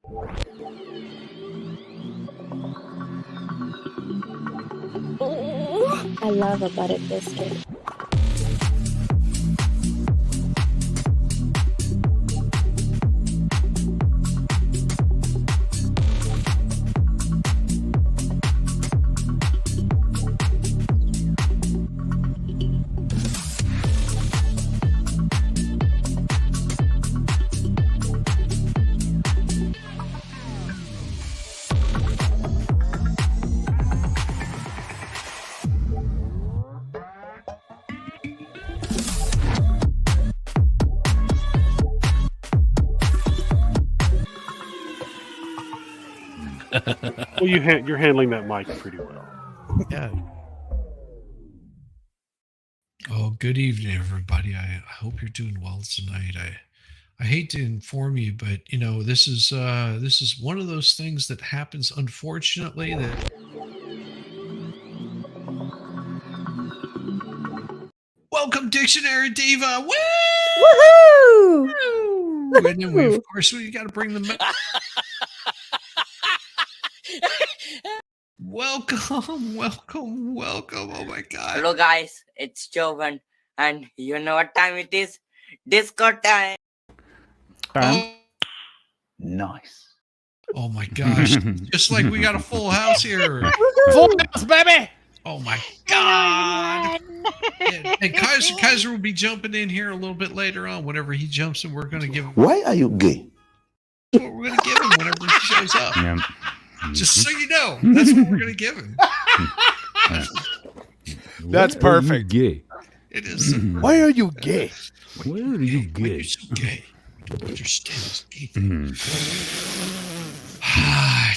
Ooh, I love a buttered biscuit. Well, you're handling that mic pretty well. Yeah. Oh, good evening, everybody. I hope you're doing well tonight. I hate to inform you, but this is one of those things that happens, unfortunately. That welcome, Dictionary Diva. Woohoo! And then we, of course, we got to bring them. Welcome. Oh my God. Hello guys, it's Jovan, and you know what time it is? Disco time. Oh, Nice. oh my gosh. Just like we got a full house here. Full house, baby. Oh my God. And Kaiser will be jumping in here a little bit later on. Whenever he jumps in, we're going to give him Why are you gay? what we're going to give him whenever he shows up. Yeah. Just so you know, that's what we're going to give him. That's perfect. Gay. It is. Why are you gay? Why are you Why gay? you're so gay? You don't understand this gay Mhm.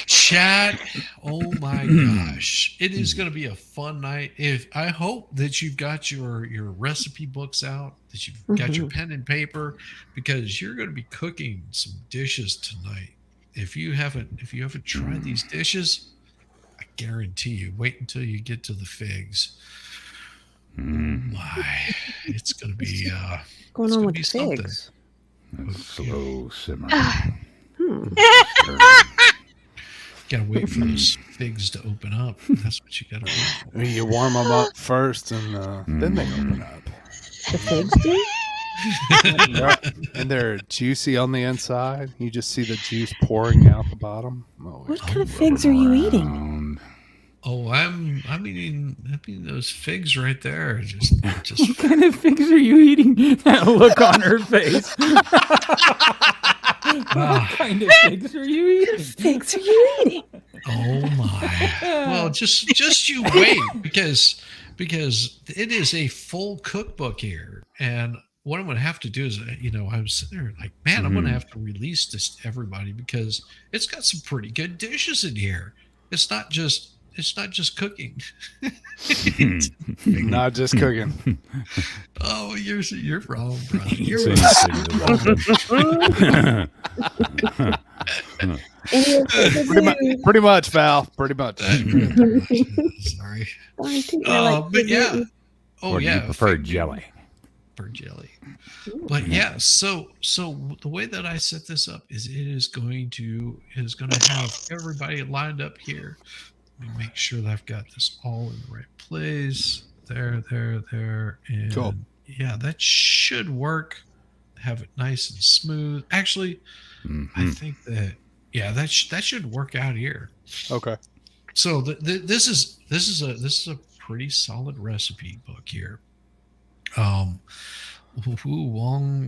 Chat. Oh my gosh. It is going to be a fun night. I hope that you've got your recipe books out, that you've got your pen and paper, because you're going to be cooking some dishes tonight. If you haven't tried these dishes, I guarantee you, wait until you get to the figs. Oh my. It's going to be What's going it's on gonna with be the something. figs? Slow simmer. Got to wait for those figs to open up. That's what you got to wait for. You warm them up first, and then they open up. The figs do? And they're juicy on the inside. You just see the juice pouring out the bottom. Oh, What kind of figs are you eating? Around. Oh, I'm eating those figs right there. Just What kind of figs are you eating? That look on her face. What kind of figs are you eating? Figs are you eating? oh my. Well, just you wait, because it is a full cookbook here, and what I'm going to have to do is, I was sitting there like, man, I'm going to have to release this to everybody because it's got some pretty good dishes in here. It's not just cooking. not just cooking. Oh, you're wrong, brother. You're Same Any Pretty much, Val. Pretty much. Sorry. I think I like But fig yeah. eating. Oh Or do yeah. you prefer fig jelly? For jelly. But yeah, so the way that I set this up is it is going to have everybody lined up here. Let me make sure that I've got this all in the right place. There, and Cool. yeah, that should work. Have it nice and smooth. Actually, I think that that should work out here. Okay. So this is a pretty solid recipe book here. Wong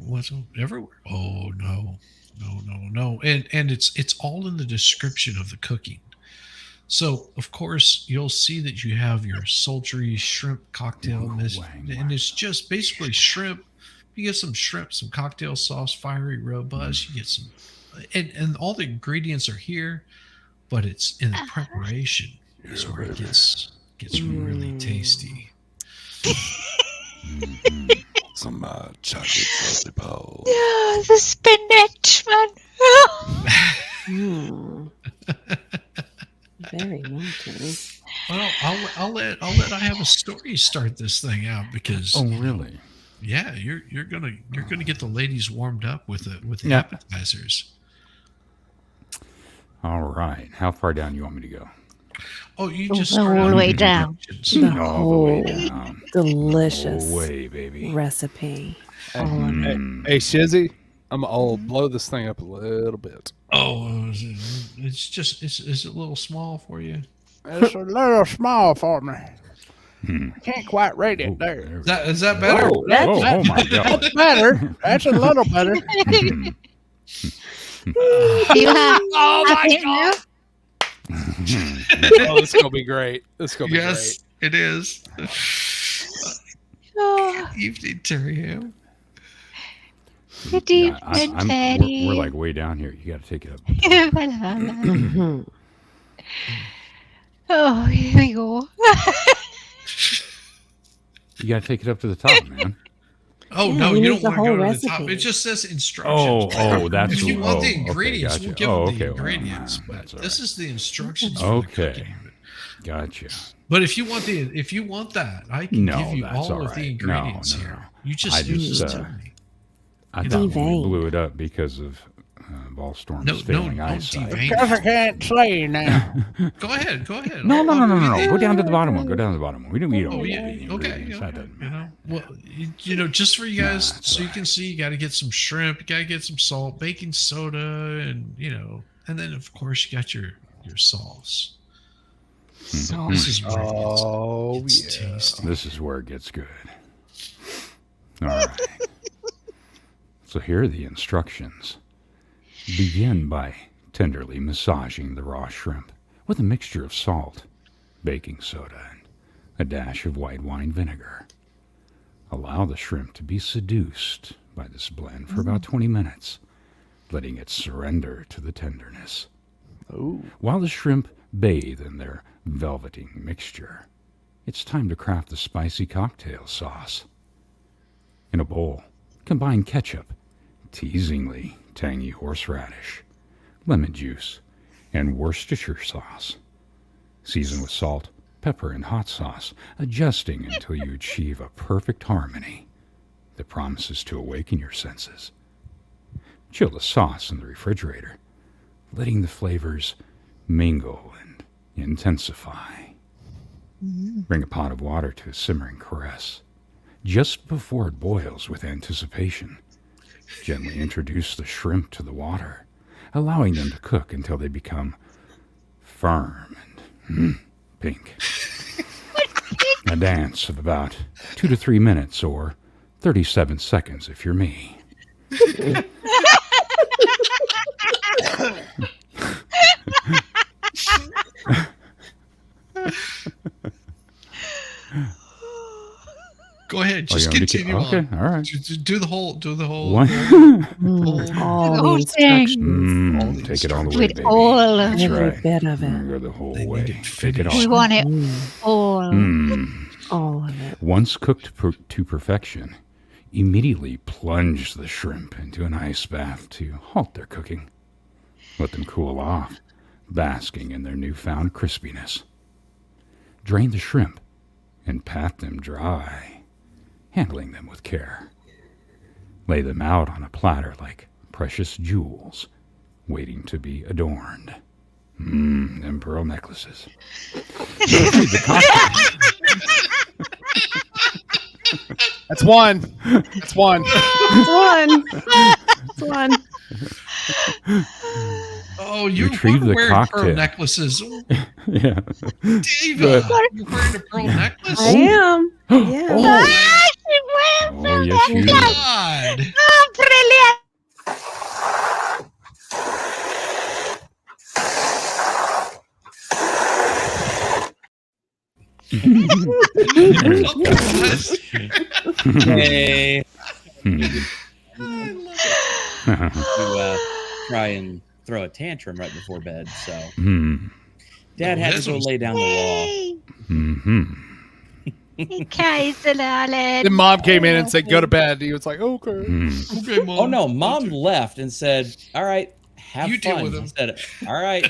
was everywhere. Oh no, and it's all in the description of the cooking. So of course you'll see that you have your sultry shrimp cocktail, and it's just basically shrimp. You get some shrimp, some cocktail sauce, fiery robust. You get some, and all the ingredients are here, but it's in the preparation is where it gets really tasty. Some chocolate salty balls. Oh, the spinach, man. Very wanting. Well, I'll let I have a story start this thing out because Really? yeah, you're gonna get the ladies warmed up with the appetizers. All right. How far down you want me to go? Oh, you just All start the out way with down. instructions. The All the way whole down. delicious The whole way, baby. recipe. Hey, All of it. hey, Shizzy, I'll blow this thing up a little bit. Oh, it's just is it a little small for you? It's a little small for me. Hmm. I can't quite rate it Oh, there. there we Is that better? Whoa, That's- whoa, oh my God. That's better. That's a little better. Hmm. You have I think now. Oh, this is gonna be great. This is gonna be Yes, it is. Oh, Evening, Terry. good Yeah, evening, we're Teddy. like way down here. You got to take it up. Mhm. Oh, here we go. You got to take it up to the top, man. Oh Yeah, no, he you needs don't the want to go whole to the top. recipe. It just says instructions. That's if you want the okay, ingredients, gotcha. we'll give Oh, them the okay, well, ingredients. that's But all this right. is the instructions. For the Okay. cooking. Gotcha. But if you want that, I can No, give you that's all all of the right. ingredients No. here. You just, I just, tell me. I You thought know. we Deveined. blew it up because of Ballstorm's No, failing don't eyesight. devein. Because I can't say now. Go ahead. No. Oh, Go down to the bottom one. Go down to the bottom one. We don't Oh, need yeah. the Okay. ingredients. That doesn't You matter. know, well, just for you guys, Nah, it's so you all can see, you got to get some shrimp, you got to get some salt, baking soda, and and then of course you got your sauce. So This is where Oh, it's yeah. tasty. This is where it gets good. All right. So here are the instructions. Begin by tenderly massaging the raw shrimp with a mixture of salt, baking soda, and a dash of white wine vinegar. Allow the shrimp to be seduced by this blend for about 20 minutes, letting it surrender to the tenderness. Ooh. While the shrimp bathe in their velveting mixture, it's time to craft the spicy cocktail sauce. In a bowl, combine ketchup, teasingly tangy horseradish, lemon juice, and Worcestershire sauce. Season with salt, pepper, and hot sauce, adjusting until you achieve a perfect harmony that promises to awaken your senses. Chill the sauce in the refrigerator, letting the flavors mingle and intensify. Bring a pot of water to a simmering caress. Just before it boils with anticipation, gently introduce the shrimp to the water, allowing them to cook until they become firm and pink. A dance of about 2 to 3 minutes, or 37 seconds if you're me. Go ahead, Oh, just you want me to continue on. Okay, all right. Do the whole. One. all whole the thing. instructions. Take it all the way, With baby. all of That's Every right. bit of it. Go the whole They need way. it Take it all. We finished. want it Mm, all. all of it. Once cooked to perfection, immediately plunge the shrimp into an ice bath to halt their cooking. Let them cool off, basking in their newfound crispiness. Drain the shrimp and pat them dry, handling them with care. Lay them out on a platter like precious jewels, waiting to be adorned. Them pearl necklaces. That's one. That's one. It's one. It's one. Oh, you're Retrieve the wearing pearl cocktail. necklaces. Yeah. Diva, you're wearing a pearl necklace? I am. Yeah. Oh, yes, you do. God. Oh, brilliant. Hey. Hmm. To try and throw a tantrum right before bed. So Dad had to go lay down the law. Mm-hmm. Then Mom came in and said, "Go to bed." He was like, "Okay." Okay, Mom. Oh no, Mom left and said, "All right, have You deal fun." with him. I said, "All right."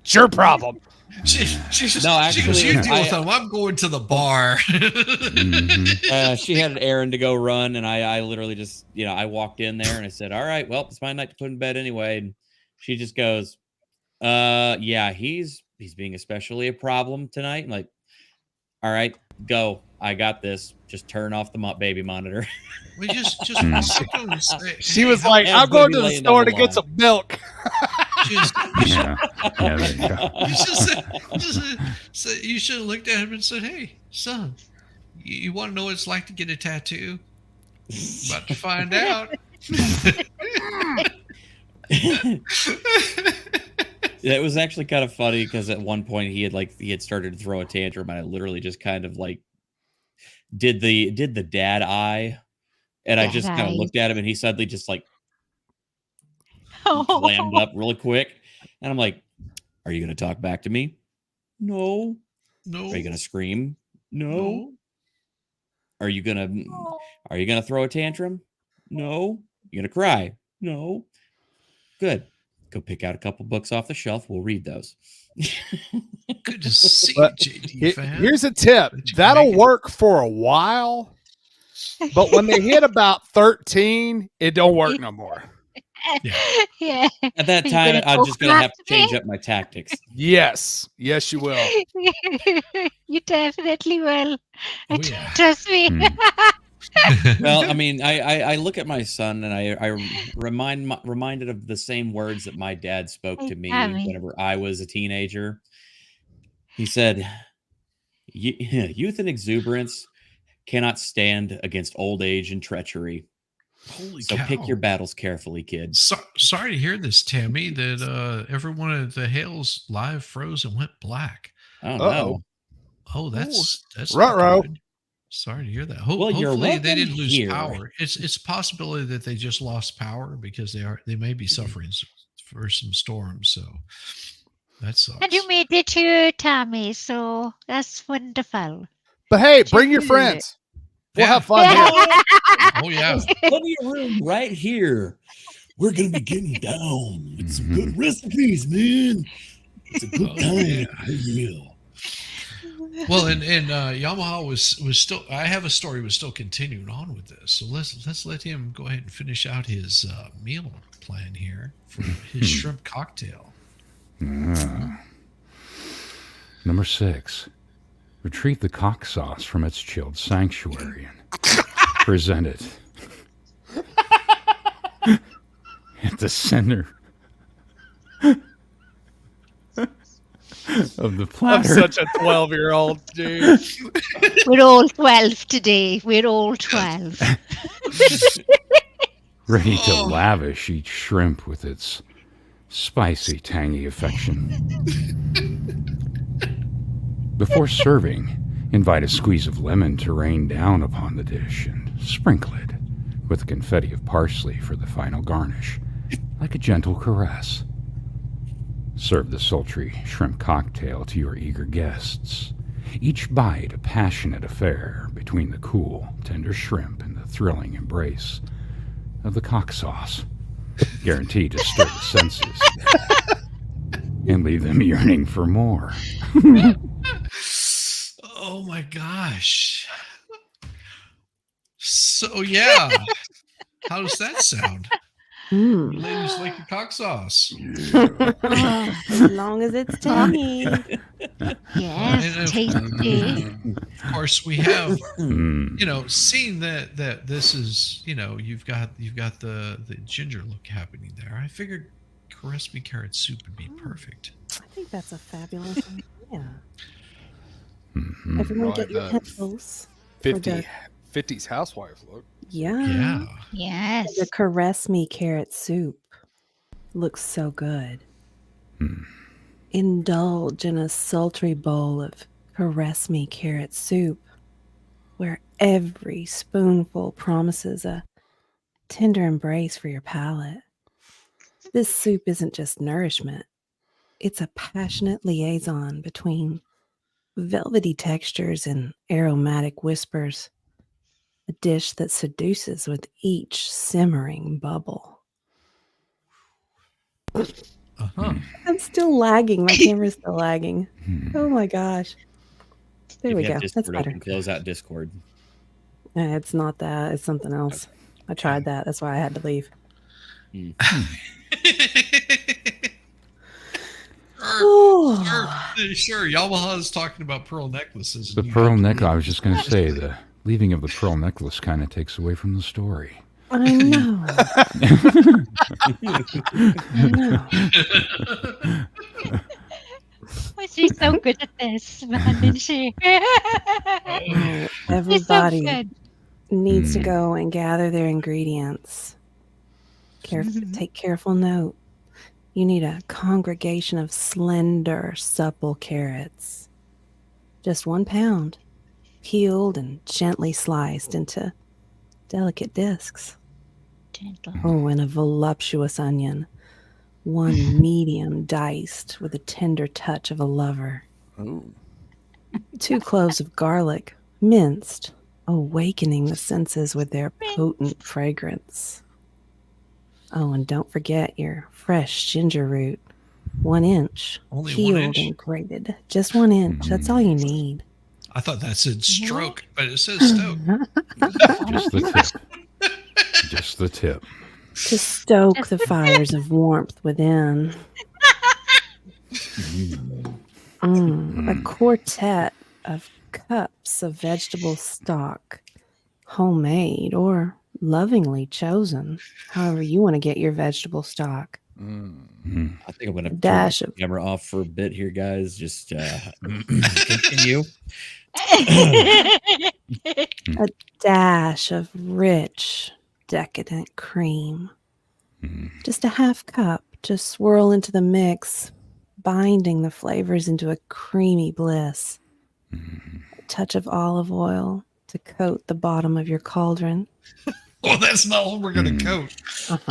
It's your problem. She No, actually, goes, you deal I- with them. I'm going to the bar. She had an errand to go run, and I literally just, I walked in there and I said, "All right, well, it's my night to put in bed anyway." And She just goes, yeah, he's being especially a problem tonight. I'm like, all right, go. I got this. Just turn off the baby monitor. We just walk up to him and say, She "Hey, was how- like, Everybody I'm going to the laying store down to the get line. some milk. just, Yeah. Yeah, there you go. you should have looked at him and said, "Hey, son, you want to know what it's like to get a tattoo? About to find out." It was actually kind of funny because at one point he had started to throw a tantrum, and I literally just kind of like did the dad eye, and I Dad just kind of eyes. looked at him, and he suddenly just like clammed up really quick, and I'm like, "Are you gonna talk back to me? No. No. Are you gonna scream? No. Are you gonna throw a tantrum? No. You gonna cry? No. Good. Go pick out a couple books off the shelf. We'll read those." Good to see But you, JD fan. Here's a tip. That you can That'll make it. work for a while, but when they hit about 13, it don't work no more. Yeah. At that Are you time, gonna I'm talk just gonna back have to to me? change up my tactics. Yes. Yes, you will. You definitely will. Oh, yeah. Trust me. Well, I mean, I look at my son and I reminded of the same words that my dad spoke to me Tommy. whenever I was a teenager. He said, "Youth and exuberance cannot stand against old age and treachery. Holy So cow. pick your battles carefully, kid." Sorry to hear this, Tammy, that every one of the hails live froze and went black. Oh Uh-oh. no! Oh, that's not Ruh-roh. good. Sorry to hear that. Well, you're Hopefully they welcome didn't lose here. power. It's a possibility that they just lost power because they may be suffering for some storms. So that sucks. And you made it to Tommy, so that's wonderful. But hey, bring your Good. friends. We'll Yeah. have fun here. Oh yeah. Plenty of room right here. We're gonna be getting down. It's some good recipes, man. It's a good Oh, time. yeah. Yeah. Well, and Yamaha was still. I have a story was still continuing on with this, so let's let him go ahead and finish out his meal plan here for his shrimp cocktail. Number 6. Retrieve the cock sauce from its chilled sanctuary and present it at the center of the I'm platter. such a 12-year-old, dude. We're all 12 today. We're all 12. Ready to lavish each shrimp with its spicy, tangy affection. Before serving, invite a squeeze of lemon to rain down upon the dish and sprinkle it with a confetti of parsley for the final garnish, like a gentle caress. Serve the sultry shrimp cocktail to your eager guests, each bite a passionate affair between the cool, tender shrimp and the thrilling embrace of the cock sauce, guaranteed to stir the senses and leave them yearning for more. Oh my gosh. So yeah. How does that sound? Mm. You ladies like your cock sauce. As long as it's tangy. Yes, tasty. Of course, we have Mm. seeing that this is you've got the ginger look happening there. I figured Caress-me carrot soup would be perfect. I think that's a fabulous idea. Mhm. Everyone Like get your that pencils. for the- 50s housewife look. Yeah. Yeah. Yes. The Caress-me carrot soup looks so good. Indulge in a sultry bowl of Caress-me carrot soup, where every spoonful promises a tender embrace for your palate. This soup isn't just nourishment, it's a passionate liaison between velvety textures and aromatic whispers, a dish that seduces with each simmering bubble. Uh-huh. I'm still lagging. My camera's still lagging. Oh my gosh. There If we you go. have That's Discord better. open, close out Discord. It's not that. It's something else. I tried that. That's why I had to leave. Sure, Yamaha's talking about pearl necklaces. The pearl necklace. I was just going to say the leaving of the pearl necklace kind of takes away from the story. I know. Oh, she's so good at this, man, isn't she? Oh, everybody needs to go and gather their ingredients. Take careful note. You need a congregation of slender, supple carrots. Just 1 pound, peeled and gently sliced into delicate discs. Gentle. Oh, and a voluptuous onion. 1 medium diced with a tender touch of a lover. 2 cloves of garlic, minced, awakening the senses with their potent fragrance. Oh, and don't forget your fresh ginger root. 1 inch, Only 1 peeled inch? and grated. Just 1 inch. That's all you need. I thought that said stroke, but it says stoke. Just the tip. Just the tip. To stoke the fires of warmth within. A quartet of cups of vegetable stock, homemade or lovingly chosen, however you want to get your vegetable stock. I think I'm going to Dash turn of- the camera off for a bit here, guys. Just continue. A dash of rich, decadent cream. Just a half cup. Just swirl into the mix, binding the flavors into a creamy bliss. A touch of olive oil to coat the bottom of your cauldron. Well, that's not all we're going to coat.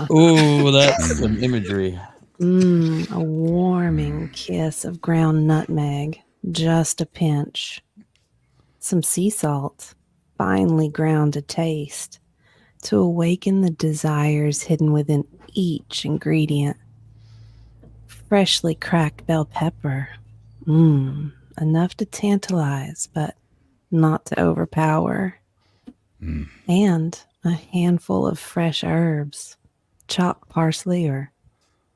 Oh, that's some imagery. A warming kiss of ground nutmeg, just a pinch. Some sea salt, finely ground to taste, to awaken the desires hidden within each ingredient. Freshly cracked bell pepper, enough to tantalize, but not to overpower. And a handful of fresh herbs, chopped parsley or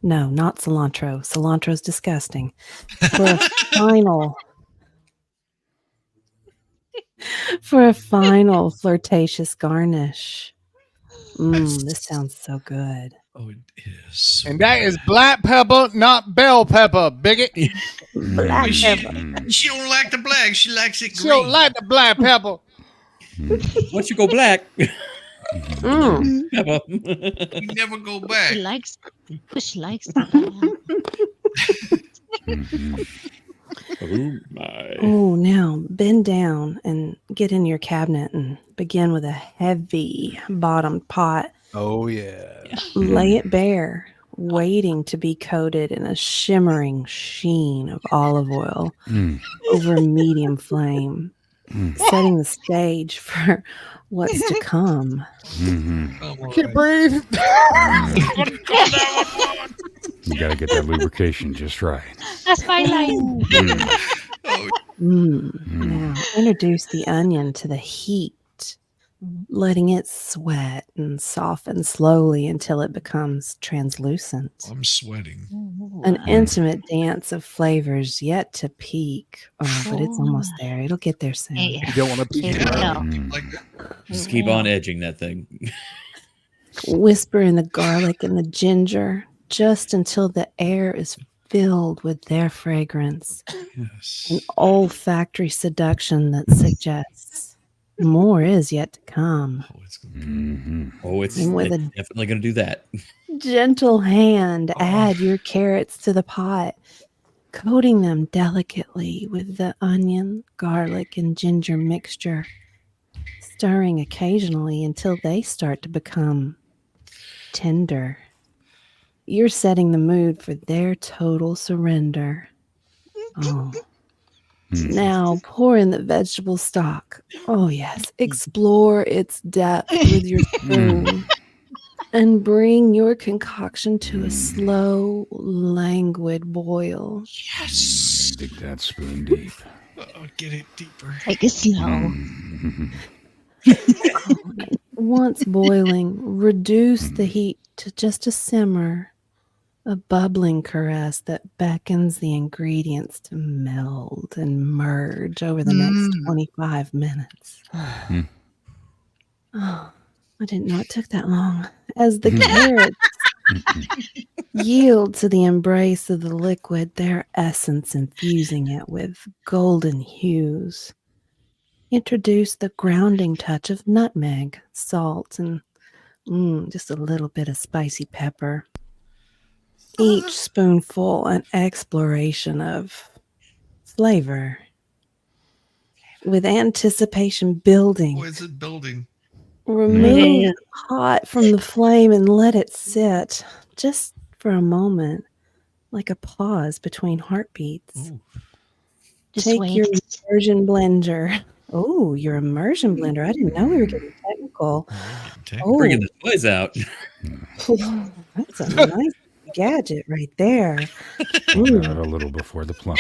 no, not cilantro. Cilantro's disgusting. For a final flirtatious garnish. This sounds so good. Oh, it is. And that is black pepper, not bell pepper, bigot. Black She pepper. she don't like the black. She likes it She green. don't like the black pepper. Once you go black, Mm. You never go back. She likes the oh my! Oh, now bend down and get in your cabinet and begin with a heavy bottomed pot. Oh, yeah. Lay it bare, waiting to be coated in a shimmering sheen of olive oil over a medium flame, setting the stage for what's to come. Can't breathe. You got to get that lubrication just right. That's my line. Now introduce the onion to the heat, letting it sweat and soften slowly until it becomes translucent. I'm sweating. An intimate dance of flavors yet to peak. Oh, but it's almost there. It'll get there soon. Yeah. You don't want to be No. Like Just keep on edging that thing. Whisper in the garlic and the ginger just until the air is filled with their fragrance. yes. An olfactory seduction that suggests more is yet to come. Oh, it's gonna Oh, it's And with definitely going to do that. Gentle hand, add your carrots to the pot, coating them delicately with the onion, garlic, and ginger mixture, stirring occasionally until they start to become tender. You're setting the mood for their total surrender. Oh. Now pour in the vegetable stock. Oh, yes. Explore its depth with your spoon. And bring your concoction to a slow, languid boil. Yes. Dig that spoon deep. Oh, get it deeper. Take it slow. Once boiling, reduce the heat to just a simmer. A bubbling caress that beckons the ingredients to meld and merge over the next 25 minutes. Oh, I didn't know it took that long. As the carrots yield to the embrace of the liquid, their essence infusing it with golden hues. Introduce the grounding touch of nutmeg, salt, and just a little bit of spicy pepper. Each spoonful an exploration of flavor. With anticipation building. Boy, is it building. Remove the pot from the flame and let it sit just for a moment, like a pause between heartbeats. Ooh. Take your immersion blender. Oh, your immersion blender. I didn't know we were getting technical. Bringing the toys out. That's a nice gadget right there. Pour out a little before the plunge.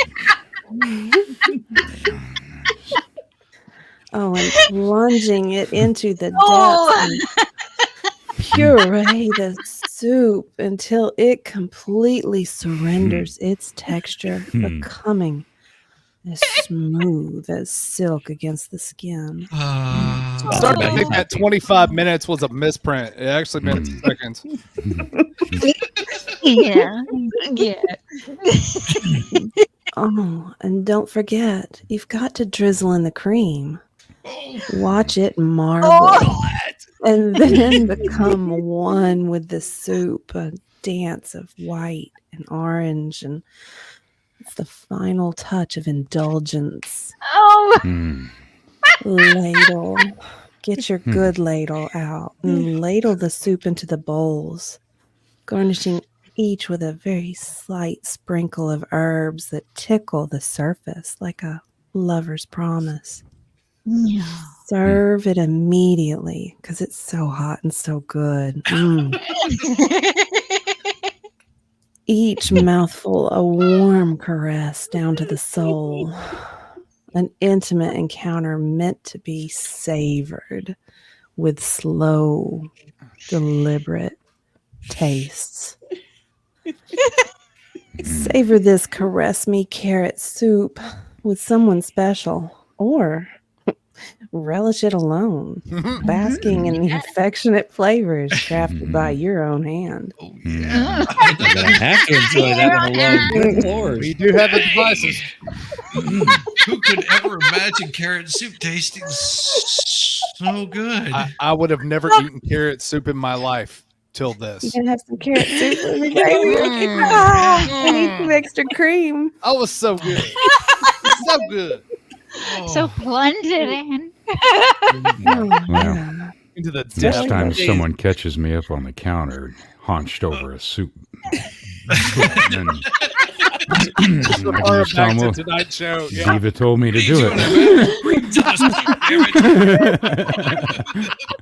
Oh, and plunging it into the depths and puree the soup until it completely surrenders its texture, becoming as smooth as silk against the skin. I'm starting to think that 25 minutes was a misprint. It actually meant seconds. Yeah. Oh, and don't forget, you've got to drizzle in the cream. Watch it marble and then become one with the soup, a dance of white and orange, and it's the final touch of indulgence. Ladle. Get your good ladle out and ladle the soup into the bowls, garnishing each with a very slight sprinkle of herbs that tickle the surface like a lover's promise. Serve it immediately because it's so hot and so good. Each mouthful a warm caress down to the soul. An intimate encounter meant to be savored with slow, deliberate tastes. Savor this caress-me carrot soup with someone special, or relish it alone, basking in the affectionate flavors crafted by your own hand. Oh, yeah. I'm going to have to enjoy that one alone. Good Lord. We do have the devices. Who could ever imagine carrot soup tasting so good? I would have never eaten carrot soup in my life till this. You can have some carrot soup with me, baby. I need some extra cream. Oh, it was so good. So good. So plunge it in. Well, Into the next time someone catches me up on the counter, hunched over a soup. Tonight show. Diva told me to do it.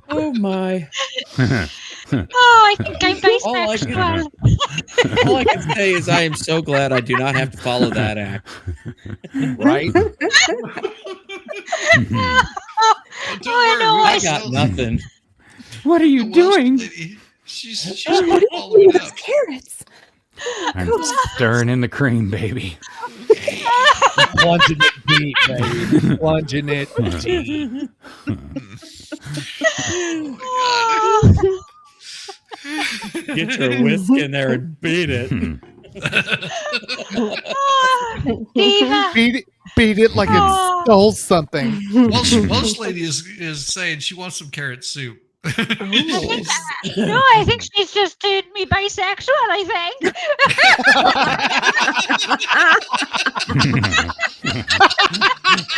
Oh my. I think I'm bisexual. All I can say is I am so glad I do not have to follow that act. Right? I got nothing. What are you doing? She's What are you doing with carrots? I'm stirring in the cream, baby. Plunging it deep, baby. Plunging it deep. Get your whisk in there and beat it. Diva. Beat it like it stole something. Welsh lady is saying she wants some carrot soup. I think she's just turned me bisexual, I think.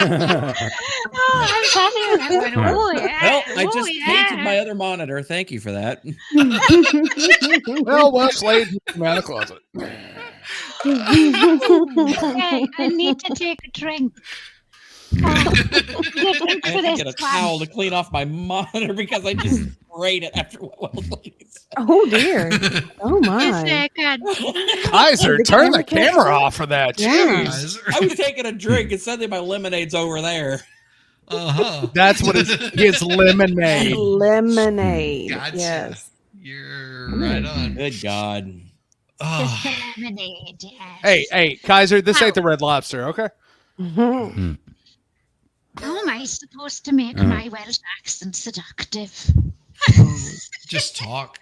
I'm telling you, I'm going, Well, I just painted my other monitor. Thank you for that. Well, Slade came out of the closet. Okay, I need to take a drink. I have to get a towel to clean off my monitor because I just sprayed it after Welsh lady said. Oh dear. Oh my. Second. Kaiser, turn the camera off for that. Yeah. Jeez. I was taking a drink and suddenly my lemonade's over there. That's what it's lemonade. Lemonade. Gotcha. Yes. You're right on. Good God. Just the Oh, lemonade, yes. Hey, Kaiser, this ain't the Red Lobster, okay? Mhm. How am I supposed to make my Welsh accent seductive? just talk.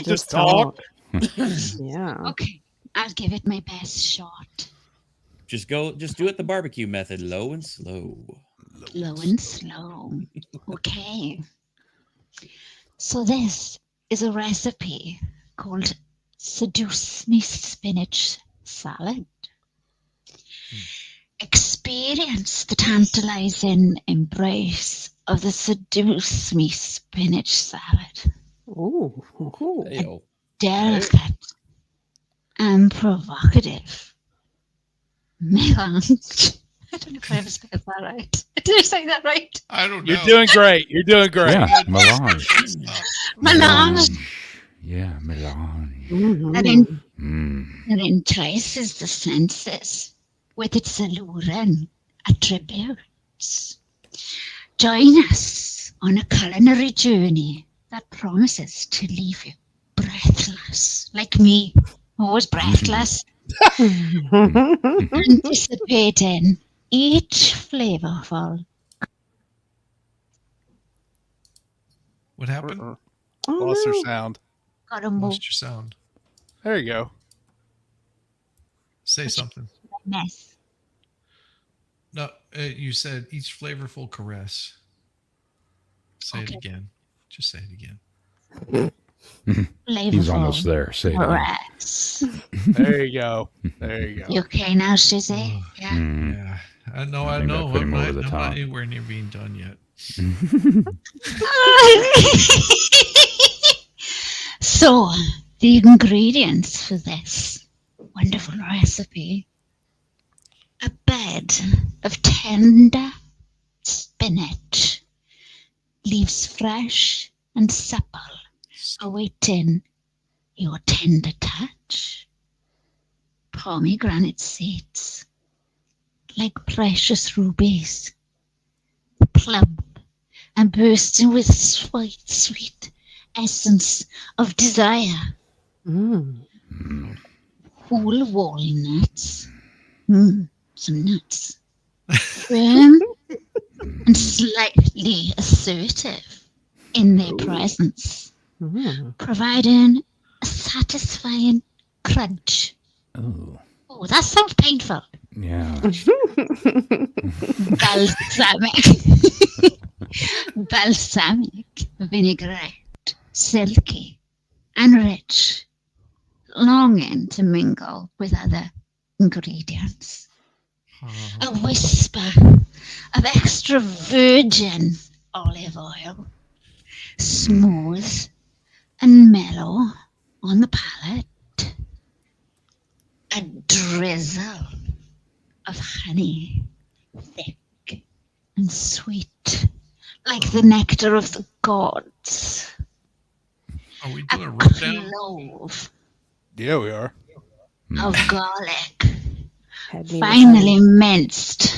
Just talk. Yeah. Okay, I'll give it my best shot. Just do it the barbecue method, low and slow. Low and slow. Okay. So this is a recipe called Seduce-me spinach salad. Experience the tantalizing embrace of the Seduce-me spinach salad. Ooh. Ooh. Hey-o. Delicate and provocative melange. I don't know if I ever spelled that right. Did I say that right? I don't know. You're doing great. You're doing great. Yeah, melange. Melange Yeah, melange. Mhm. that entices the senses with its alluring attributes. Join us on a culinary journey that promises to leave you breathless, like me, always breathless, anticipating each flavorful. What happened? Oh, Lost their no. sound. Gotta move Lost your sound. There you go. Say something. mess. No, you said each flavorful caress. Say it Okay. again. Just say it again. Flavorful. He's almost there. Say it again. Caress. There you go. There you go. You okay now, Shizzy? Yeah. Mm. Yeah, I know. I I think know. that put him I'm over the not top. anywhere near being done yet. So, the ingredients for this wonderful recipe: a bed of tender spinach, leaves fresh and supple, awaiting your tender touch. Pomegranate seeds, like precious rubies, plump and bursting with sweet essence of desire. Mm. Whole walnuts, some nuts, firm and slightly assertive in their presence, Mm. providing a satisfying crunch. Oh, Oh, that sounds painful. yeah. Balsamic vinaigrette, silky and rich, longing to mingle with other ingredients. A whisper of extra virgin olive oil, smooth and mellow on the palate. A drizzle of honey, thick and sweet, like the nectar of the gods. Are we A doing a rundown? clove Yeah, we are. of garlic, Had me finely minced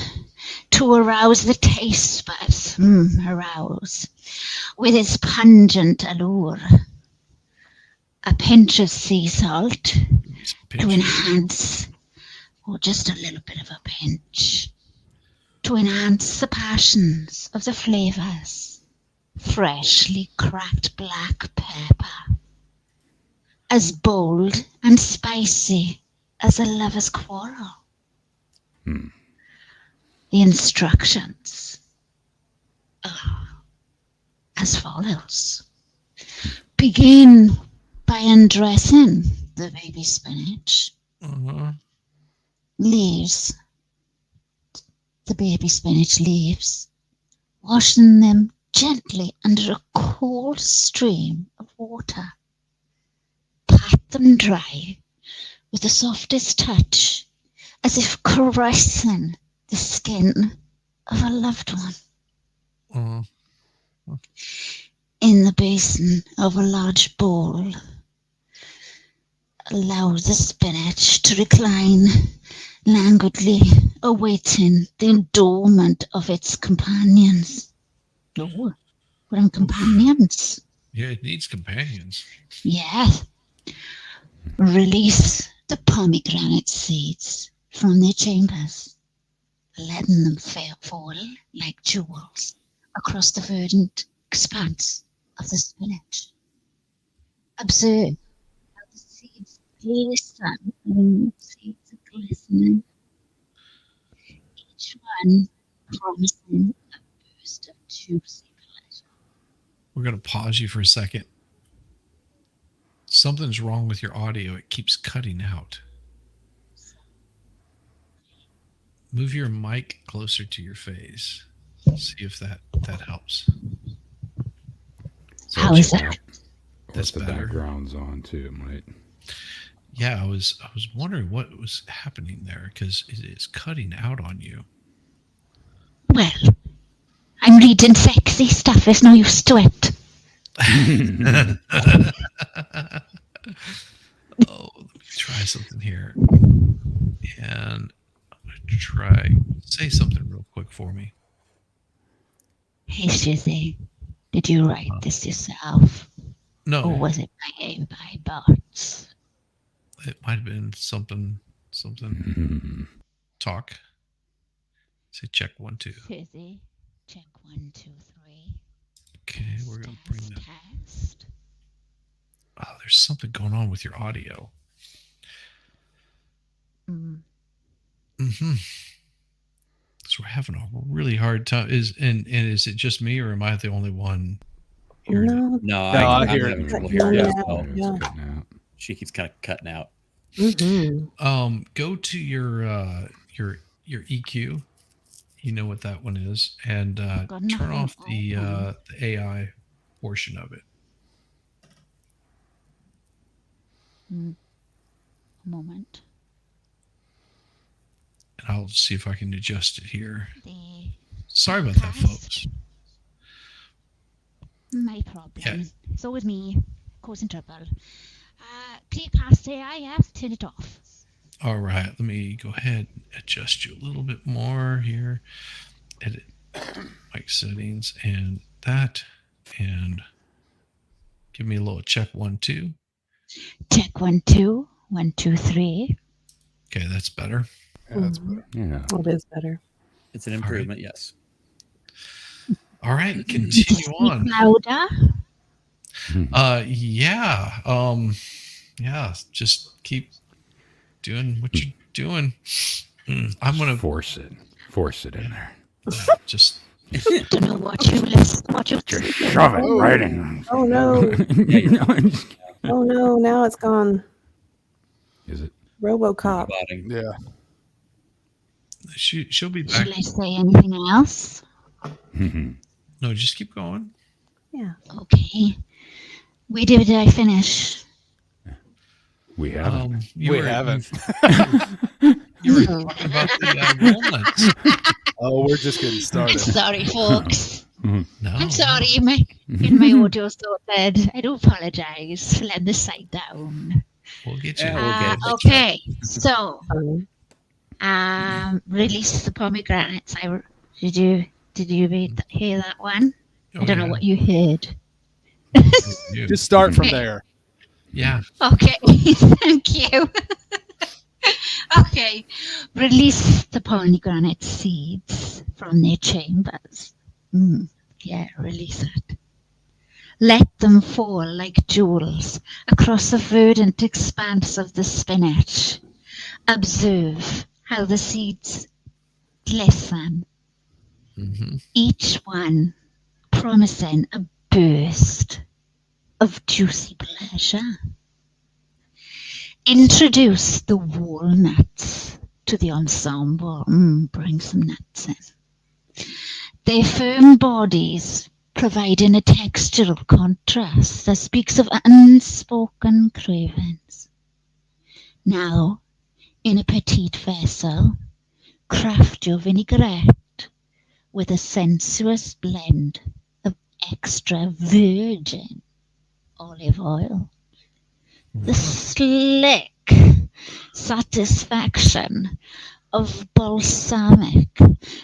to arouse the taste buds. Arouse with its pungent allure. A pinch of sea salt to enhance, or just a little bit of a pinch, to enhance the passions of the flavors. Freshly cracked black pepper, as bold and spicy as a lover's quarrel. The instructions are as follows. Begin by undressing the baby spinach. Leaves, the baby spinach leaves, washing them gently under a cold stream of water. Pat them dry with the softest touch, as if caressing the skin of a loved one. In the basin of a large bowl, allow the spinach to recline, languidly awaiting the endowment of its companions. No, we're companions. Yeah, it needs companions. Yes. Release the pomegranate seeds from their chambers, letting them fall like jewels across the verdant expanse of the spinach. Observe how the seeds glisten. Seeds are glistening. Each one promising a burst of juicy pleasure. We're going to pause you for a second. Something's wrong with your audio. It keeps cutting out. Move your mic closer to your face. See if that helps. How is that? That's the better. background's on too, right? Yeah, I was wondering what was happening there because it is cutting out on you. Well, I'm reading sexy stuff. There's no use to it. Oh, let me try something here. And I'm going to say something real quick for me. Hey, Shizzy, did you write this yourself? No. Or was it by bots? It might have been something. Talk. Say check 1, 2. Shizzy, check 1, 2, 3. Okay, we're going to bring that. Test. Oh, there's something going on with your audio. Mm-hmm. So we're having a really hard time. Is it just me, or am I the only one hearing it? No, I I'm hear having it. trouble hearing it as well. Yeah. She keeps kind of cutting out. Mm-hmm. Go to your EQ. You know what that one is, and turn off the AI portion of it. A moment. And I'll see if I can adjust it here. The Sorry about that, folks. My problem. Yeah. It's always me causing trouble. Playcast AI, yes, turn it off. All right, let me go ahead and adjust you a little bit more here. Edit mic settings and that, and give me a little check 1, 2. Check 1, 2, 1, 2, 3. Okay, that's better. Yeah, that's better. Yeah. It is better. It's an improvement, yes. All right, continue on. Louder. Yeah, just keep doing what you're doing. I'm gonna force it in there. Just don't know what you list. What you just shove it right in. Oh no! Oh no! Now it's gone. Is it RoboCop? Yeah. She'll be back. Shall I say anything else? No, just keep going. Yeah. Okay. Where did I finish? We haven't. We haven't. You were talking about the walnuts. Oh, we're just getting started. Sorry, folks. No. I'm sorry. My audio so bad. I do apologize for letting this side down. We'll get you. We'll get it. Okay. So, release the pomegranates. Did you hear that one? I don't know what you heard. Just start from there. Yeah. Okay. Thank you. Okay. Release the pomegranate seeds from their chambers. Yeah, release it. Let them fall like jewels across the verdant expanse of the spinach. Observe how the seeds glisten. Each one promising a burst of juicy pleasure. Introduce the walnuts to the ensemble. Bring some nuts in. Their firm bodies providing a textural contrast that speaks of unspoken cravings. Now, in a petite vessel, craft your vinaigrette with a sensuous blend of extra virgin olive oil. The slick satisfaction of balsamic,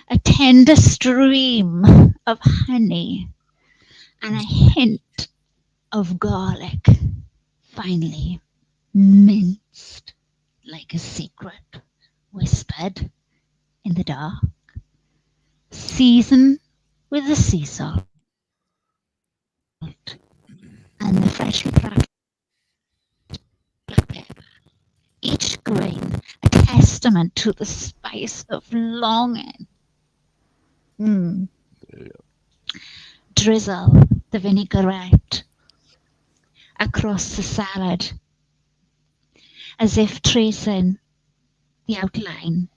a tender stream of honey, and a hint of garlic. Finally, minced like a secret, whispered in the dark. Season with the sea salt and the freshly cracked black pepper. Each grain a testament to the spice of longing. Drizzle the vinaigrette across the salad as if tracing the outline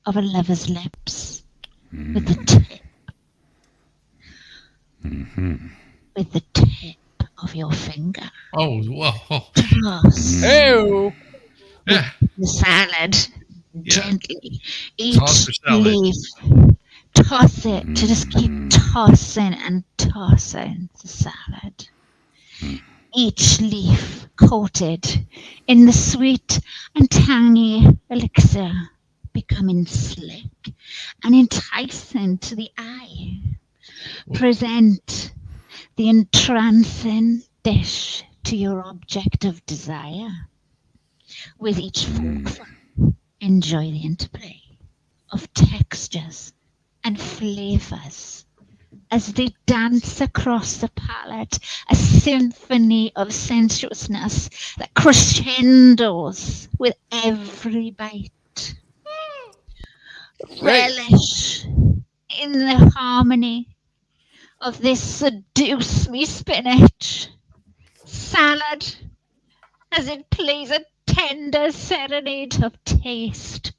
of a lover's lips with the tip. With the tip of your finger. Oh, whoa. Toss Ew. Yeah. the salad Yeah. gently. Toss Each the salad. leaf. Toss it to just keep tossing and tossing the salad. Each leaf coated in the sweet and tangy elixir, becoming slick and enticing to the eye. Present the entrancing dish to your object of desire. With each forkful, enjoy the interplay of textures and flavors as they dance across the palate, a symphony of sensuousness that crescendos with every bite. Relish in the harmony of this Seduce-me spinach salad as it plays a tender serenade of taste,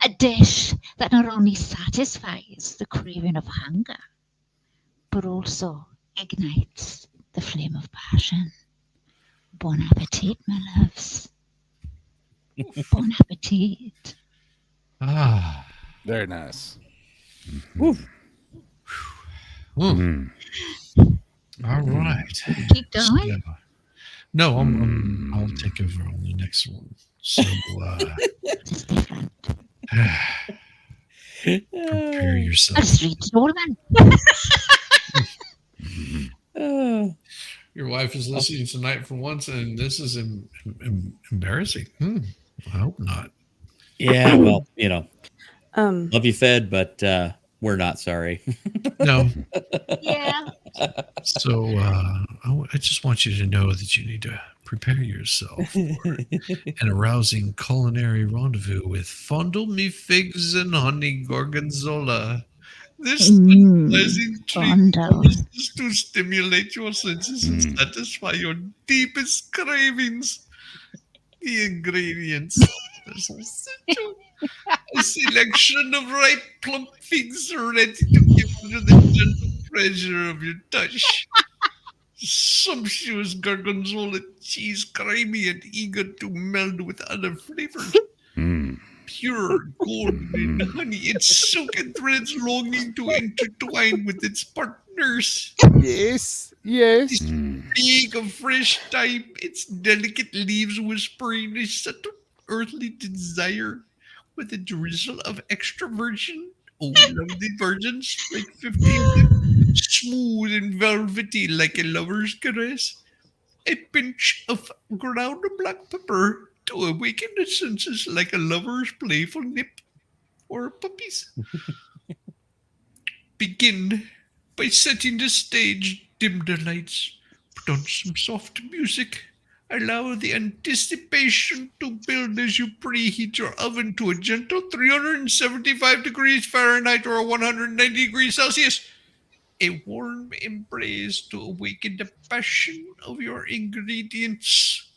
a dish that not only satisfies the craving of hunger, but also ignites the flame of passion. Bon appetit, my loves. Bon appetit. Ah. Very nice. All right. Keep going. So, no, I'll take over on the next one. So, prepare yourself. I'll just read it all then. Your wife is listening tonight for once, and this is embarrassing. I hope not. Yeah, well, Um, love you, Fed, but we're not sorry. No. Yeah. So I just want you to know that you need to prepare yourself for an arousing culinary rendezvous with Fondle-me figs and honey gorgonzola. This tantalizing treat Fondle. promises to stimulate your senses and satisfy your deepest cravings. The ingredients are so essential. A selection of ripe, plump figs ready to give you the gentle pleasure of your touch. Sumptuous gorgonzola cheese, creamy and eager to meld with other flavors. Pure golden honey, its silken threads longing to intertwine with its partners. Yes. Yes. Big of fresh thyme, its delicate leaves whispering a subtle earthly desire with a drizzle of extra virgin. Oh, lovely virgins, like 15, smooth and velvety like a lover's caress. A pinch of ground black pepper to awaken the senses like a lover's playful nip or a puppy's. Begin by setting the stage, dim the lights, put on some soft music. Allow the anticipation to build as you preheat your oven to a gentle 375 degrees Fahrenheit or 190 degrees Celsius. A warm embrace to awaken the passion of your ingredients.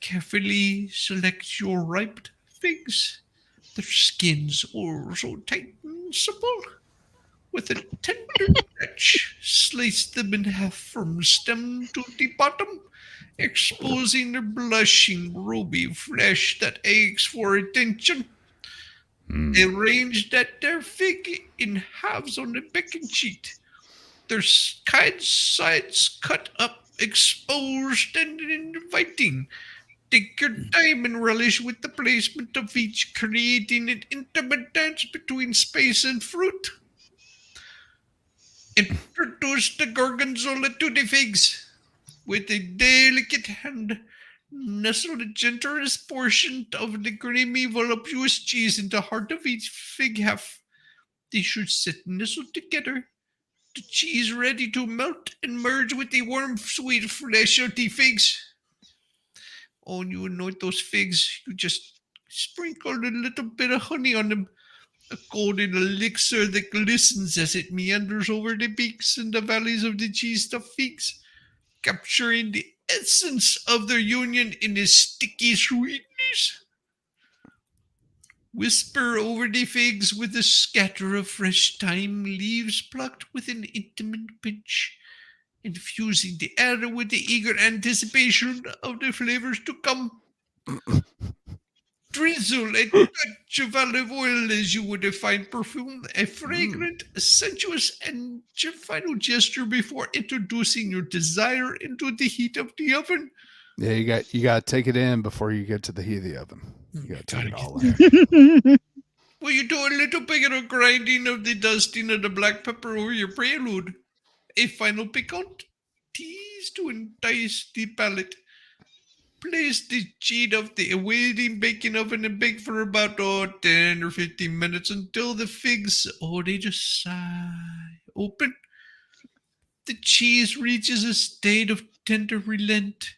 Carefully select your ripe figs. Their skins are so tight and supple. With a tender touch, slice them in half from stem to the bottom, exposing their blushing ruby flesh that aches for attention. Arrange their fig in halves on the baking sheet. Their sides cut up, exposed and inviting. Take your time and relish with the placement of each, creating an intimate dance between space and fruit. Introduce the gorgonzola to the figs. With a delicate hand, Nestle a generous portion of the creamy voluptuous cheese in the heart of each fig half. They should sit nestled together, the cheese ready to melt and merge with the warm, sweet flesh of the figs. Oh, and you anoint those figs, you just sprinkle a little bit of honey on them, a golden elixir that glistens as it meanders over the peaks and the valleys of the cheese-stuffed figs, capturing the essence of their union in its sticky sweetness. Whisper over the figs with a scatter of fresh thyme leaves plucked with an intimate pinch, infusing the air with the eager anticipation of the flavors to come. Drizzle a touch of olive oil as you would a fine perfume, a fragrant, sensuous, and final gesture before introducing your desire into the heat of the oven. Yeah, you got to take it in before you get to the heat of the oven. You got to take it all in. Will you do a little bit of grinding of the dusting of the black pepper over your prelude? A final piquant tease to entice the palate. Place the sheet of the awaiting baking oven and bake for about 10 or 15 minutes until the figs, they just sigh open. The cheese reaches a state of tender relent,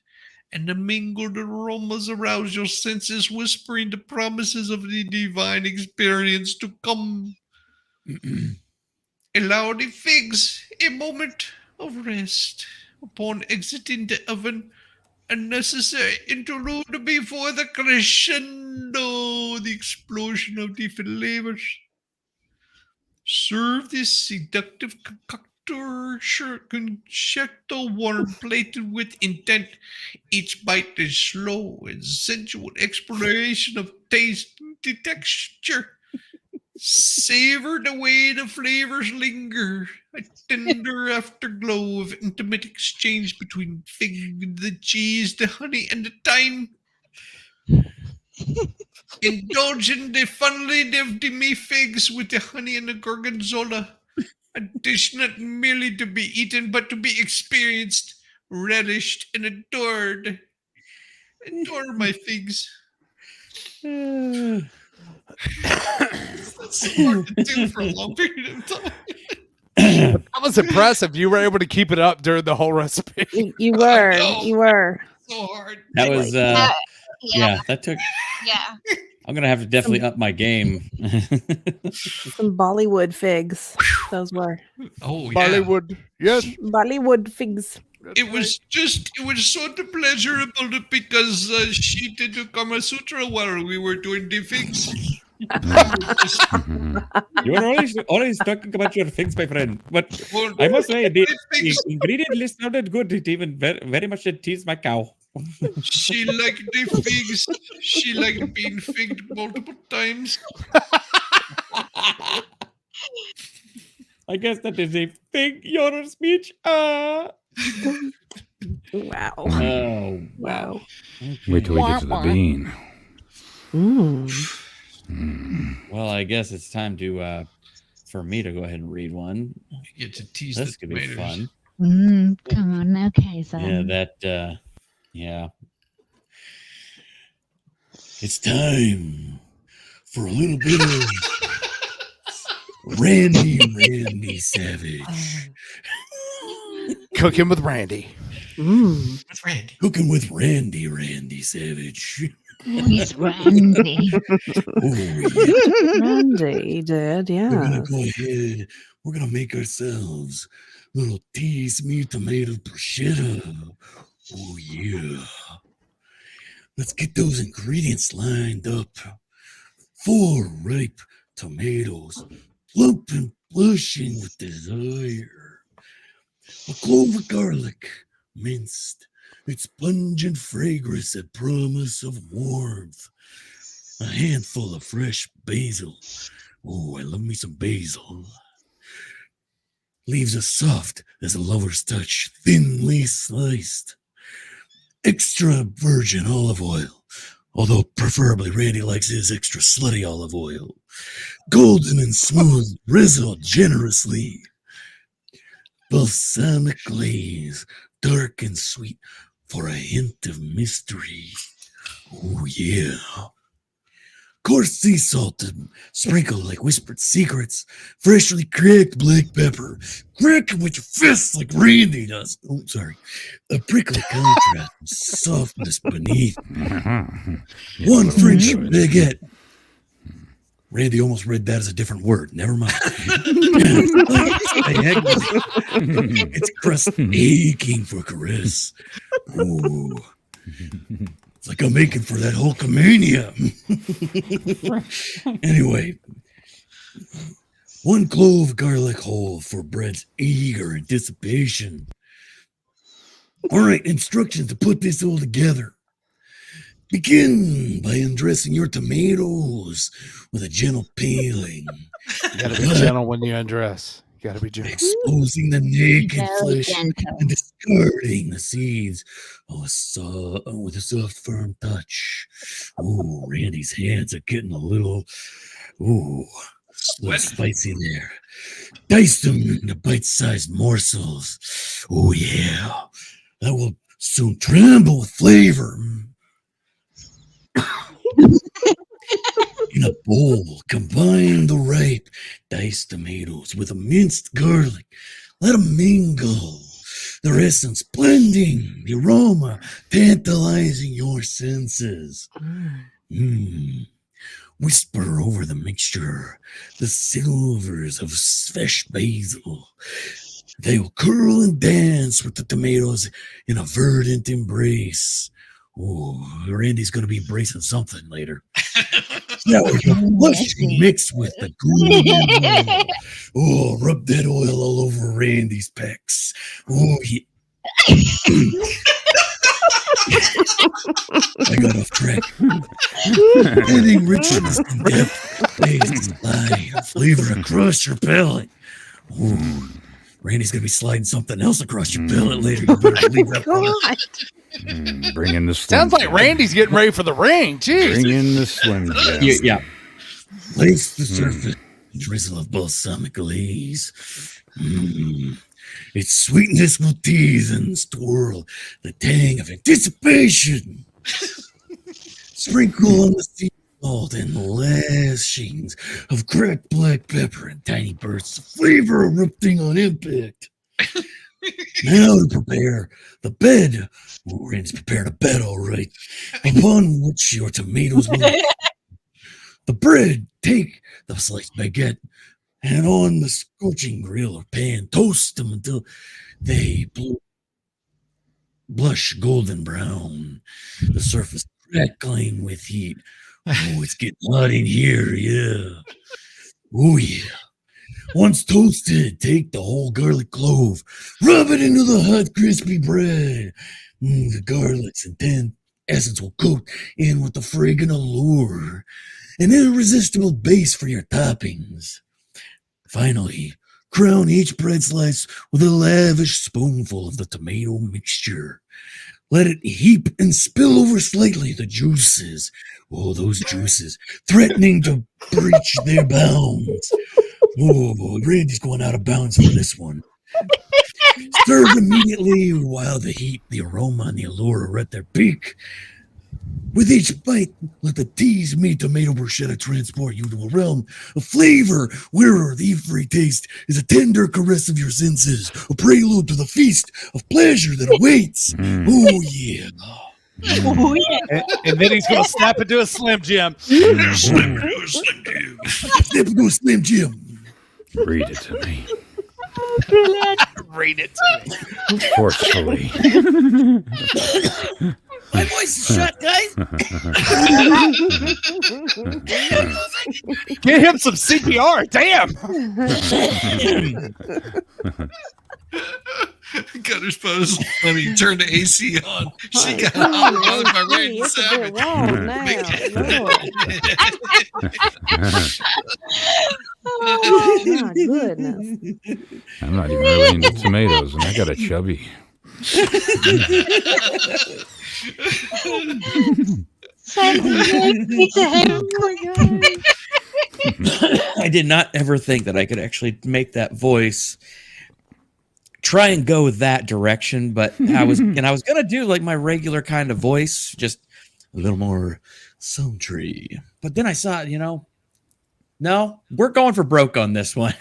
and the mingled aromas arouse your senses, whispering the promises of the divine experience to come. Allow the figs a moment of rest upon exiting the oven. A necessary interlude before the crescendo, the explosion of the flavors. Serve this seductive concerto warm, plated with intent. Each bite is slow and sensual exploration of taste and the texture. Savor the way the flavors linger, a tender afterglow of intimate exchange between fig, the cheese, the honey, and the thyme. Indulge in the funneling of the me figs with the honey and the gorgonzola, a dish not merely to be eaten but to be experienced, relished, and adored. Adore my figs. That's hard to do for a long period of time. That was impressive. You were able to keep it up during the whole recipe. You were. So hard. That was yeah, that took Yeah. I'm gonna have to definitely up my game. Some Bollywood figs. Those were Oh, yeah. Bollywood. Yes. Bollywood figs. It was sort of pleasurable because she did the Kama Sutra while we were doing the figs. You were always talking about your figs, my friend. But I must say, the ingredient list sounded good. It even very much did tease my cow. She liked the figs. She liked being figged multiple times. I guess that is a fig your speech. Wow. Oh, Wow. Wait till we get to the bean. Well, I guess it's time to for me to go ahead and read one. You get to tease This the could be tomatoes. fun. Come on, okay, son. Yeah, that yeah. It's time for a little bit of Randy Savage. Cooking with Randy. With Randy. Cooking with Randy Savage. He's Randy. Oh, yeah. Randy did, We're gonna yeah. go ahead. We're gonna make ourselves little Tease-me tomato bruschetta. Oh yeah. Let's get those ingredients lined up. 4 ripe tomatoes, plump and blushing with desire. A clove of garlic, minced. Its pungent fragrance and promise of warmth. A handful of fresh basil. Oh, I love me some basil. Leaves as soft as a lover's touch, thinly sliced. Extra virgin olive oil, although preferably Randy likes his extra slutty olive oil. Golden and smooth, drizzled generously. Balsamic glaze, dark and sweet. for a hint of mystery. Oh, yeah. Coarse sea salt and sprinkled like whispered secrets. Freshly cracked black pepper. Crack it with your fists like Randy does. Oh, sorry. A prickly contrast and softness beneath. One French baguette. Randy almost read that as a different word. Never mind. It's crust aching for caress. Ooh. It's like I'm aching for that Hulkamania. Anyway, 1 clove garlic whole for bread's eager anticipation. All right, instructions to put this all together. Begin by undressing your tomatoes with a gentle peeling. You gotta be gentle when you undress. You gotta be gentle. Exposing the naked Very flesh gentle. and discarding the seeds with a soft, firm touch. Ooh, Randy's hands are getting a little spicy there. Dice them into bite-sized morsels. Oh, yeah. That will soon tremble with flavor. In a bowl, combine the ripe diced tomatoes with a minced garlic. Let them mingle, their essence blending, the aroma tantalizing your senses. Whisper over the mixture the silvers of fresh basil. They will curl and dance with the tomatoes in a verdant embrace. Oh, Randy's going to be embracing something later. Now lushing mixed with the golden oil. Oh, rub that oil all over Randy's pecs. Oh, yeah. I got off track. Adding richness and depth, taste, slide, and flavor across your palate. Ooh, Randy's going to be sliding something else across your palate later. You better leave that part. Bring in the Slim Sounds like Jim. Randy's getting ready for the ring. Jeez. Bring in the Slim Jim. Yeah. Place the surface, drizzle of balsamic glaze. Its sweetness will tease and swirl the tang of anticipation. Sprinkle on the sea salt and lashings of cracked black pepper and tiny bursts of flavor erupting on impact. Now to prepare the bed. Oh, Randy's prepared a bed, all right, upon which your tomatoes will. The bread, take the sliced baguette, and on the scorching grill or pan, toast them until they blush golden brown. The surface crackling with heat. Oh, it's getting hot in here, yeah. Oh, yeah. Once toasted, take the whole garlic clove, rub it into the hot, crispy bread. The garlic's intense essence will coat in with the fragrant allure, an irresistible base for your toppings. Finally, crown each bread slice with a lavish spoonful of the tomato mixture. Let it heap and spill over slightly the juices. Oh, those juices, threatening to breach their bounds. Oh, boy, Randy's going out of bounds for this one. Serve immediately while the heat, the aroma, and the allure are at their peak. With each bite, let the Tease-me tomato bruschetta transport you to a realm of flavor where the every taste is a tender caress of your senses, a prelude to the feast of pleasure that awaits. Oh, yeah. Oh, yeah. And then he's going to snap into a Slim Jim. Snap into a Slim Jim. Read it to me. Read it to me. Forcefully. My voice is shut, guys. Get him some CPR. Damn. Gutter's pose. Let me turn the AC on. She got all wrong by Randy It's a Savage. bit wrong now. Lord. My goodness. I'm not even really into tomatoes, and I got a chubby. I did not ever think that I could actually make that voice try and go that direction, but I was gonna do like my regular kind of voice, just a little more sultry. But then I saw, no, we're going for broke on this one.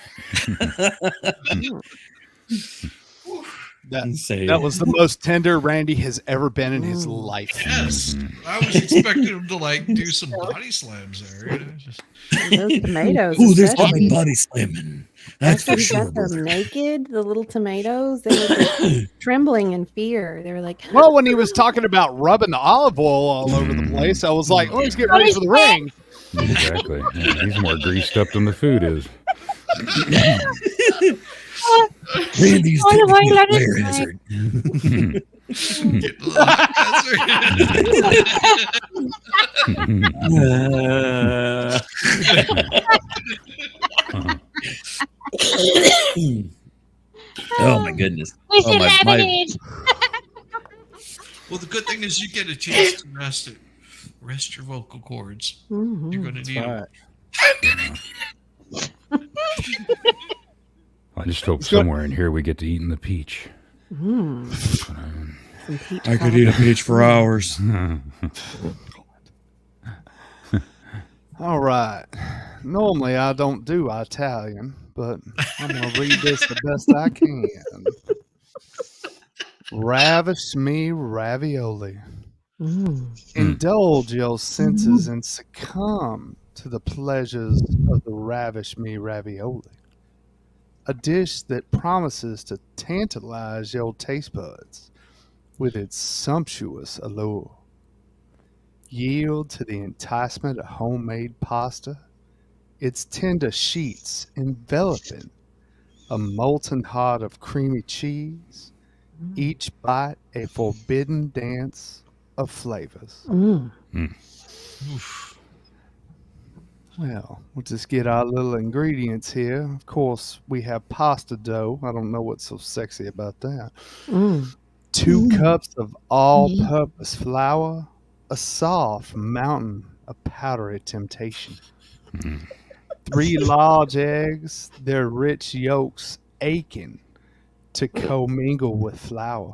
That was the most tender Randy has ever been in his life. Yes, I was expecting him to like do some body slams there. Those tomatoes. Oh, there's especially. body slamming. That's for After he sure. got them naked, the little tomatoes, they were like trembling in fear. They were like, Well, when he was talking about rubbing the olive oil all over the place, I was like, let's get ready for the ring. Exactly. Yeah, he's more greased up than the food is. Randy's why let it fire slide? hazard. Oh my goodness. Where's Oh, the my- rabbit? Well, the good thing is you get a chance to rest your vocal cords. Mhm. You're going to need them. I just hope somewhere in here we get to eating the peach. Some peach I could eat a peach for hours. All right. Normally I don't do Italian, but I'm going to read this the best I can. Ravish-me ravioli. Indulge your senses and succumb to the pleasures of the Ravish-me ravioli. A dish that promises to tantalize your taste buds with its sumptuous allure. Yield to the enticement of homemade pasta, its tender sheets enveloping a molten heart of creamy cheese, each bite a forbidden dance of flavors. Well, we'll just get our little ingredients here. Of course, we have pasta dough. I don't know what's so sexy about that. 2 cups of all-purpose flour, a soft mountain of powdery temptation. 3 large eggs, their rich yolks aching to commingle with flour.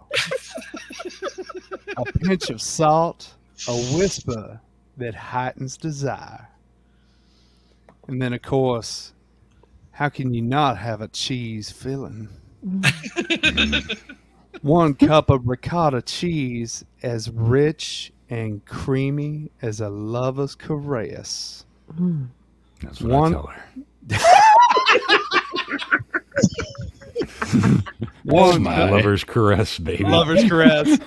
A pinch of salt, a whisper that heightens desire. And then, of course, how can you not have a cheese filling? 1 cup of ricotta cheese, as rich and creamy as a lover's caress. That's what I tell her. One lover's caress, baby. Lover's caress.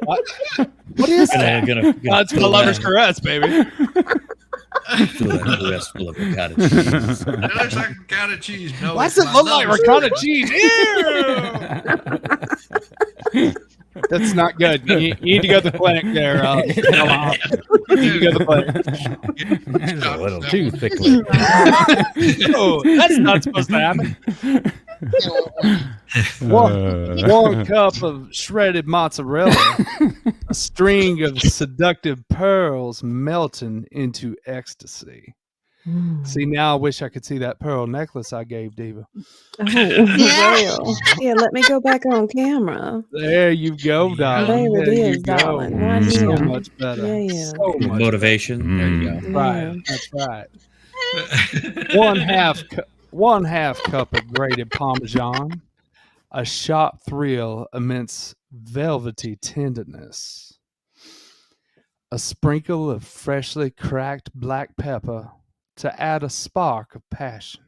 What is that? That's my lover's caress, baby. Fill that caress full of ricotta cheese. It looks like ricotta cheese. No, Why does it look like ricotta cheese? Ew! That's not good. You need to go to the clinic there. You need to go to the clinic. It's a little too thickly. Oh, that's not supposed to happen. 1 cup of shredded mozzarella, a string of seductive pearls melting into ecstasy. See, now I wish I could see that pearl necklace I gave Diva. Well, yeah, let me go back on camera. There you go, darling. There it you is, darling. Right So here. much better. Yeah. So much Motivation. There you go. Right, that's right. 1/2 cup of grated Parmesan, a sharp thrill amidst velvety tenderness, a sprinkle of freshly cracked black pepper to add a spark of passion.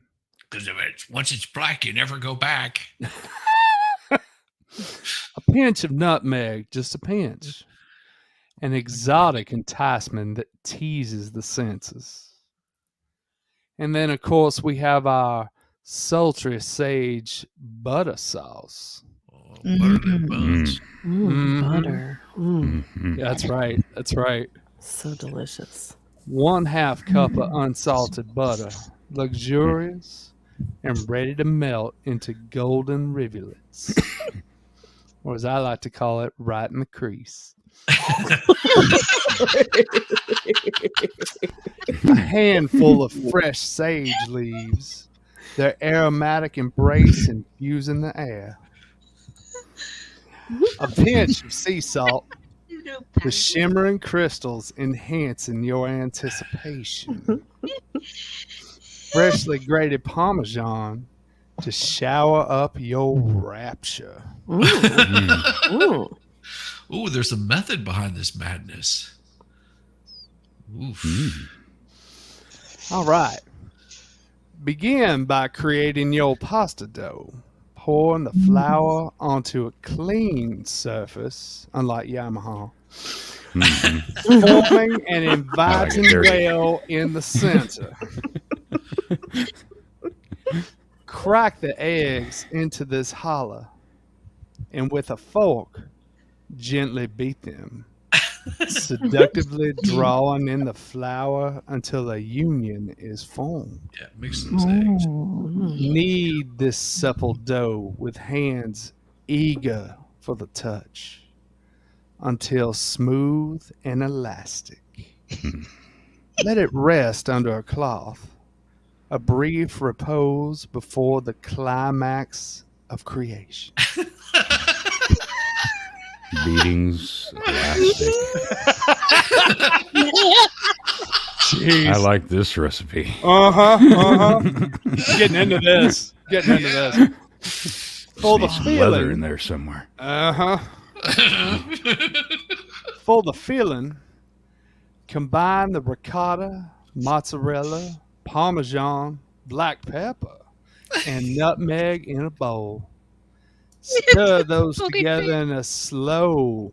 Because once it's black, you never go back. A pinch of nutmeg, just a pinch. An exotic enticement that teases the senses. And then, of course, we have our sultry sage butter sauce. Butter them buns. Butter. That's right. That's right. So delicious. 1/2 cup of unsalted butter, luxurious and ready to melt into golden rivulets. Or as I like to call it, right in the crease. A handful of fresh sage leaves, their aromatic embrace infusing the air. A pinch of sea salt. The shimmering crystals enhancing your anticipation. Freshly grated Parmesan to shower up your rapture. Ooh, there's a method behind this madness. Oof. All right. Begin by creating your pasta dough. Pouring the flour onto a clean surface, unlike Yamaha. Forming an inviting well in the center. Crack the eggs into this hollow, and with a fork, gently beat them, seductively drawing in the flour until a union is formed. Yeah, mix those eggs. Knead this supple dough with hands eager for the touch until smooth and elastic. Let it rest under a cloth, a brief repose before the climax of creation. Beatings, elastic. Jeez. I like this recipe. Getting into this. For the Some leather feeling. in there somewhere. For the feeling, combine the ricotta, mozzarella, parmesan, black pepper, and nutmeg in a bowl. Stir those together in a slow,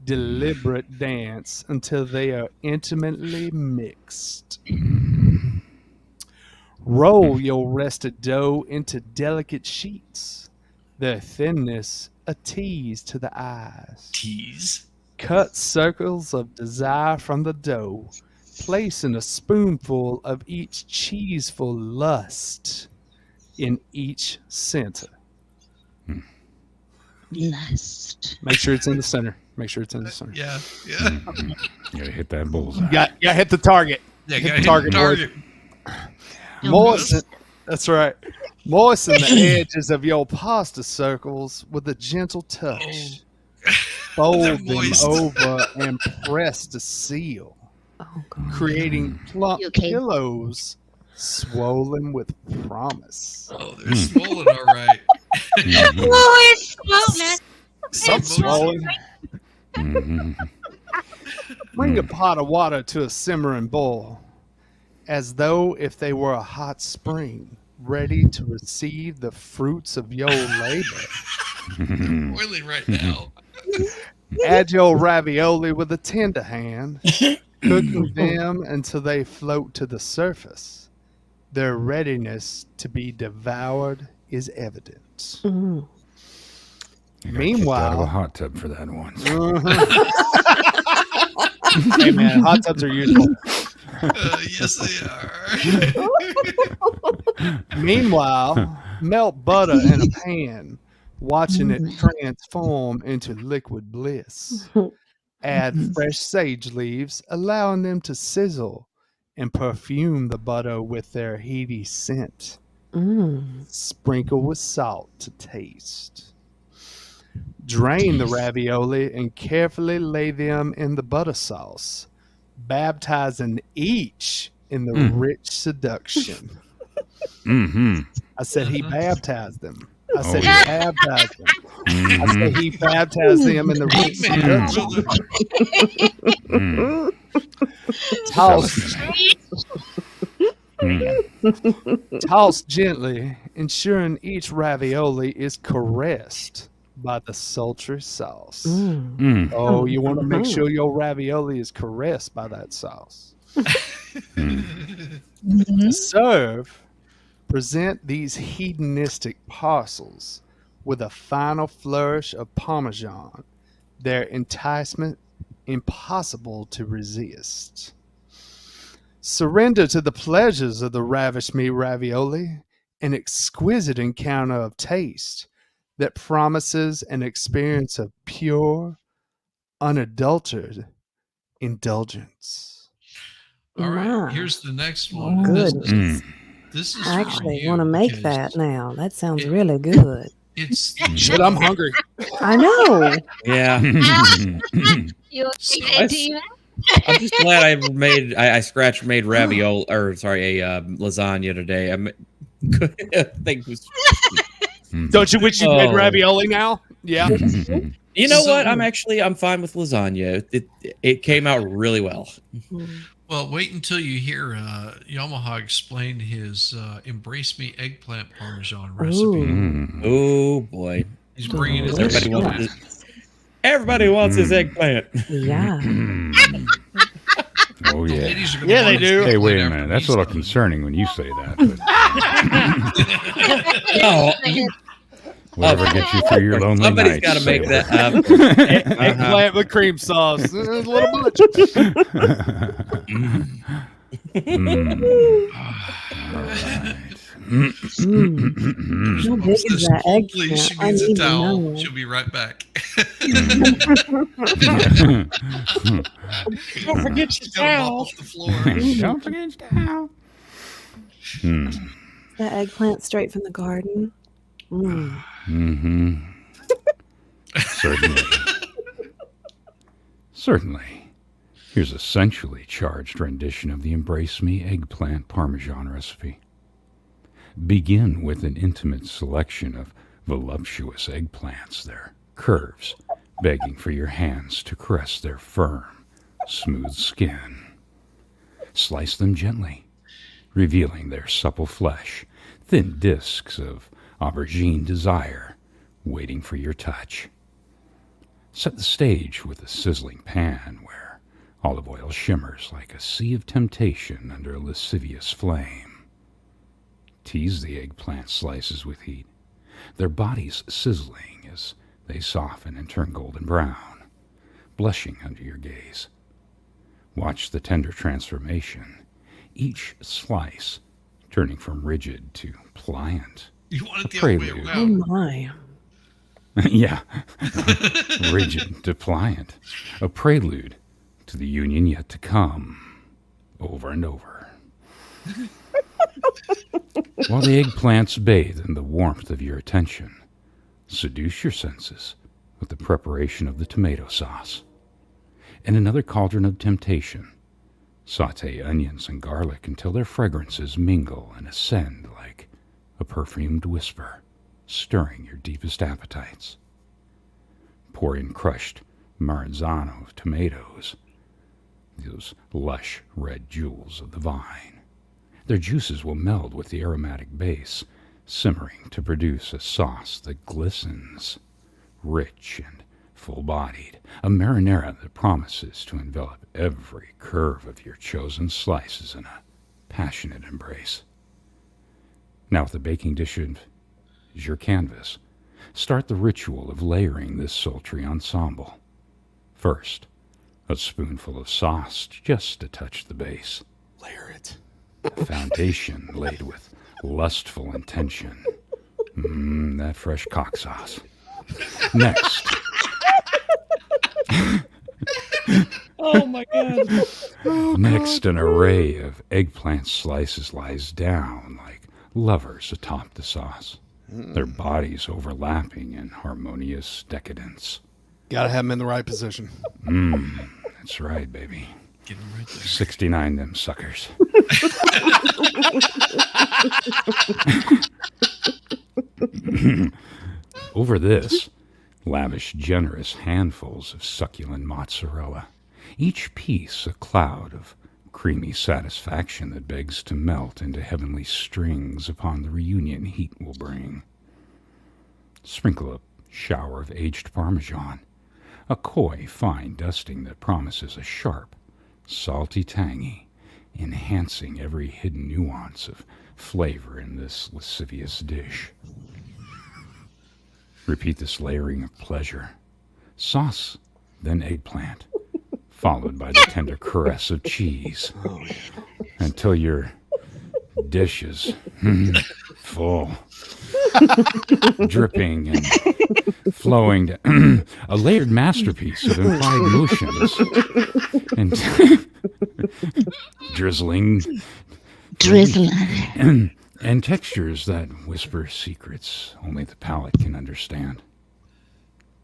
deliberate dance until they are intimately mixed. Roll your rested dough into delicate sheets, their thinness a tease to the eyes. Tease. Cut circles of desire from the dough, placing a spoonful of each cheeseful lust in each center. Lust. Make sure it's in the center. Yeah. You gotta hit that bullseye. Yeah, hit the target. Yeah, Hit gotta the target, target. Moisten, that's right. Moisten the edges of your pasta circles with a gentle touch. Fold them moist. over and press to seal, creating plump pillows swollen with promise. Oh, they're swollen, all right. Oh, it's swollen. Some swollen. Mhm. Bring a pot of water to a simmering boil, as though if they were a hot spring, ready to receive the fruits of your labor. They're boiling right now. Add your ravioli with a tender hand, cooking them until they float to the surface. Their readiness to be devoured is evident. Out of a Meanwhile, hot tub for that one. hey man, hot tubs are useful. Yes, they are. Meanwhile, melt butter in a pan, watching it transform into liquid bliss. Add fresh sage leaves, allowing them to sizzle and perfume the butter with their heady scent. Sprinkle with salt to taste. Drain the ravioli and carefully lay them in the butter sauce, baptizing each in the rich seduction. I said he baptized them. I said he baptized them. I said he baptized them in the rich seduction. Toss gently, ensuring each ravioli is caressed by the sultry sauce. Oh, you want to make sure your ravioli is caressed by that sauce. To serve, present these hedonistic parcels with a final flourish of Parmesan, their enticement impossible to resist. Surrender to the pleasures of the Ravish-me ravioli, an exquisite encounter of taste that promises an experience of pure, unadulterated indulgence. All right, Wow. here's the next one. Good. This is I for actually you want to make because that now. That sounds really good. It's Shit, I'm hungry. I know. Yeah. You I'm just glad I scratch made ravioli, or sorry, a lasagna today. Don't you wish you made ravioli now? Yeah. You know what? I'm fine with lasagna. It came out really well. Well, wait until you hear Yamaha explain his Embrace-me eggplant parmesan recipe. Oh boy, he's bringing his everybody wants his eggplant. Yeah. Oh yeah. Yeah, they do. Hey, wait a minute. That's a little concerning when you say that. No. Whatever gets you through your lonely Somebody's nights. got to make that up. Eggplant with cream sauce. A little much. All right. How big is that Please, she eggplant? I needs a need to towel. know. She'll be right back. Don't forget your towel. Off the floor. Don't forget your towel. That eggplant straight from the garden. Certainly. Certainly. Here's a sensually charged rendition of the Embrace-me eggplant parmesan recipe. Begin with an intimate selection of voluptuous eggplants, their curves begging for your hands to caress their firm, smooth skin. Slice them gently, revealing their supple flesh, thin discs of aubergine desire waiting for your touch. Set the stage with a sizzling pan where olive oil shimmers like a sea of temptation under a lascivious flame. Tease the eggplant slices with heat, their bodies sizzling as they soften and turn golden brown, blushing under your gaze. Watch the tender transformation, each slice turning from rigid to pliant. You want it A the other way prelude. Oh around. my. Yeah. Rigid to pliant. A prelude to the union yet to come. Over and over. While the eggplants bathe in the warmth of your attention, seduce your senses with the preparation of the tomato sauce. In another cauldron of temptation, saute onions and garlic until their fragrances mingle and ascend like a perfumed whisper, stirring your deepest appetites. Pour in crushed maranzano of tomatoes, those lush red jewels of the vine. Their juices will meld with the aromatic base, simmering to produce a sauce that glistens, rich and full-bodied, a marinara that promises to envelop every curve of your chosen slices in a passionate embrace. Now, if the baking dish is your canvas, start the ritual of layering this sultry ensemble. First, a spoonful of sauce just to touch the base. Layer it. A foundation laid with lustful intention. That fresh cock sauce. Next. Oh my god. Next, an array of eggplant slices lies down like lovers atop the sauce, their bodies overlapping in harmonious decadence. Gotta have them in the right position. That's right, baby. Get him right there. 69 them suckers. Over this, lavish generous handfuls of succulent mozzarella, each piece a cloud of creamy satisfaction that begs to melt into heavenly strings upon the reunion heat will bring. Sprinkle a shower of aged Parmesan, a coy, fine dusting that promises a sharp, salty tangy, enhancing every hidden nuance of flavor in this lascivious dish. Repeat this layering of pleasure. Sauce, then eggplant, followed by the tender caress of cheese, until your dish is full, dripping and flowing to a layered masterpiece of implied motions and drizzling and textures that whisper secrets only the palate can understand.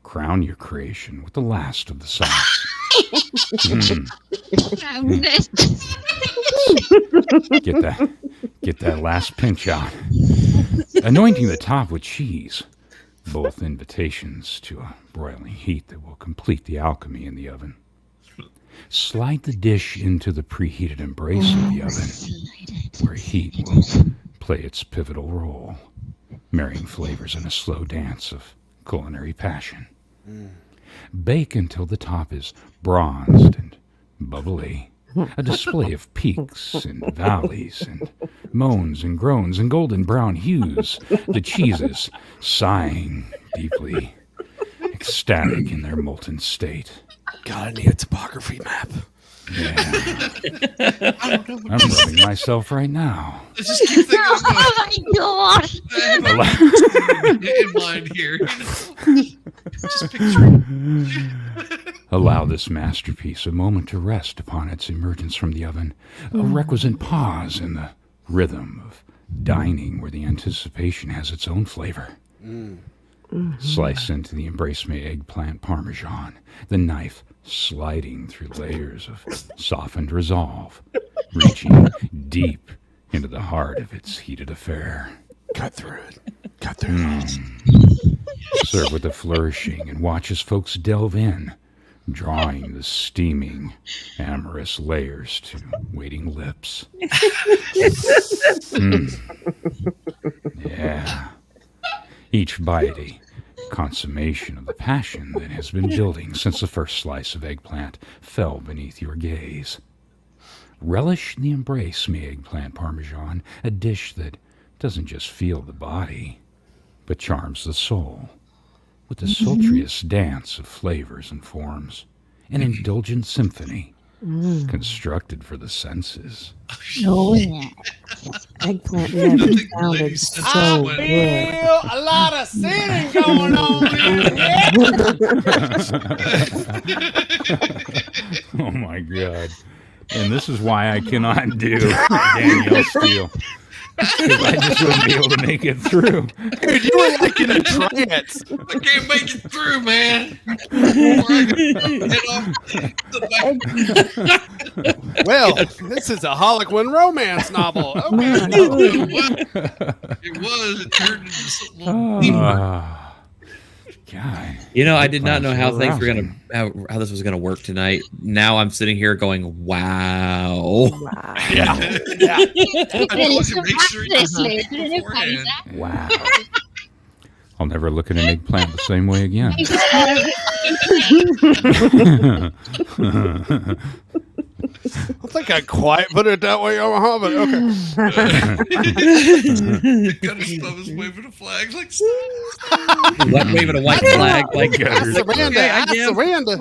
Crown your creation with the last of the sauce. Get that last pinch out. Anointing the top with cheese. Both invitations to a broiling heat that will complete the alchemy in the oven. Slide the dish into the preheated embrace of the oven, where heat will play its pivotal role, marrying flavors in a slow dance of culinary passion. Bake until the top is bronzed and bubbly, a display of peaks and valleys and moans and groans and golden brown hues, the cheeses sighing deeply, ecstatic in their molten state. God, I need a topography map. Yeah. I'm rubbing myself right now. I just keep thinking Oh my god! I have a in mind here. You know? Just picturing. Allow this masterpiece a moment to rest upon its emergence from the oven, a requisite pause in the rhythm of dining where the anticipation has its own flavor. Slice into the Embrace-me eggplant parmesan, the knife sliding through layers of softened resolve, reaching deep into the heart of its heated affair. Cut through it. Cut through it. Serve with a flourishing and watch as folks delve in, drawing the steaming, amorous layers to waiting lips. Yeah. Each bite a consummation of the passion that has been building since the first slice of eggplant fell beneath your gaze. Relish the Embrace-me eggplant parmesan, a dish that doesn't just feel the body, but charms the soul with the sultriest dance of flavors and forms, an indulgent symphony constructed for the senses. Oh, yeah. Eggplant never sounded so good. A lot of sinning going on Oh my God. And this is why I cannot do Danielle Steele. Because I just wouldn't be able to make it through. Dude, you were like in a trance. I can't make it through, man. Well, this is a Harlequin romance novel. Okay. It was. It turned into something deeper. God. You know, I did not know how so things were arousing. gonna how this was gonna work tonight. Now I'm sitting here going, wow. Yeah. I told you, make sure you beforehand. Wow. I'll never look at an eggplant the same way again. I think I quite put it that way, Omaha, but okay. Got his thumb is waving a flag like What, waving a white flag like I surrender. okay, I I surrender.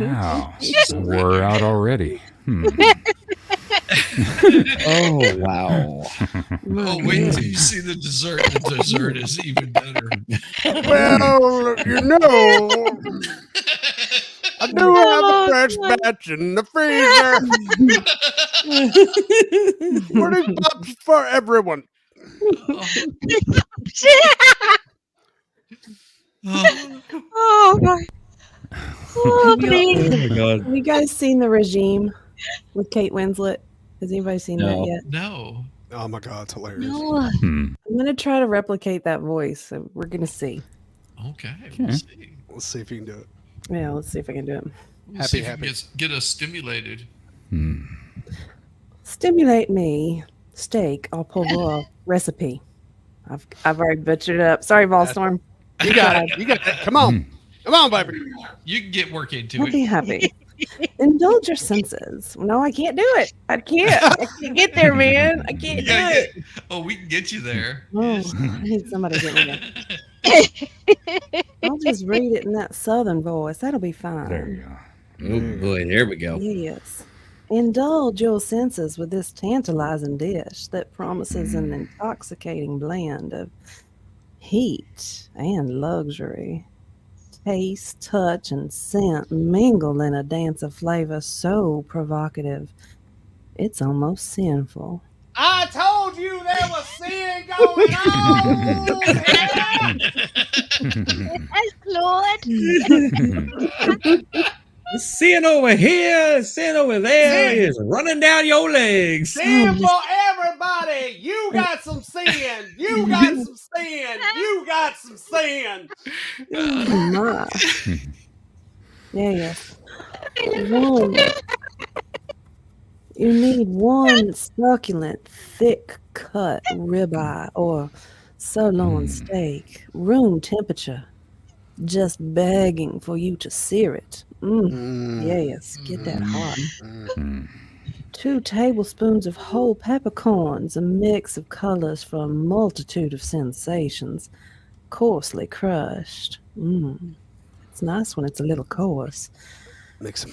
Wow. We're out already. Oh wow. Oh, wait till you see the dessert. The dessert is even better. Well, you know, I do have a fresh batch in the freezer. Morning pops for everyone. Oh my. Oh, Oh my god. Have you guys seen The Regime with Kate Winslet? Has anybody seen No. that yet? No. Oh my God, it's hilarious. no. I'm going to try to replicate that voice. So we're going to see. Okay. We'll see. Let's see if you can do it. Yeah, let's see if I can do it. We'll see if we can get us stimulated. Stimulate me. Steak au poivre recipe. I've already butchered it up. Sorry, Volstorm. You got it. You got it. Come on. Come on, baby. You can get work into I'll be it. happy. Indulge your senses. No, I can't do it. I can't get there, man. I can't do it. Oh, we can get you there. Oh, I need somebody to get me there. I'll just read it in that southern voice. That'll be fine. There you go. Oh boy, there we go. Yes. Indulge your senses with this tantalizing dish that promises an intoxicating blend of heat and luxury. Taste, touch, and scent mingle in a dance of flavor so provocative, it's almost sinful. I told told you there was sin going on. Yes, Lord. Sin over here, sin over there Sin. is running down your legs. Sin for everybody. You got some sin. You got some sin. You got some sin. Oh my. Yes. One. You need one succulent, thick cut ribeye or sirloin steak, room temperature, just begging for you to sear it. Yes, get that hot. 2 tablespoons of whole peppercorns, a mix of colors from a multitude of sensations, coarsely crushed. It's nice when it's a little coarse. Mix them.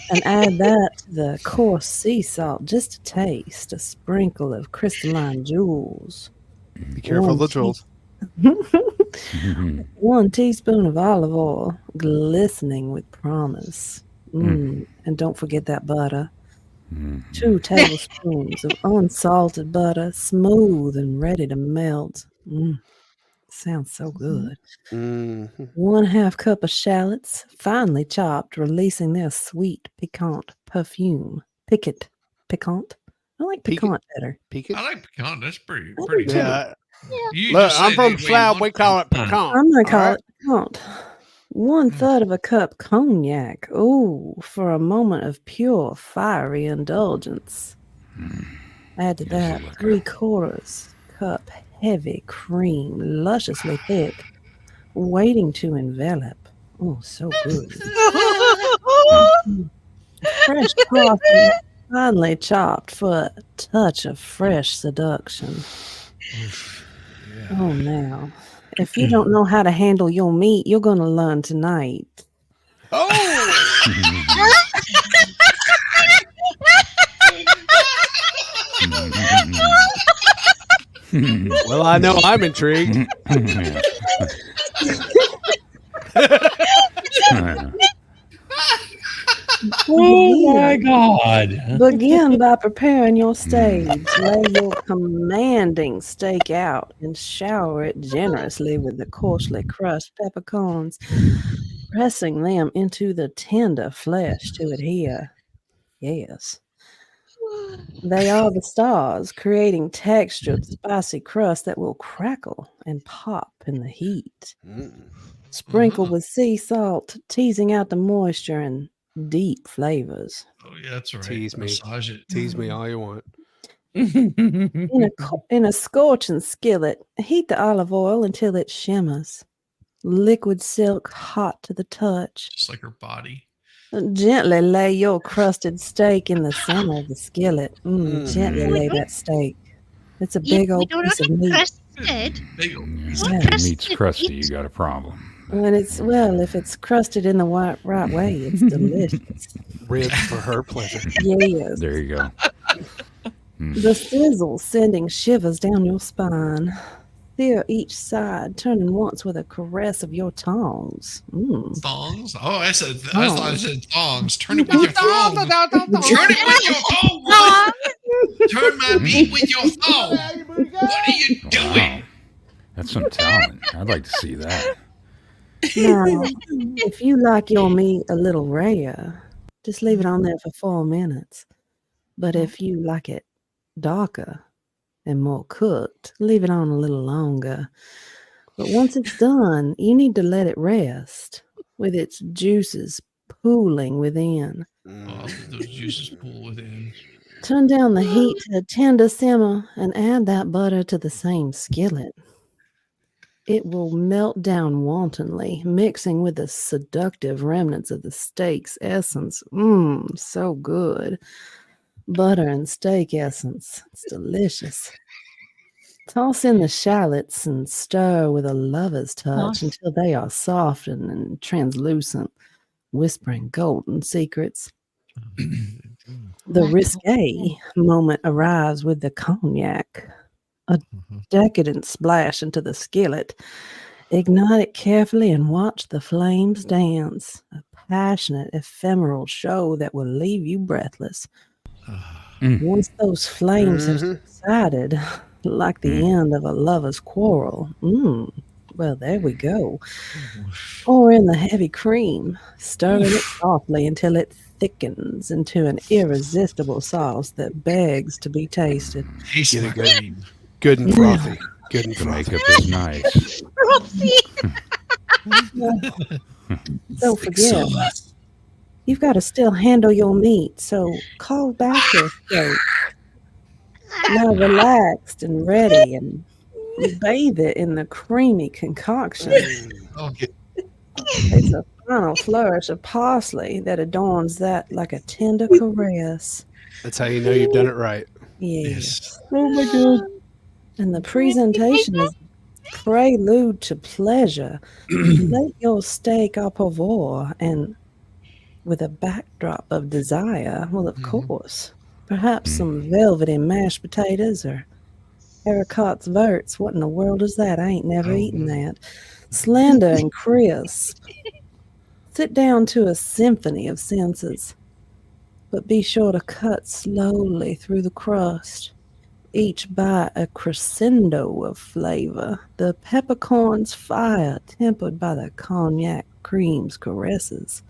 And add that to the coarse sea salt just to taste, a sprinkle of crystalline jewels. Be careful of the jewels. 1 teaspoon of olive oil, glistening with promise. And don't forget that butter. 2 tablespoons of unsalted butter, smooth and ready to melt. Sounds so good. 1/2 cup of shallots, finely chopped, releasing their sweet, piquant perfume. Piquant. I like piquant better. I like pecan. That's pretty do good. too. You Look, just I'm say from that the way South. you We want call it to. pecan. I'm going to call all it piquant. 1/3 of a cup cognac. Ooh, for a moment of pure, fiery indulgence. Add to that 3/4 cup heavy cream, lusciously thick, waiting to envelop. Oh, so good. Fresh parsley, finely chopped for a touch of fresh seduction. Oh, now, if you don't know how to handle your meat, you're going to learn tonight. Well, I know I'm intrigued. Oh my God. Begin by preparing your stage. Lay your commanding steak out and shower it generously with the coarsely crushed peppercorns, pressing them into the tender flesh to adhere. Yes. They are the stars, creating textured, spicy crust that will crackle and pop in the heat. Sprinkle with sea salt, teasing out the moisture and deep flavors. Oh, yeah, that's right. Tease me. Massage it. Tease me all you want. In a scorching skillet, heat the olive oil until it shimmers. Liquid silk hot to the touch. Just like her body. Gently lay your crusted steak in the center of the skillet. Gently lay that steak. It's a big old piece of meat. Crusted. Big old piece. If meat's crusty, you got a problem. If it's crusted in the right way, it's delicious. Ribs for her pleasure. Yes. There you go. The sizzle sending shivers down your spine. Sear each side, turning once with a caress of your tongs. Thongs? Oh, I thought I said thongs. Turn it with your thongs. Turn it with your thongs. Turn my meat with your thongs. What are you doing? Wow. That's some talent. I'd like to see that. Now, if you like your meat a little rare, just leave it on there for 4 minutes. But if you like it darker and more cooked, leave it on a little longer. But once it's done, you need to let it rest with its juices pooling within. Oh, those juices pool within. Turn down the heat to a tender simmer and add that butter to the same skillet. It will melt down wantonly, mixing with the seductive remnants of the steak's essence. So good. Butter and steak essence. It's delicious. Toss in the shallots and stir with a lover's touch until they are softened and translucent, whispering golden secrets. The risque moment arrives with the cognac. A decadent splash into the skillet. Ignite it carefully and watch the flames dance. A passionate, ephemeral show that will leave you breathless. Once those flames have Mhm. subsided, like the end of a lover's quarrel, well, there we go. Pour in the heavy cream, stirring it softly until it thickens into an irresistible sauce that begs to be tasted. Taste Get my it good. cream. Good and frothy. Good and The frothy. makeup is nice. Don't forget, you've got to still handle your meat, so call back your steak. Now relaxed and ready, and bathe it in the creamy concoction. Okay. It's a final flourish of parsley that adorns that like a tender caress. That's how you know you've done it right. Yes. Oh my god. And the presentation is prelude to pleasure. Plate your steak au pauvre and with a backdrop of desire. Well, of course. Perhaps some velvety mashed potatoes or Ericott's verts. What in the world is that? I ain't never eaten that. Slender and crisp. Sit down to a symphony of senses, but be sure to cut slowly through the crust. Each bite a crescendo of flavor, the peppercorn's fire tempered by the cognac cream's caresses.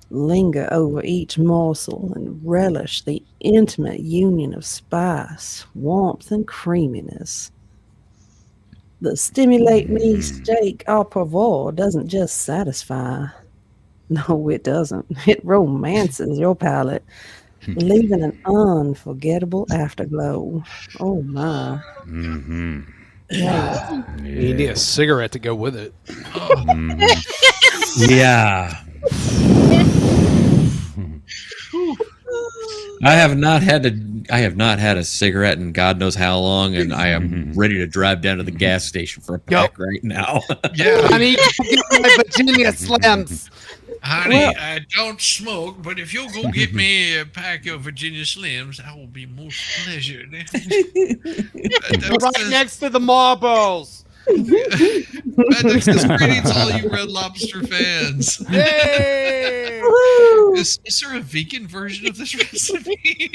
Linger over each morsel and relish the intimate union of spice, warmth, and creaminess. The stimulate me steak au pauvre doesn't just satisfy. No, it doesn't. It romances your palate, leaving an unforgettable afterglow. Oh my. Yeah. You need a cigarette to go with it. Yeah. I have not had a cigarette in God knows how long, and I am ready to drive down to the gas station for a pack right now. Yeah. Honey, get my Virginia Slims. Honey, I don't smoke, but if you'll go get me a pack of Virginia Slims, I will be most pleasured. Right next to the marbles. That's greetings, all you Red Lobster fans. Yay! Is there a vegan version of this recipe?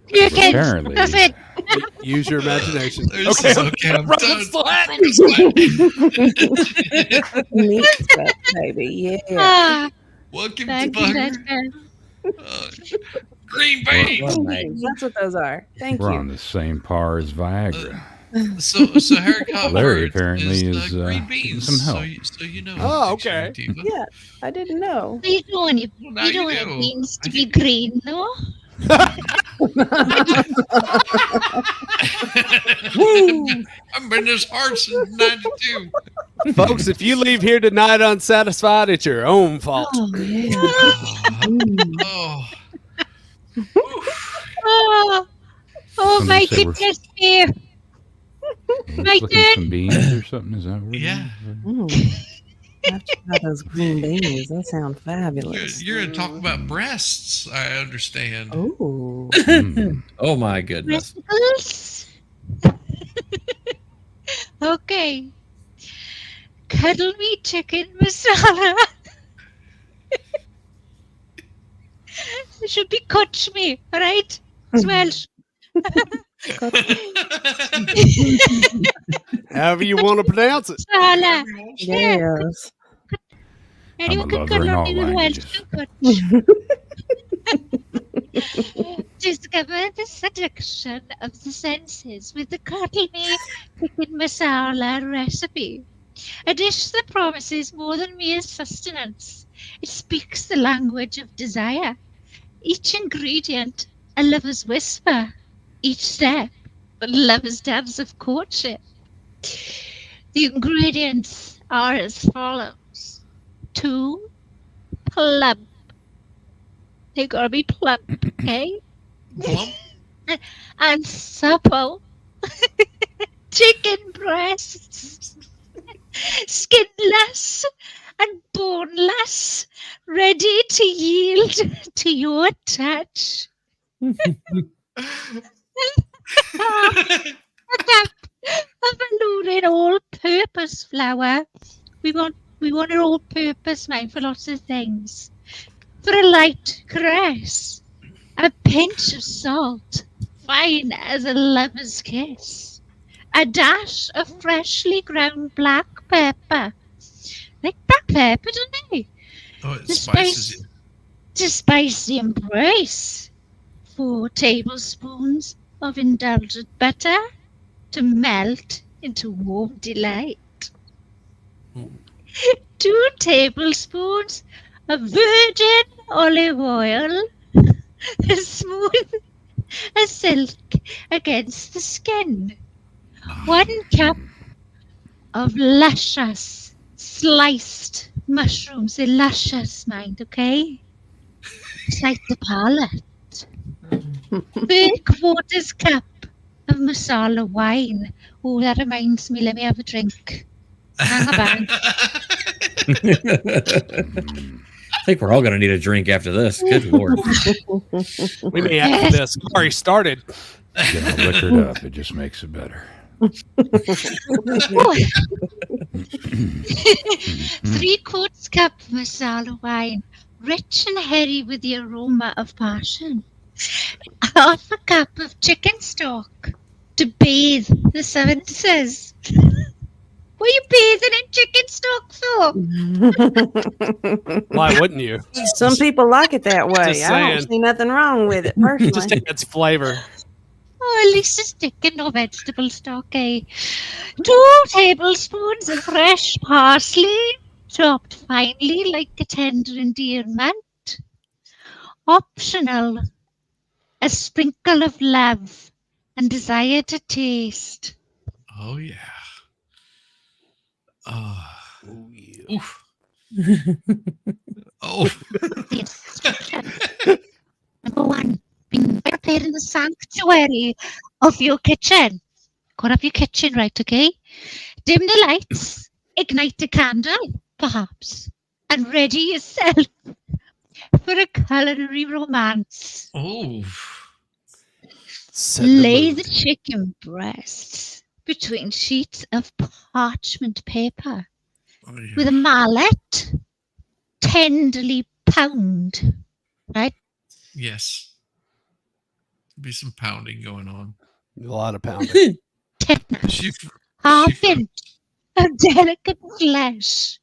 You can Apparently. stuff it. Use your imagination. Okay, I'm Rub done. sweat. Meat sweat, baby. Yeah. Ah, Welcome to thank you, Bugger. Becca. Green Bay. That's what those are. Thank We're you. on the same par as Viagra. So Haricot Larry word apparently is green getting beans. some help. So you know. Oh, okay. Diva. Yeah, I didn't know. What are you doing? You, Well, now you know you what it do. means to be green, though? I've been this hard since '92. Folks, if you leave here tonight unsatisfied, it's your own fault. Oh, yeah. Oh, Oh, Somebody my said we're- goodness me. My Looking turn. some beans or something? Is that what we're yeah. doing? I've tried those green beans. They sound fabulous. You're gonna talk about breasts, I understand. Oh. Oh my goodness. Breasticles. Okay. Cuddle-me chicken masala. It should be Cuddle-me, right? Welsh. However you want to pronounce it. Masala. Yes. Anyone I'm a can lover cuddle in on all me with Welsh. Discover the seduction of the senses with the Cuddle-me chicken masala recipe. A dish that promises more than mere sustenance. It speaks the language of desire. Each ingredient, a lover's whisper. Each step, a lover's dance of courtship. The ingredients are as follows. 2 plump. They gotta be plump, okay? Plump? And supple chicken breasts, skinless and boneless, ready to yield to your touch. A cup of alluring all-purpose flour. We want it all-purpose, mate, for lots of things. For a light caress, a pinch of salt, fine as a lover's kiss. A dash of freshly ground black pepper. Like black pepper, don't they? Oh, it The spices spice you. to spice the embrace. 4 tablespoons of indulgent butter to melt into warm delight. 2 tablespoons of virgin olive oil, as smooth as silk against the skin. 1 cup of luscious sliced mushrooms. They're luscious, mind, okay? It's like the palate. 3/4 cup of masala wine. Oh, that reminds me. Let me have a drink. Hang about. I think we're all going to need a drink after this. Good Lord. We may after this. I've already started. Get all liquored up. It just makes it better. 3/4 cup of masala wine, rich and heady with the aroma of passion. 1/2 cup of chicken stock to bathe the senses. What are you bathing in chicken stock for? Why wouldn't you? Some people like it that way. Just I saying. don't see nothing wrong with it It just personally. adds flavor. Oh, at least it's chicken or vegetable stock, eh? 2 tablespoons of fresh parsley, chopped finely like a tender endearment. Optional, a sprinkle of love and desire to taste. Oh yeah. Oof. Oh. Number 1, being prepared in the sanctuary of your kitchen. Got up your kitchen, right, okay? Dim the lights, ignite a candle, perhaps, and ready yourself for a culinary romance. Oh. Lay the chicken breasts between sheets of parchment paper with a mallet, tenderly pound, right? Yes. Be some pounding going on. A lot of pounding. Half inch of delicate flesh,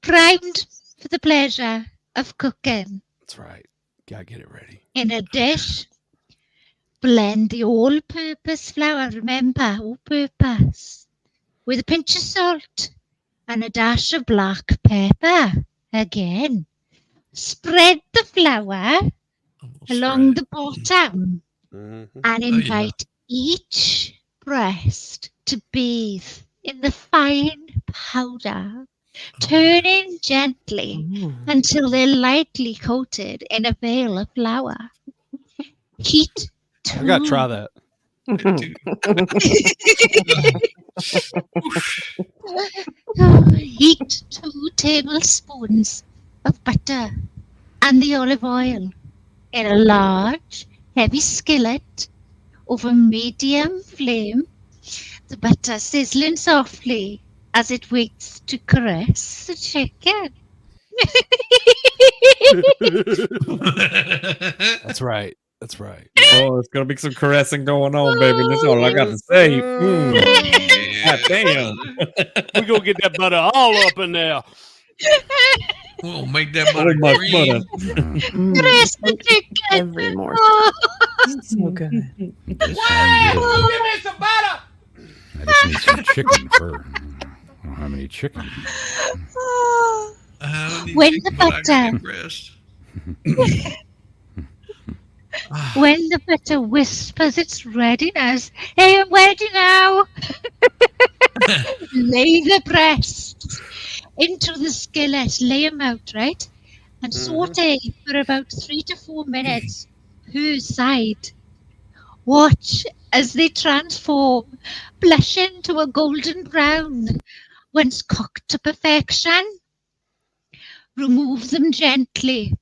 primed for the pleasure of cooking. That's right. Gotta get it ready. In a dish, blend the all-purpose flour, remember, all-purpose, with a pinch of salt and a dash of black pepper. Again, spread the flour along the bottom and invite each breast to bathe in the fine powder, turning gently until they're lightly coated in a veil of flour. Heat I gotta try that. Heat 2 tablespoons of butter and the olive oil in a large, heavy skillet over medium flame. The butter sizzling softly as it waits to caress the chicken. That's right. That's right. Oh, there's going to be some caressing going on, baby. That's all I got to say. God damn. We're going to get that butter all up in there. We'll make that butter much green. Caress the chicken. Every more. So good. This Woo! sounds good. Give me some butter. I just need some chicken for. I don't have any chicken. When the butter, when the butter whispers its readiness, hey, I'm ready now. Lay the breasts into the skillet, lay them out, right? And saute for about 3 to 4 minutes per side. Watch as they transform, blushing to a golden brown. Once cooked to perfection, remove them gently,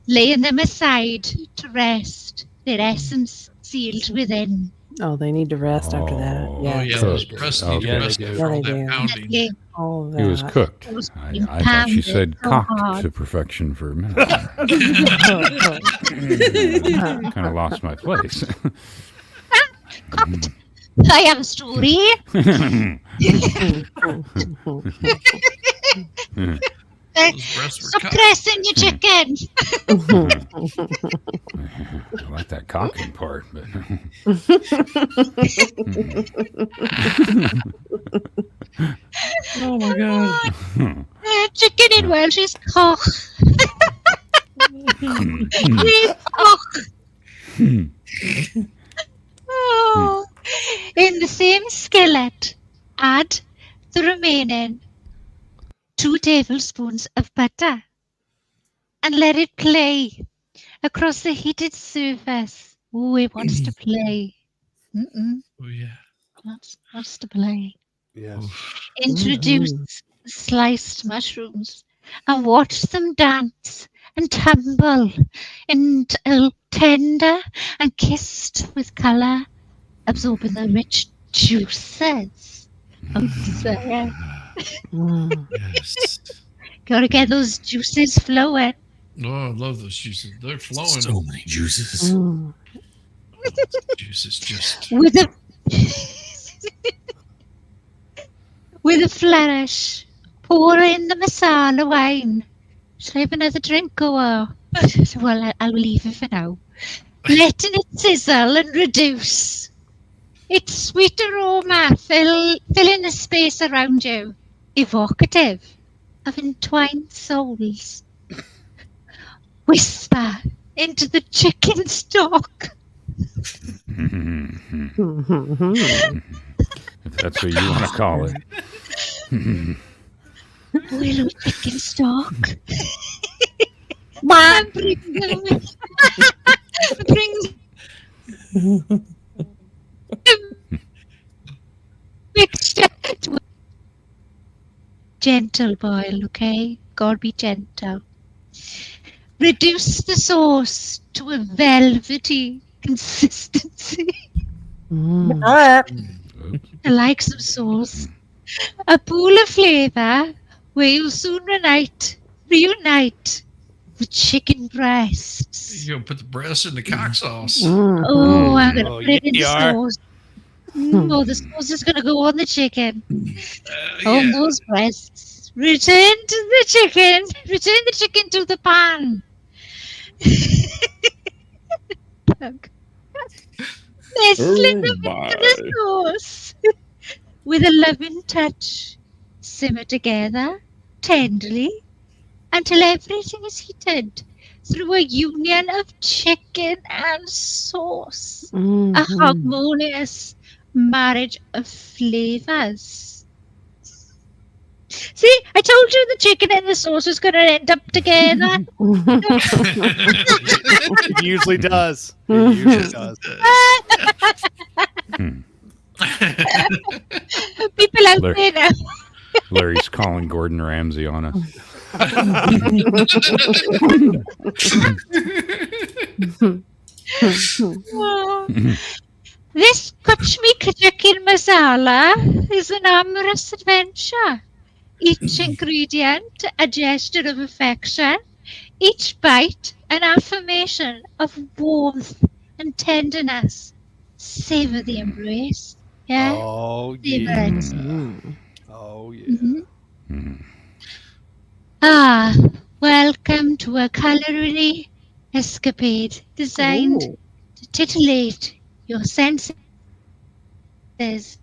laying them aside to rest, their essence sealed within. Oh, they need to rest after that. Oh, Yeah. yeah, cooked. those breasts Okay. need to rest Yeah, for all they that do. pounding. Yeah. All of He was that. cooked. It was I being thought she pounded said so cocked hard. to perfection for a minute. Kind of lost my place. Cocked. I have a story. Those breasts were Stop cooked. pressing your chicken. I like that cocking part, but Oh my god. Chicken in Welsh is cock. Please cock. Oh. In the same skillet, add the remaining 2 tablespoons of butter and let it play across the heated surface. Oh, it wants to play. Oh yeah. Wants to play. Yes. Introduce sliced mushrooms and watch them dance and tumble until tender and kissed with colour, absorbing the rich juices of desire. Yes. Gotta get those juices flowing. Oh, I love those juices. They're flowing. So many juices. Juices just. With a with a flourish, pour in the masala wine. Shall I have another drink or what? Well, I'll leave it for now. Letting it sizzle and reduce. Its sweet aroma filling the space around you, evocative of entwined souls. Whisper into the chicken stock. if that's what you want to call it. Willow chicken stock. Bring mixture to a gentle boil, okay? God be gentle. Reduce the sauce to a velvety consistency. I like some sauce. A pool of flavour where you'll soon reunite the chicken breasts. You gonna put the breast in the cock sauce. Oh, I'm going to Oh, put it in the you are. sauce. Oh, the sauce is going to go on the chicken. On Yeah. those breasts. Return the chicken to the pan. Nestling them into the sauce with a loving touch. Simmer together tenderly until everything is heated through a union of chicken and sauce. A harmonious marriage of flavors. See, I told you the chicken and the sauce was going to end up together. It usually does. It usually does. People out Larry. there now. Larry's calling Gordon Ramsay on us. This Cuddle-me chicken masala is an amorous adventure. Each ingredient a gesture of affection, each bite an affirmation of warmth and tenderness. Savor the embrace. Yeah? Oh, Savor yeah. it. Oh, yeah. Ah, welcome to a culinary escapade designed to titillate your senses and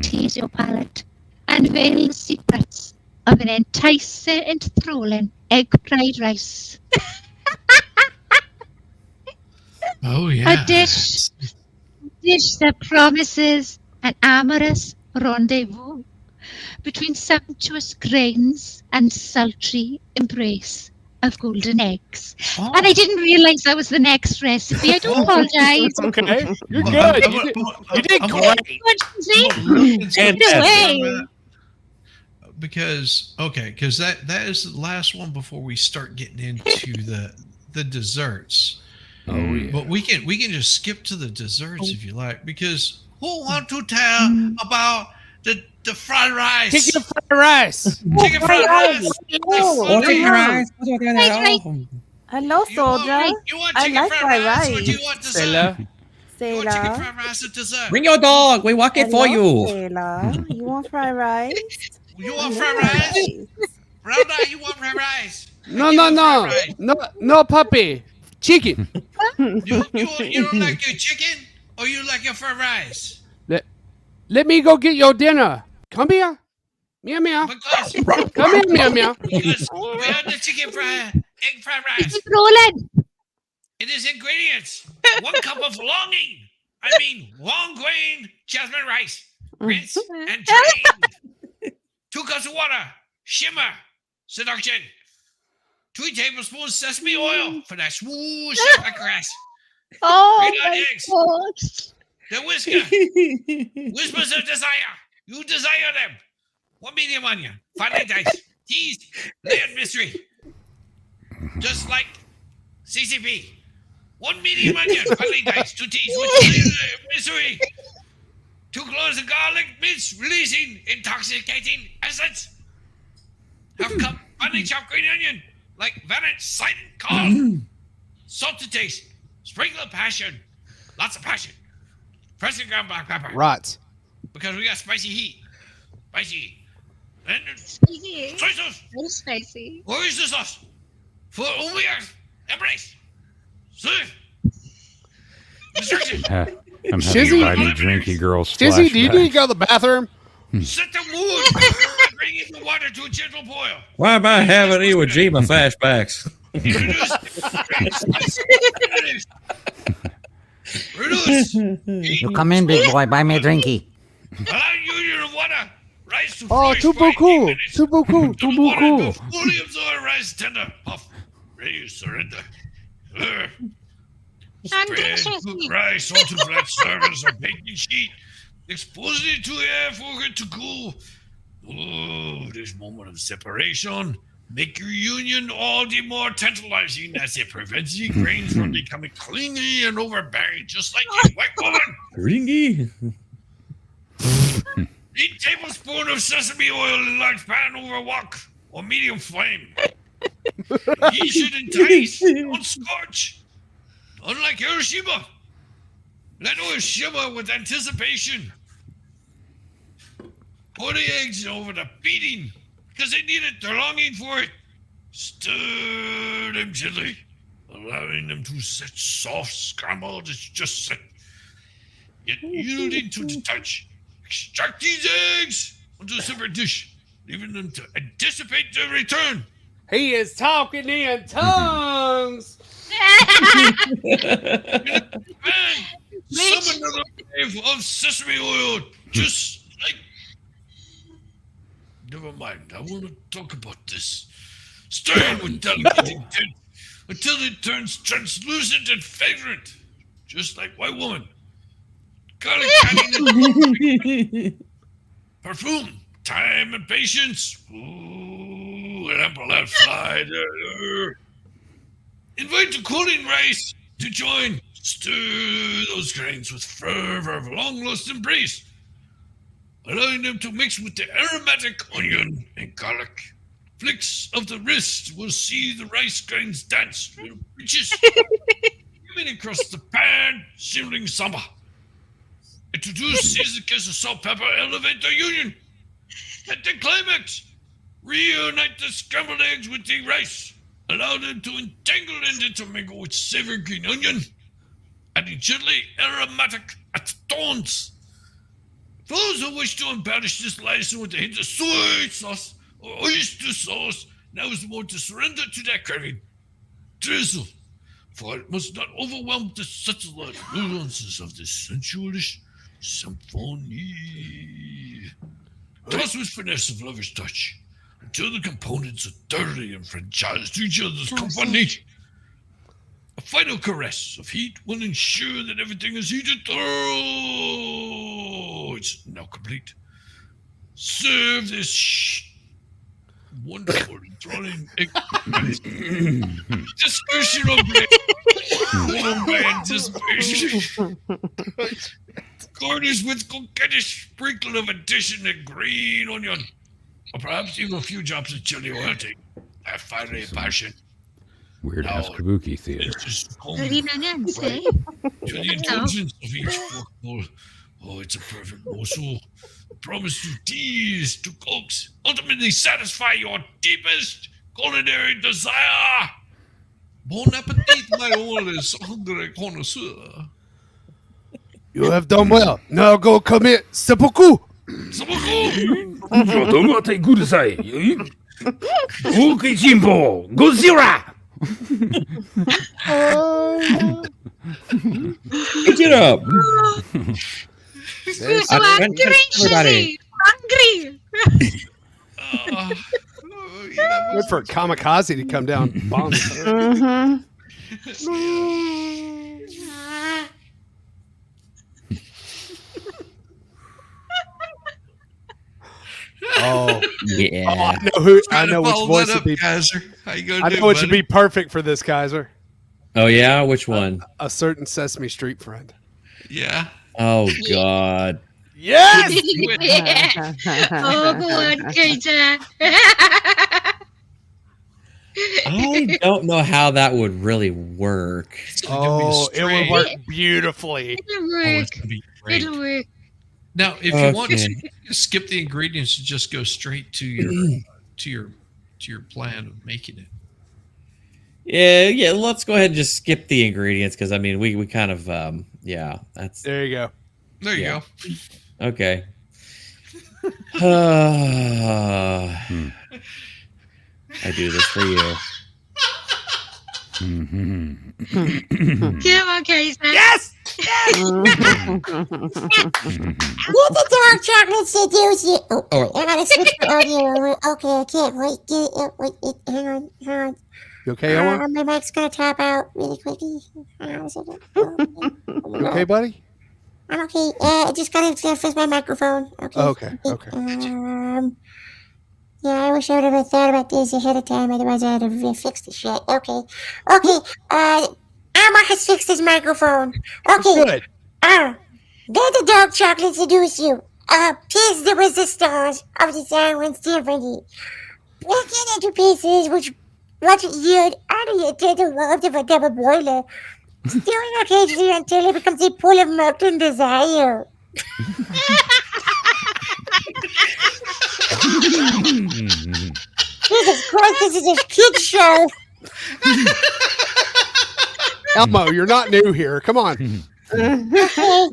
tease your palate, unveil the secrets of an enticing, enthralling egg fried rice. Oh yeah. A dish that promises an amorous rendezvous between sumptuous grains and sultry embrace of golden eggs. Oh. And I didn't realise that was the next recipe. I do apologise. Okay, you're good. You did great. Take it away. Because that is the last one before we start getting into the desserts. Oh yeah. But we can just skip to the desserts if you like, because who want to tell about the fried rice? Chicken fried rice. Chicken fried rice. Oh, chicken rice. Hello, soldier. You want I chicken like fried fried rice? Or rice. do you want dessert? Sailor. You want chicken Sailor. fried rice or dessert? Bring your dog. We walk it for you. Sailor. You want fried rice? You want fried rice? Brother, you want fried rice? No, no, puppy. Chicken. You don't like your chicken, or you like your fried rice? Let me go get your dinner. Come here. Meow meow. Because Come here, meow meow. because we have the egg fried rice. Roland. It is ingredients. 1 cup of long grain jasmine rice. Rinse and drain. 2 cups of water. Shimmer. Seduction. 2 tablespoons sesame oil for that swoosh like grass. Oh, 3 my eggs. God. The whisker. Whispers of desire. You desire them. 1 medium onion. Finely diced. Teased. Layered mystery. Just like CCP. 1 medium onion. Finely diced. 2 teased with layered mystery. 2 cloves of garlic mince releasing intoxicating essence. Half cup finely chopped green onion. Like Vanette silent calm. Salt to taste. Sprinkle of passion. Lots of passion. Pressing ground black pepper. Right. Because we got spicy heat. Spicy. And Spicy. soy sauce. Very spicy. Oyster sauce. For Umiyak. Embrace. Serve. Instruction. I'm having Shizzy? a mighty drinky girl Jizzy, do you need to flashback. go to the bathroom? Set the mood. Bringing the water to a gentle boil. Why am I having Iwo Jima flashbacks? Reduce. You come in, big boy. Buy me a drinky. Allow union of water. Rice to Oh, freeze too for 18 cool. minutes. Too cool. To the water to fully absorb rice tender. Puff. Ready to surrender. Spread cooked rice onto flat surface of baking sheet. Expose it to air for it to cool. Oh, this moment of separation make your union all the more tantalizing as it prevents the grains from becoming clingy and overbearing, just like a white woman. Ringy. 8 tablespoons of sesame oil in large pan over wok or medium flame. Ye should entice, don't scorch. Unlike Hiroshima, let oil shimmer with anticipation. Pour the eggs over the beating, because they need it, they're longing for it. Stir them gently, allowing them to set soft scrambled as just set. Yet yielding to the touch. Extract these eggs onto a separate dish, leaving them to anticipate their return. He is talking in tongues. Summon another wave of sesame oil, just like. Never mind, I want to talk about this. Stir it with delicate intent until it turns translucent and fragrant, just like white woman. Garlic adding perfume, time and patience. Ooh, an ample that fly there. Invite the cooling rice to join. Stir those grains with fervor of long lost embrace, allowing them to mix with the aromatic onion and garlic. Flicks of the wrist will see the rice grains dance with riches. Giving across the pan, simmering samba. Introduce seasoned kiss of salt, pepper, elevate the union. At the climax, reunite the scrambled eggs with the rice. Allow them to entangle and intermingle with savory green onion. Adding gently aromatic at tones. Those who wish to embellish this license with a hint of soy sauce or oyster sauce, now is the moment to surrender to that craving. Drizzle, for it must not overwhelm the subtle nuances of this sensualish symphony. Toss with finesse of lover's touch until the components are thoroughly enfranchised to each other's company. A final caress of heat will ensure that everything is heated through. It's now complete. Serve this wonderful, enthralling dispersion of warm anticipation. Garnish with coquettish sprinkle of addition and green onion, or perhaps even a few drops of chili oil to have fiery passion. Weird ass kabuki theater. To the indulgence of each forkful. Oh, it's a perfect morsel. Promise to tease, to coax, ultimately satisfy your deepest culinary desire. Bon appetit, my oldest hungry connoisseur. You have done well. Now go commit seppuku. Pick it up. So hungry, Shizzy. Hungry. Good for a kamikaze to come down. Bomb. Oh yeah! Oh, I know which voice would be. Kaiser. How you gonna I do, know which buddy? would be perfect for this, Kaiser. Oh yeah, which one? A certain Sesame Street friend. Yeah. Oh God. Yes. Oh, go on, Kaiser. I don't know how that would really work. Oh, it would work beautifully. It'll work. It'll work. Now, if you want to skip the ingredients and just go straight to your plan of making it. Yeah. Let's go ahead and just skip the ingredients because I mean we kind of that's there you go. There you go. Okay. I do this for you. Come on, Kaiser. Yes. Yes. Let the dark chocolate seduce you. Oh, I gotta switch the audio. Okay, I can't wait. Wait, hang on. You okay, Owen? My mic's gonna tap out really quickly. You okay, buddy? I'm okay. I just gotta fix my microphone. Okay. Okay. Yeah, I wish I would have thought about this ahead of time. Otherwise, I'd have fixed the shit. Okay. Elmer has fixed his microphone. Okay. Good. Let the dark chocolate seduce you. Pierce the resistors of the silent symphony. Break it into pieces which yield unintended warmth of a double boiler. Stirring occasionally until it becomes a pool of molten desire. Jesus Christ, this is a kid's show. Elmo, you're not new here. Come on. Okay.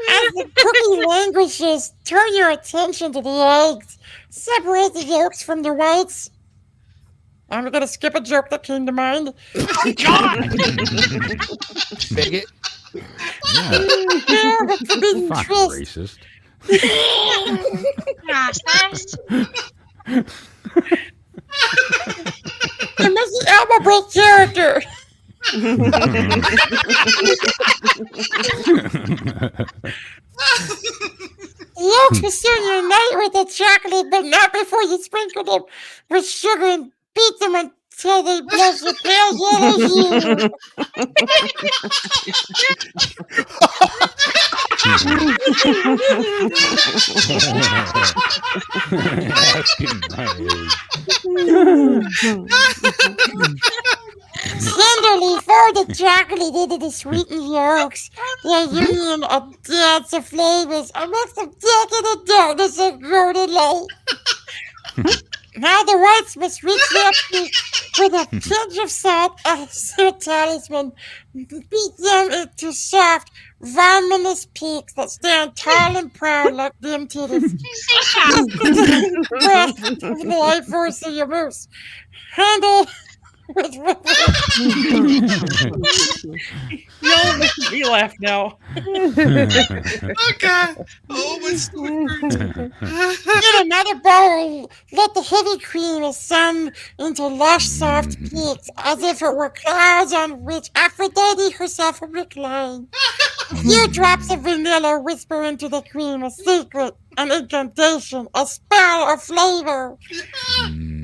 As the cookie languishes, turn your attention to the eggs. Separate the yolks from the whites. I'm gonna skip a joke that came to mind. Oh, God! Bigot. Yeah. The forbidden Fuck, twist. racist. Processed. The Missy Elmo break character. The yolks will soon unite with the chocolate, but not before you sprinkle them with sugar and beat them until they blush a pale yellow hue. Tenderly fold the chocolate into the sweetened yolks. Their union a dance of flavors, a mix of decadent darkness and golden light. Now the whites must reach their peak with a pinch of salt as their talisman. Beat them into soft, voluminous peaks that stand tall and proud like them titties. Breath of the life force of your mousse. Handle with Y'all making me laugh now. Okay. Oh, my stomach hurts. Get another bowl. Let the heavy cream ascend into lush, soft peaks, as if it were clouds on which Aphrodite herself would recline. A few drops of vanilla whisper into the cream a secret. an incantation, a spell of flavor.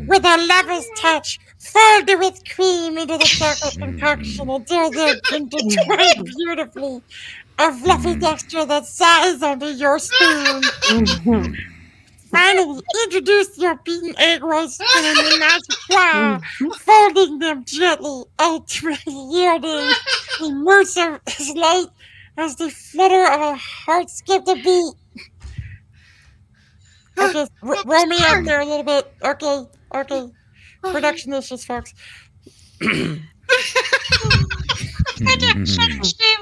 With a lover's touch, fold the whipped cream into the chocolate concoction until they're intertwined beautifully. A fluffy texture that sighs under your spoon. Finally, introduce your beaten egg whites in a menage a trois, folding them gently, ultimately yielding immersive as light as the flutter of a heart-skipped a beat. Okay, roll me up there a little bit. Okay. Production issues, folks. Production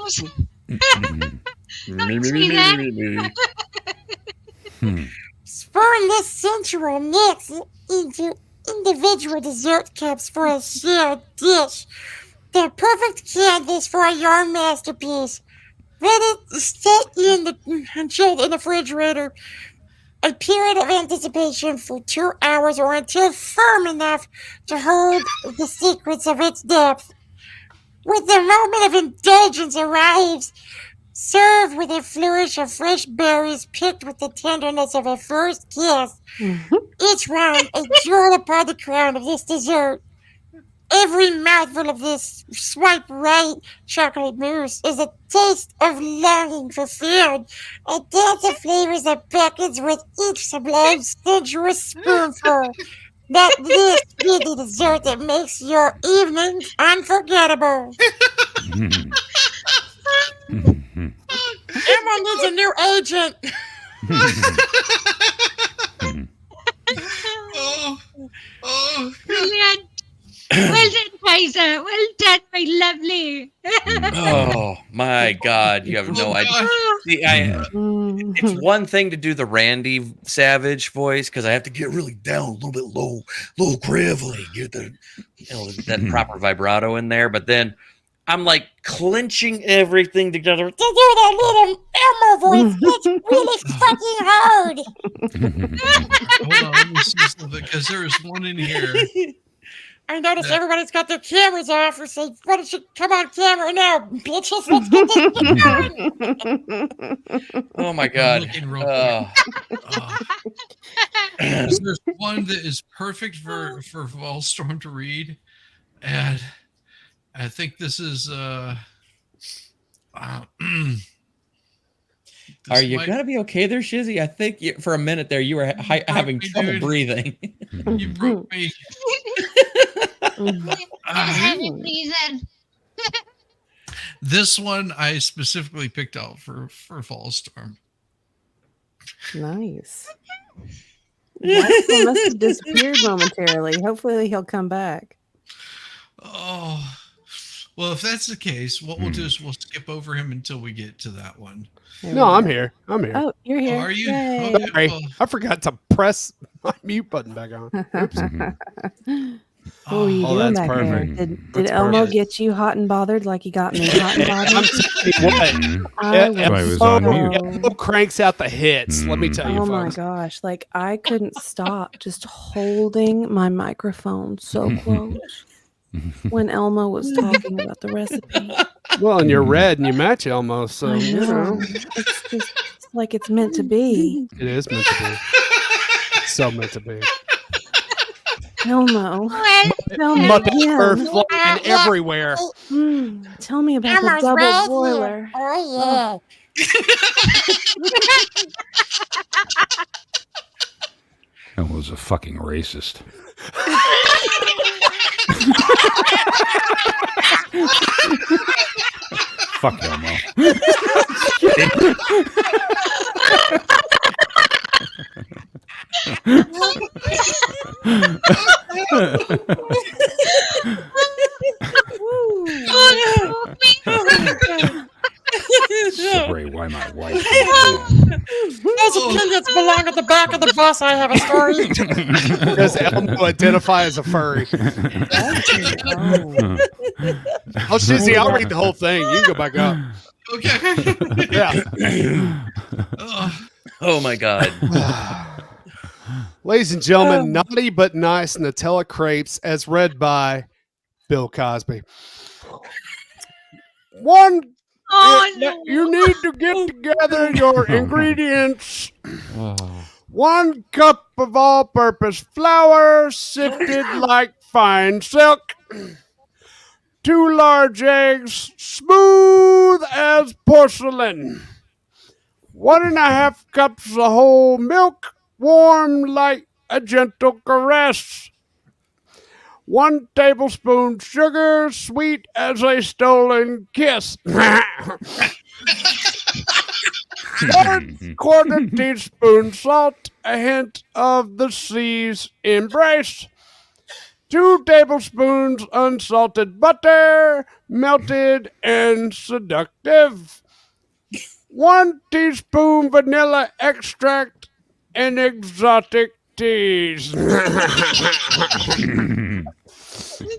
issues. Don't say that. Spurn this sensual mix into individual dessert cups for a shared dish. The perfect canvas for a yarn masterpiece. Let it stay and chilled in the refrigerator. A period of anticipation for 2 hours or until firm enough to hold the secrets of its depth. With the moment of indulgence arrives, serve with a flourish of fresh berries picked with the tenderness of a first kiss. Each round a jewel upon the crown of this dessert. Every mouthful of this swipe right chocolate mousse is a taste of longing fulfilled, a dance of flavors that beckons with each sublime, sensuous spoonful. Let this be the dessert that makes your evening unforgettable. Emma needs a new agent. Brilliant. Well done, Kaiser. Well done, my lovely. Oh my God, you have no idea. See, it's one thing to do the Randy Savage voice because I have to get really down, a little bit low, a little gravelly, get the that proper vibrato in there. But then I'm like clenching everything together to do that little Elmo voice. It's really fucking hard. Hold on, let me see something because there is one in here. I notice everybody's got their cameras off or say, why don't you come on camera now, bitches? Let's get this going. Oh my God. There's one that is perfect for Volstorm to read. And I think this is Are you gonna be okay there, Shizzy? I think for a minute there you were having trouble breathing. You broke me. This one I specifically picked out for Fallstorm. Nice. He must have disappeared momentarily. Hopefully he'll come back. Oh, well, if that's the case, what we'll do is we'll skip over him until we get to that one. No, I'm here. Oh, you're here. Oh, are you? Yay. Okay, Sorry, well, I forgot to press my mute button back on. Oops. What were you doing that's back perfect. there? Did That's Elmo perfect. get you hot and bothered like he got me hot and bothered? I'm telling you what. I was on mute. Elmo cranks out the hits. Let me tell you, Oh my folks. gosh. Like I couldn't stop just holding my microphone so close when Elmo was talking about the recipe. Well, and you're red and you match Elmo, so I you know. know. It's just like it's meant to be. It is meant to be. It's so meant to be. Elmo. Tell me Muppet fur again. flying everywhere. Tell me about Elmo's the right double here. boiler. Oh, That was a fucking racist. Fuck Elmo. Sorry, why my wife? Those opinions belong at the back of the bus. I have a story. Does Elmo identify as a furry? Oh, Shizzy, I'll read the whole thing. You can go back up. Okay. Yeah. Oh my God. Ladies and gentlemen, naughty but nice Nutella crepes as read by Bill Cosby. One You need to get together your ingredients. 1 cup of all-purpose flour sifted like fine silk. 2 large eggs, smooth as porcelain. 1.5 cups of whole milk, warm like a gentle caress. 1 tablespoon sugar, sweet as a stolen kiss. 1/4 teaspoon salt, a hint of the sea's embrace. 2 tablespoons unsalted butter, melted and seductive. 1 teaspoon vanilla extract, an exotic tease.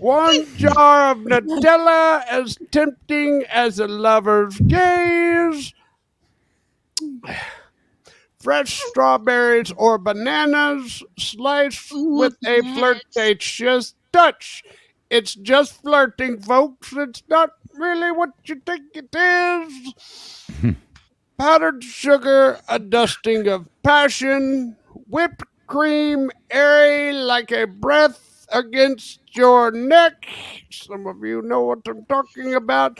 1 jar of Nutella, as tempting as a lover's gaze. Fresh strawberries or bananas, sliced with a flirtatious touch. It's just flirting, folks. It's not really what you think it is. Powdered sugar, a dusting of passion. Whipped cream, airy like a breath against your neck. Some of you know what I'm talking about.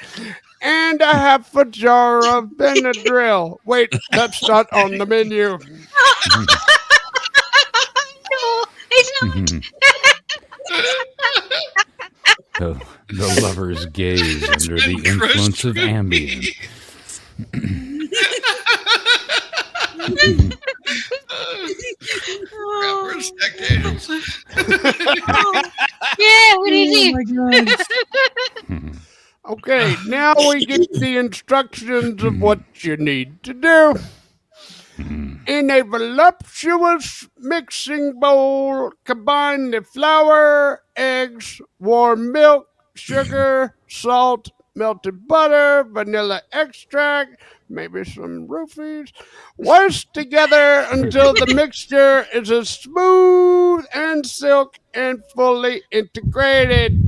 And 1/2 jar of Benadryl. Wait, that's not on the menu. No, it's not. The lover's gaze under the influence of Ambien. Yeah, what is it? Okay, now we get the instructions of what you need to do. In a voluptuous mixing bowl, combine the flour, eggs, warm milk, sugar, salt, melted butter, vanilla extract, maybe some roofies. Whisk together until the mixture is as smooth and silk and fully integrated,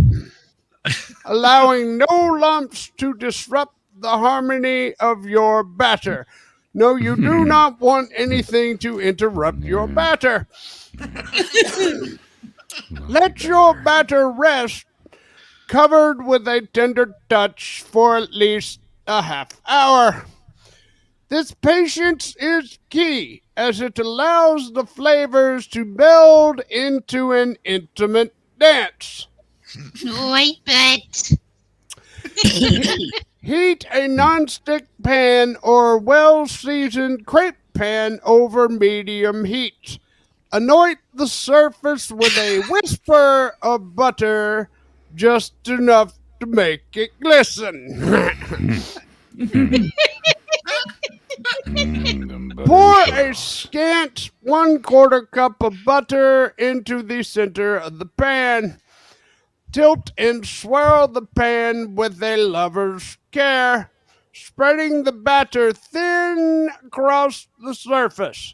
allowing no lumps to disrupt the harmony of your batter. No, you do not want anything to interrupt your batter. Let your batter rest, covered with a tender touch, for at least a half hour. This patience is key, as it allows the flavors to meld into an intimate dance. I bet. Heat a non-stick pan or well-seasoned crepe pan over medium heat. Anoint the surface with a whisper of butter, just enough to make it glisten. Pour a scant 1/4 cup of butter into the center of the pan. Tilt and swirl the pan with a lover's care, spreading the batter thin across the surface,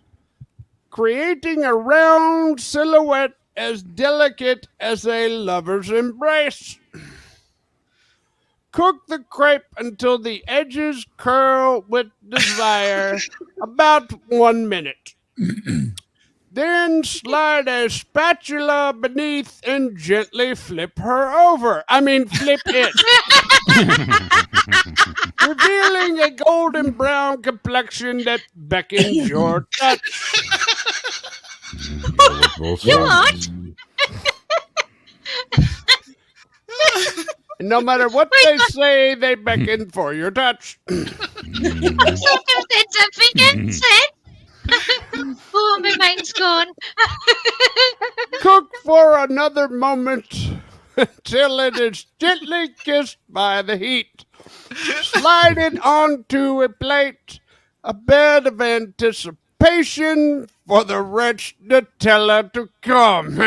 creating a round silhouette as delicate as a lover's embrace. Cook the crepe until the edges curl with desire, about 1 minute. Then slide a spatula beneath and gently flip her over. Flip it. Revealing a golden brown complexion that beckons your touch. What? No matter what they say, they beckon for your touch. Sometimes that's a freaking set. Oh, my mind's gone. Cook for another moment until it is gently kissed by the heat. Slide it onto a plate, a bed of anticipation for the rich Nutella to come.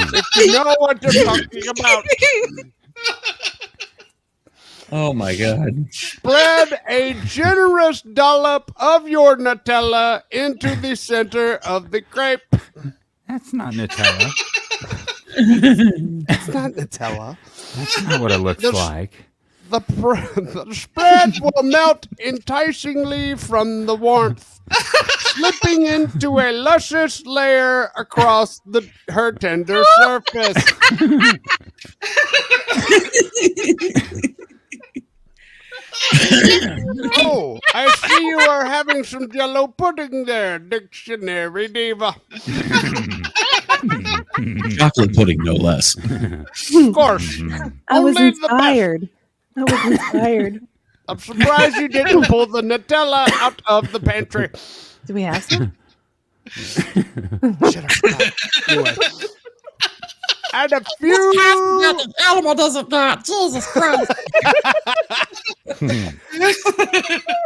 If you know what you're talking about. Oh my God. Spread a generous dollop of your Nutella into the center of the crepe. That's not Nutella. It's not Nutella. That's not what it looks like. The spread will melt enticingly from the warmth, slipping into a luscious layer across her tender surface. Oh, I see you are having some Jello pudding there, Dictionary Diva. Chocolate pudding, no less. Of course. I was Only the best. inspired. I was inspired. I'm surprised you didn't pull the Nutella out of the pantry. Do we have some? Anyway. And a few... Animal doesn't that. Jesus Christ.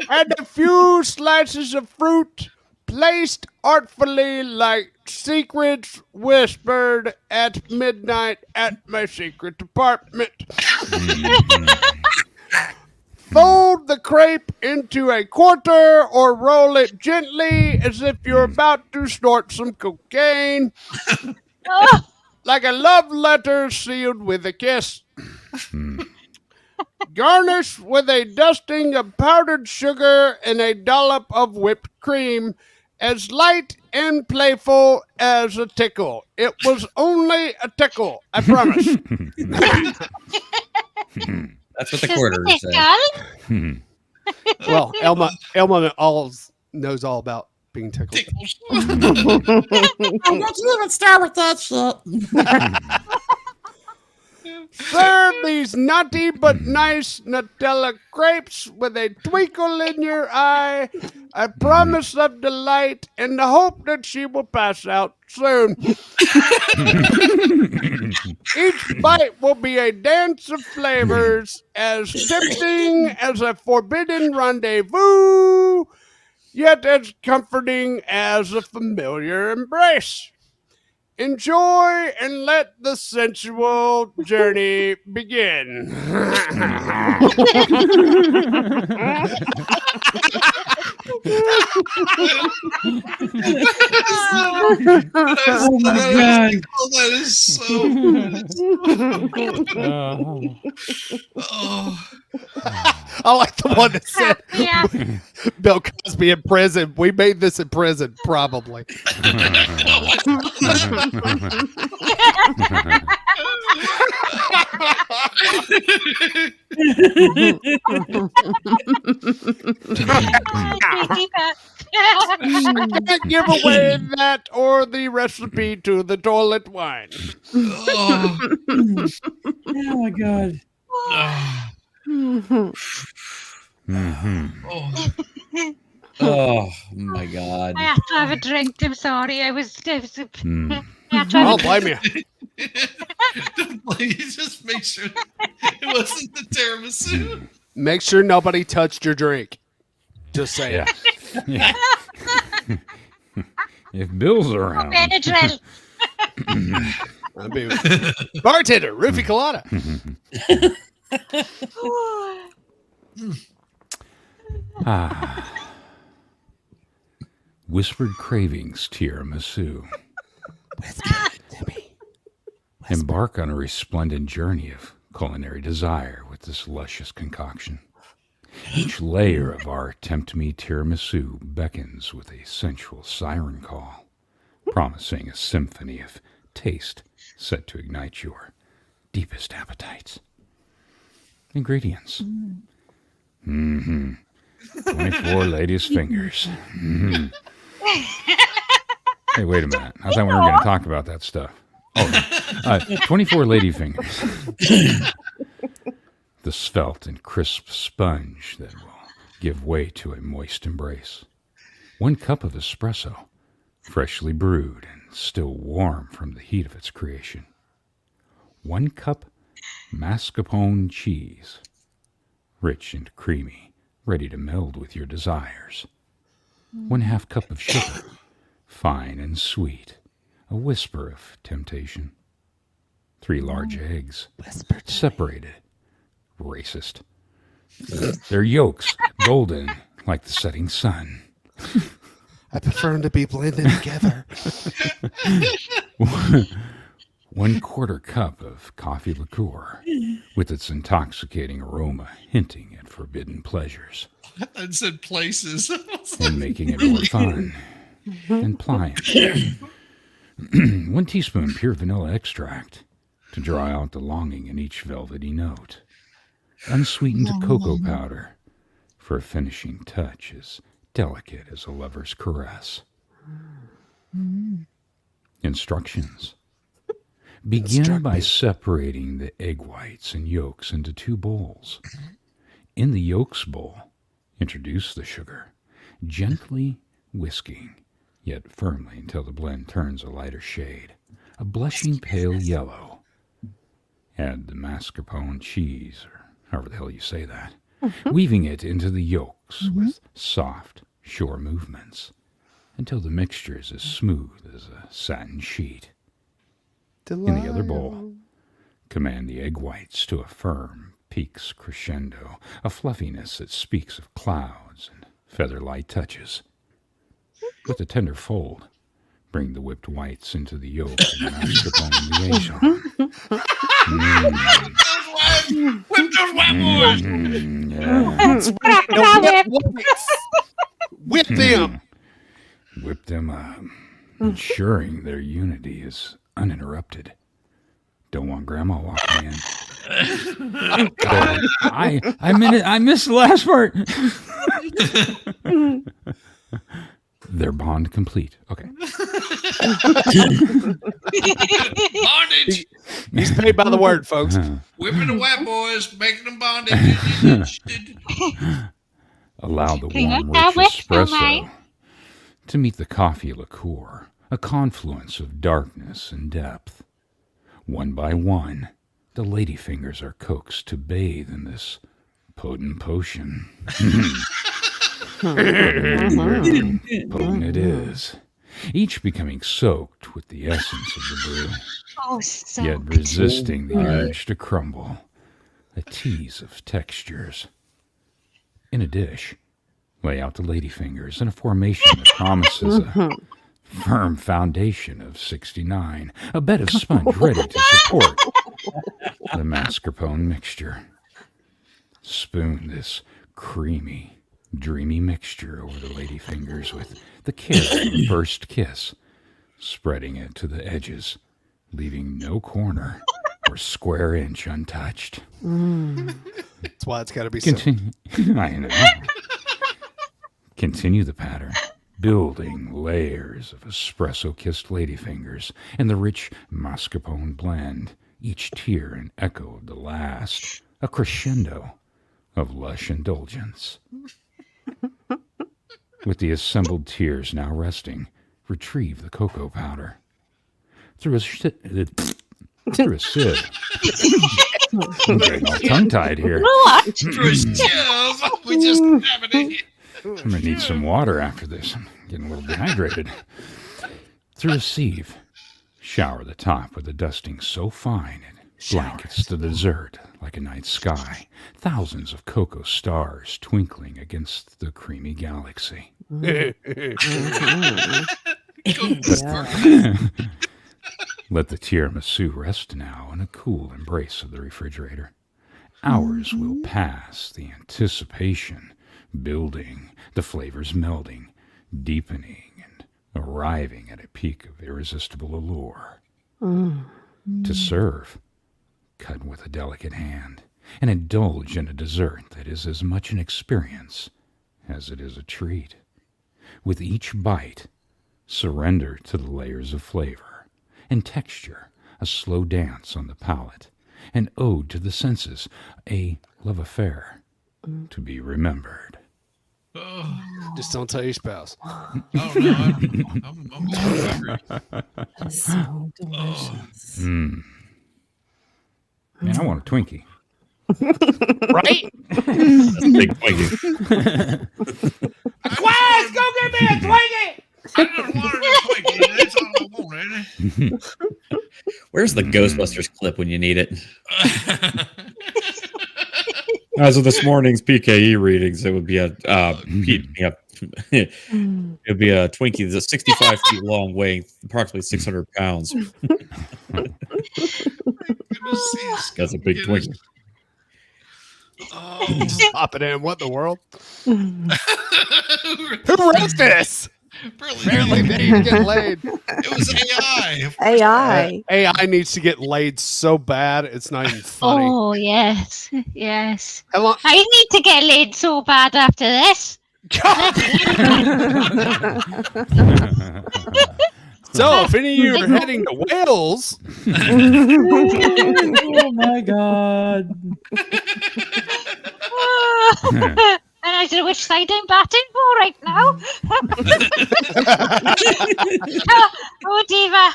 And a few slices of fruit placed artfully like secrets whispered at midnight at my secret apartment. Fold the crepe into a quarter or roll it gently as if you're about to snort some cocaine. Like a love letter sealed with a kiss. Garnish with a dusting of powdered sugar and a dollop of whipped cream, as light and playful as a tickle. It was only a tickle, I promise. That's what the quarter said. Well, Elma knows all about being tickled. Why don't you even start with that shit? Serve these nutty but nice Nutella crepes with a twinkle in your eye, a promise of delight, and the hope that she will pass out soon. Each bite will be a dance of flavors, as tempting as a forbidden rendezvous, yet as comforting as a familiar embrace. Enjoy and let the sensual journey begin. Oh my God. That is so. I like the one that said Bill Cosby in prison. We made this in prison, probably. I can't give away that or the recipe to the toilet wine. Oh, my God. Oh my God. I have to have a drink. I'm sorry. I was I don't blame you. Please just make sure it wasn't the tiramisu. Make sure nobody touched your drink. Just say it. Yeah. If Bill's around. Benadryl. Bartender, roofie colada. Whispered cravings tiramisu. Embark on a resplendent journey of culinary desire with this luscious concoction. Each layer of our Tempt-me tiramisu beckons with a sensual siren call, promising a symphony of taste set to ignite your deepest appetites. Ingredients. 24 ladies' fingers. Hey, wait a minute. I thought we were going to talk about that stuff. 24 lady fingers. The svelte and crisp sponge that will give way to a moist embrace. 1 cup of espresso, freshly brewed and still warm from the heat of its creation. 1 cup mascarpone cheese, rich and creamy, ready to meld with your desires. 1/2 cup of sugar, fine and sweet, a whisper of temptation. 3 large eggs, separated. Racist. Their yolks golden like the setting sun. I prefer them to be blended together. 1/4 cup of coffee liqueur with its intoxicating aroma hinting at forbidden pleasures. I said places. And making it more fun and pliant. 1 teaspoon pure vanilla extract to draw out the longing in each velvety note. Unsweetened cocoa powder for a finishing touch as delicate as a lover's caress. Instructions. Begin by separating the egg whites and yolks into 2 bowls. In the yolks bowl, introduce the sugar, gently whisking, yet firmly until the blend turns a lighter shade, a blushing pale yellow. Add the mascarpone cheese, or however the hell you say that, weaving it into the yolks with soft, sure movements until the mixture is as smooth as a satin sheet. In the other bowl, command the egg whites to a firm, peaks crescendo, a fluffiness that speaks of clouds and feather-light touches. With a tender fold, bring the whipped whites into the yolk and mascarpone liaison. Whip those white boys! Whip them! Whip them up, ensuring their unity is uninterrupted. Don't want Grandma walking in. I missed the last part. Their bond complete. Okay. Bondage. He's paid by the word, folks. Whipping the white boys, making them bondage. Allow the Can you warm, not rich whip them, espresso eh? to meet the coffee liqueur, a confluence of darkness and depth. One by one, the ladyfingers are coaxed to bathe in this potent potion. Potent it is, each becoming soaked with the essence of the brew, yet resisting the urge to crumble, a tease of textures. In a dish, lay out the ladyfingers in a formation that promises a firm foundation of 69, a bed of sponge ready to support the mascarpone mixture. Spoon this creamy, dreamy mixture over the ladyfingers with the care of a first kiss, spreading it to the edges, leaving no corner or square inch untouched. That's why it's got to be simple. I know. Continue the pattern, building layers of espresso-kissed ladyfingers and the rich mascarpone blend, each tier an echo of the last, a crescendo of lush indulgence. With the assembled tiers now resting, retrieve the cocoa powder. Through a sieve. I'm getting all tongue-tied here. Through a sieve. We just have it. I'm going to need some water after this. I'm getting a little dehydrated. Through a sieve, shower the top with a dusting so fine it blankets the dessert like a night sky. Thousands of cocoa stars twinkling against the creamy galaxy. Let the tiramisu rest now in a cool embrace of the refrigerator. Hours will pass, the anticipation building, the flavors melding, deepening, and arriving at a peak of irresistible allure. To serve, cut with a delicate hand, and indulge in a dessert that is as much an experience as it is a treat. With each bite, surrender to the layers of flavor and texture, a slow dance on the palate, an ode to the senses, a love affair to be remembered. Just don't tell your spouse. Oh, no, I'm hungry. That's so delicious. Man, I want a Twinkie. Right? Big Twinkie. Quiet! Go get me a Twinkie! I just wanted a Twinkie. That's all I want, Where's the Ghostbusters clip when you need it? As of this morning's PKE readings, it would be a It'd be a Twinkie that's 65 feet long, weighing approximately 600 pounds. That's a big Twinkie. Just pop it in. What in the world? Who wrote this? Apparently they need to get laid. It was AI. AI. AI needs to get laid so bad it's not even funny. Oh, yes. Yes. How long- I need to get laid so bad after this. So, if any of you are heading to Wales, Oh my god. And I don't know which side I'm batting for right now. Oh, Diva.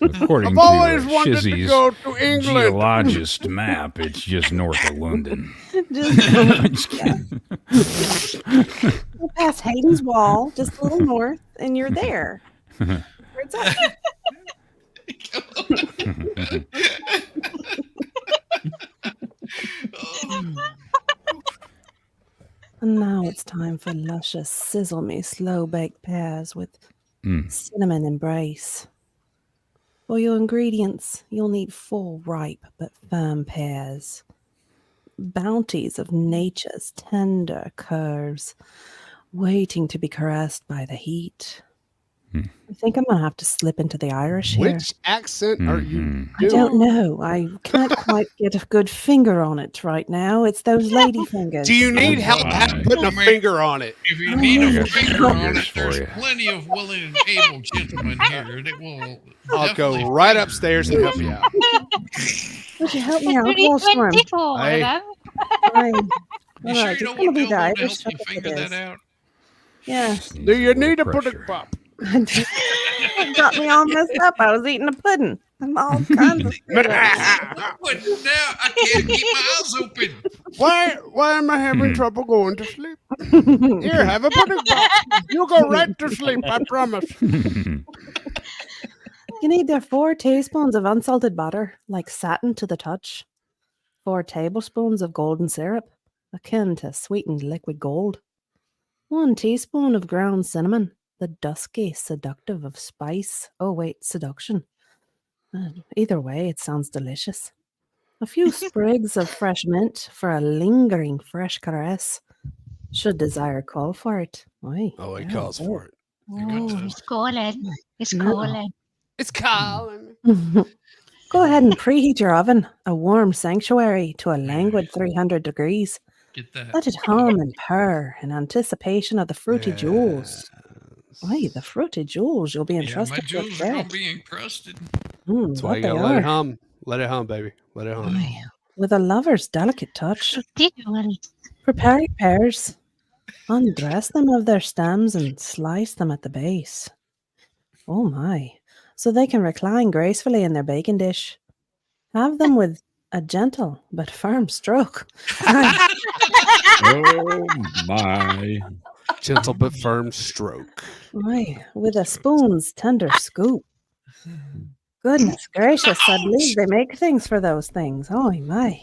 According I've to always wanted to Shizzy's go to England. geologist map, it's just north of London. Just go past Hayden's Wall, just a little north, and you're there. Where it's at. And now it's time for luscious Sizzle-me slow-baked pears with cinnamon embrace. For your ingredients, you'll need full, ripe but firm pears, bounties of nature's tender curves, waiting to be caressed by the heat. I think I'm going to have to slip into the Irish here. which accent are you doing? I don't know. I can't quite get a good finger on it right now. It's those lady fingers. Do you need help putting a finger on it? If you need a finger on it, for there's you. plenty of willing and able gentlemen here that will. I'll go right upstairs and help you out. Would you help me out, Only Wallstorm? 24 Hey. of them. You sure you don't want to help you figure that out? Yeah. Do you need a pudding pop? It got me all messed up. I was eating a pudding. I'm all kinds of But now I can't keep my eyes open. Why am I having trouble going to sleep? Here, have a pudding pop. You'll go right to sleep, I promise. You need there 4 teaspoons of unsalted butter, like satin to the touch, 4 tablespoons of golden syrup, akin to sweetened liquid gold, 1 teaspoon of ground cinnamon, the dusky seductive of spice. Oh, wait, seduction. Either way, it sounds delicious. A few sprigs of fresh mint for a lingering fresh caress. Should desire call for it. Oy, Oh, he yeah, calls for it. Oh, it's calling. It's No. calling. It's calling. Go ahead and preheat your oven, a warm sanctuary, to a languid 300 degrees. Get that. Let it hum and purr in anticipation of the fruity jewels. Why, the fruity jewels you'll be Yeah, my entrusted with jewels are gonna that. be encrusted. That's why What you they gotta let it are. hum. Let it hum, baby. Let it hum. Aye, with a lover's delicate touch. Jewels. Prepare your pears. Undress them of their stems and slice them at the base. Oh my, so they can recline gracefully in their baking dish. Have them with a gentle but firm stroke. Oh my. Gentle but firm stroke. Aye, with a spoon's tender scoop. Goodness gracious, I believe they make things for those things. Oh my.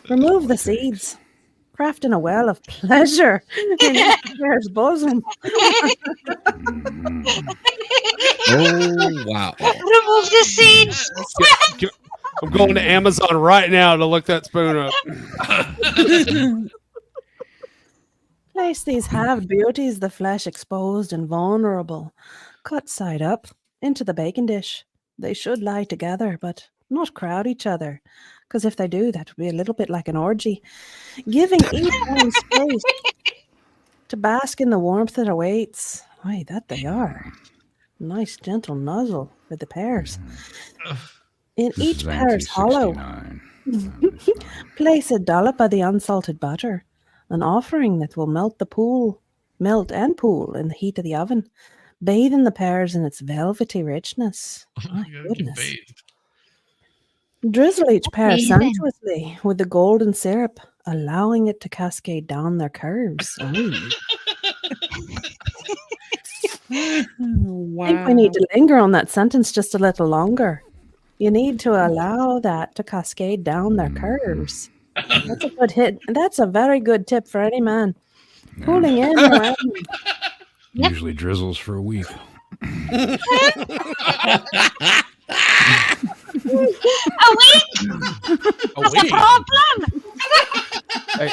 Remove the seeds. Crafting a well of pleasure in each pear's bosom. Oh wow. Remove the seeds. I'm going to Amazon right now to look that spoon up. Place these halved beauties, the flesh exposed and vulnerable, cut side up, into the baking dish. They should lie together, but not crowd each other, because if they do, that would be a little bit like an orgy. Giving each one space to bask in the warmth that awaits. Why, that they are. Nice gentle nuzzle with the pears. In This each is pear's hollow, 69. place a dollop of the unsalted butter, an offering that will melt and pool in the heat of the oven, bathing the pears in its velvety richness. My You gotta get goodness. bathed. Drizzle each pear Amazing. sumptuously with the golden syrup, allowing it to cascade down their curves. Ooh. I think we need to linger on that sentence just a little longer. You need to allow that to cascade down their curves. That's a good hit. That's a very good tip for any man. Pulling in around. Usually drizzles for a week. A week? What's the problem? Hey,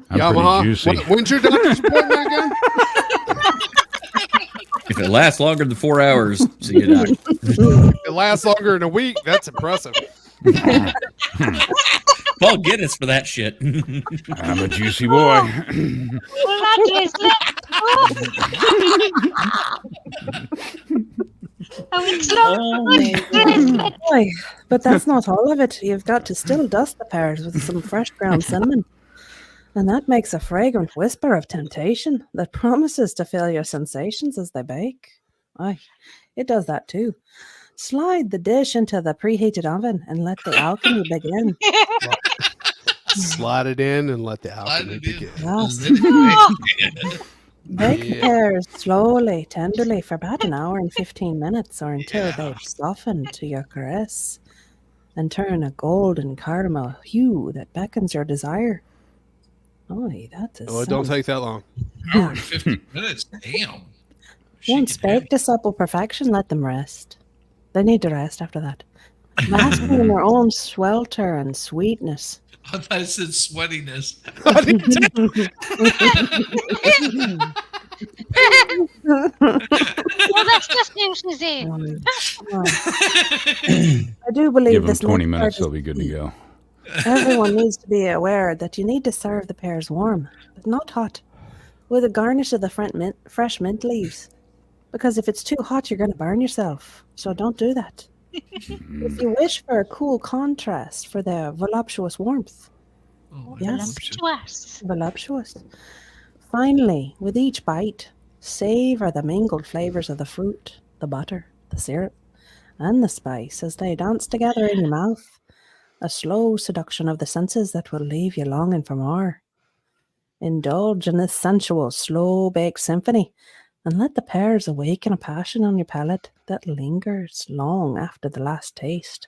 I'm Yamaha, pretty juicy. when's your doctor's appointment again? If it lasts longer than 4 hours, see you, doc. It lasts longer than a week. That's impressive. Paul Guinness for that shit. I'm a juicy boy. Boy, but that's not all of it. You've got to still dust the pears with some fresh ground cinnamon. And that makes a fragrant whisper of temptation that promises to fill your sensations as they bake. Aye, it does that too. Slide the dish into the preheated oven and let the alchemy begin. Slide it in and let the alchemy begin. Yes. Bake the pears slowly, tenderly for about an hour and 15 minutes or until they've softened to your caress and turn a golden caramel hue that beckons your desire. Oy, that is. Oh, it don't take that long. Hour and 50 minutes. Damn. Once baked to supple perfection, let them rest. They need to rest after that. Basking in their own swelter and sweetness. I thought it said sweatiness. Well, that's just new, Shizzy. I do believe Give them this 20 next minutes, part they'll be good to go. Everyone needs to be aware that you need to serve the pears warm, but not hot, with a garnish of the fresh mint leaves. Because if it's too hot, you're going to burn yourself. So don't do that. If you wish for a cool contrast for the voluptuous warmth. Yes, voluptuous. Finally, with each bite, savor the mingled flavors of the fruit, the butter, the syrup, and the spice as they dance together in your mouth. A slow seduction of the senses that will leave you longing for more. Indulge in this sensual, slow-baked symphony and let the pears awaken a passion on your palate that lingers long after the last taste.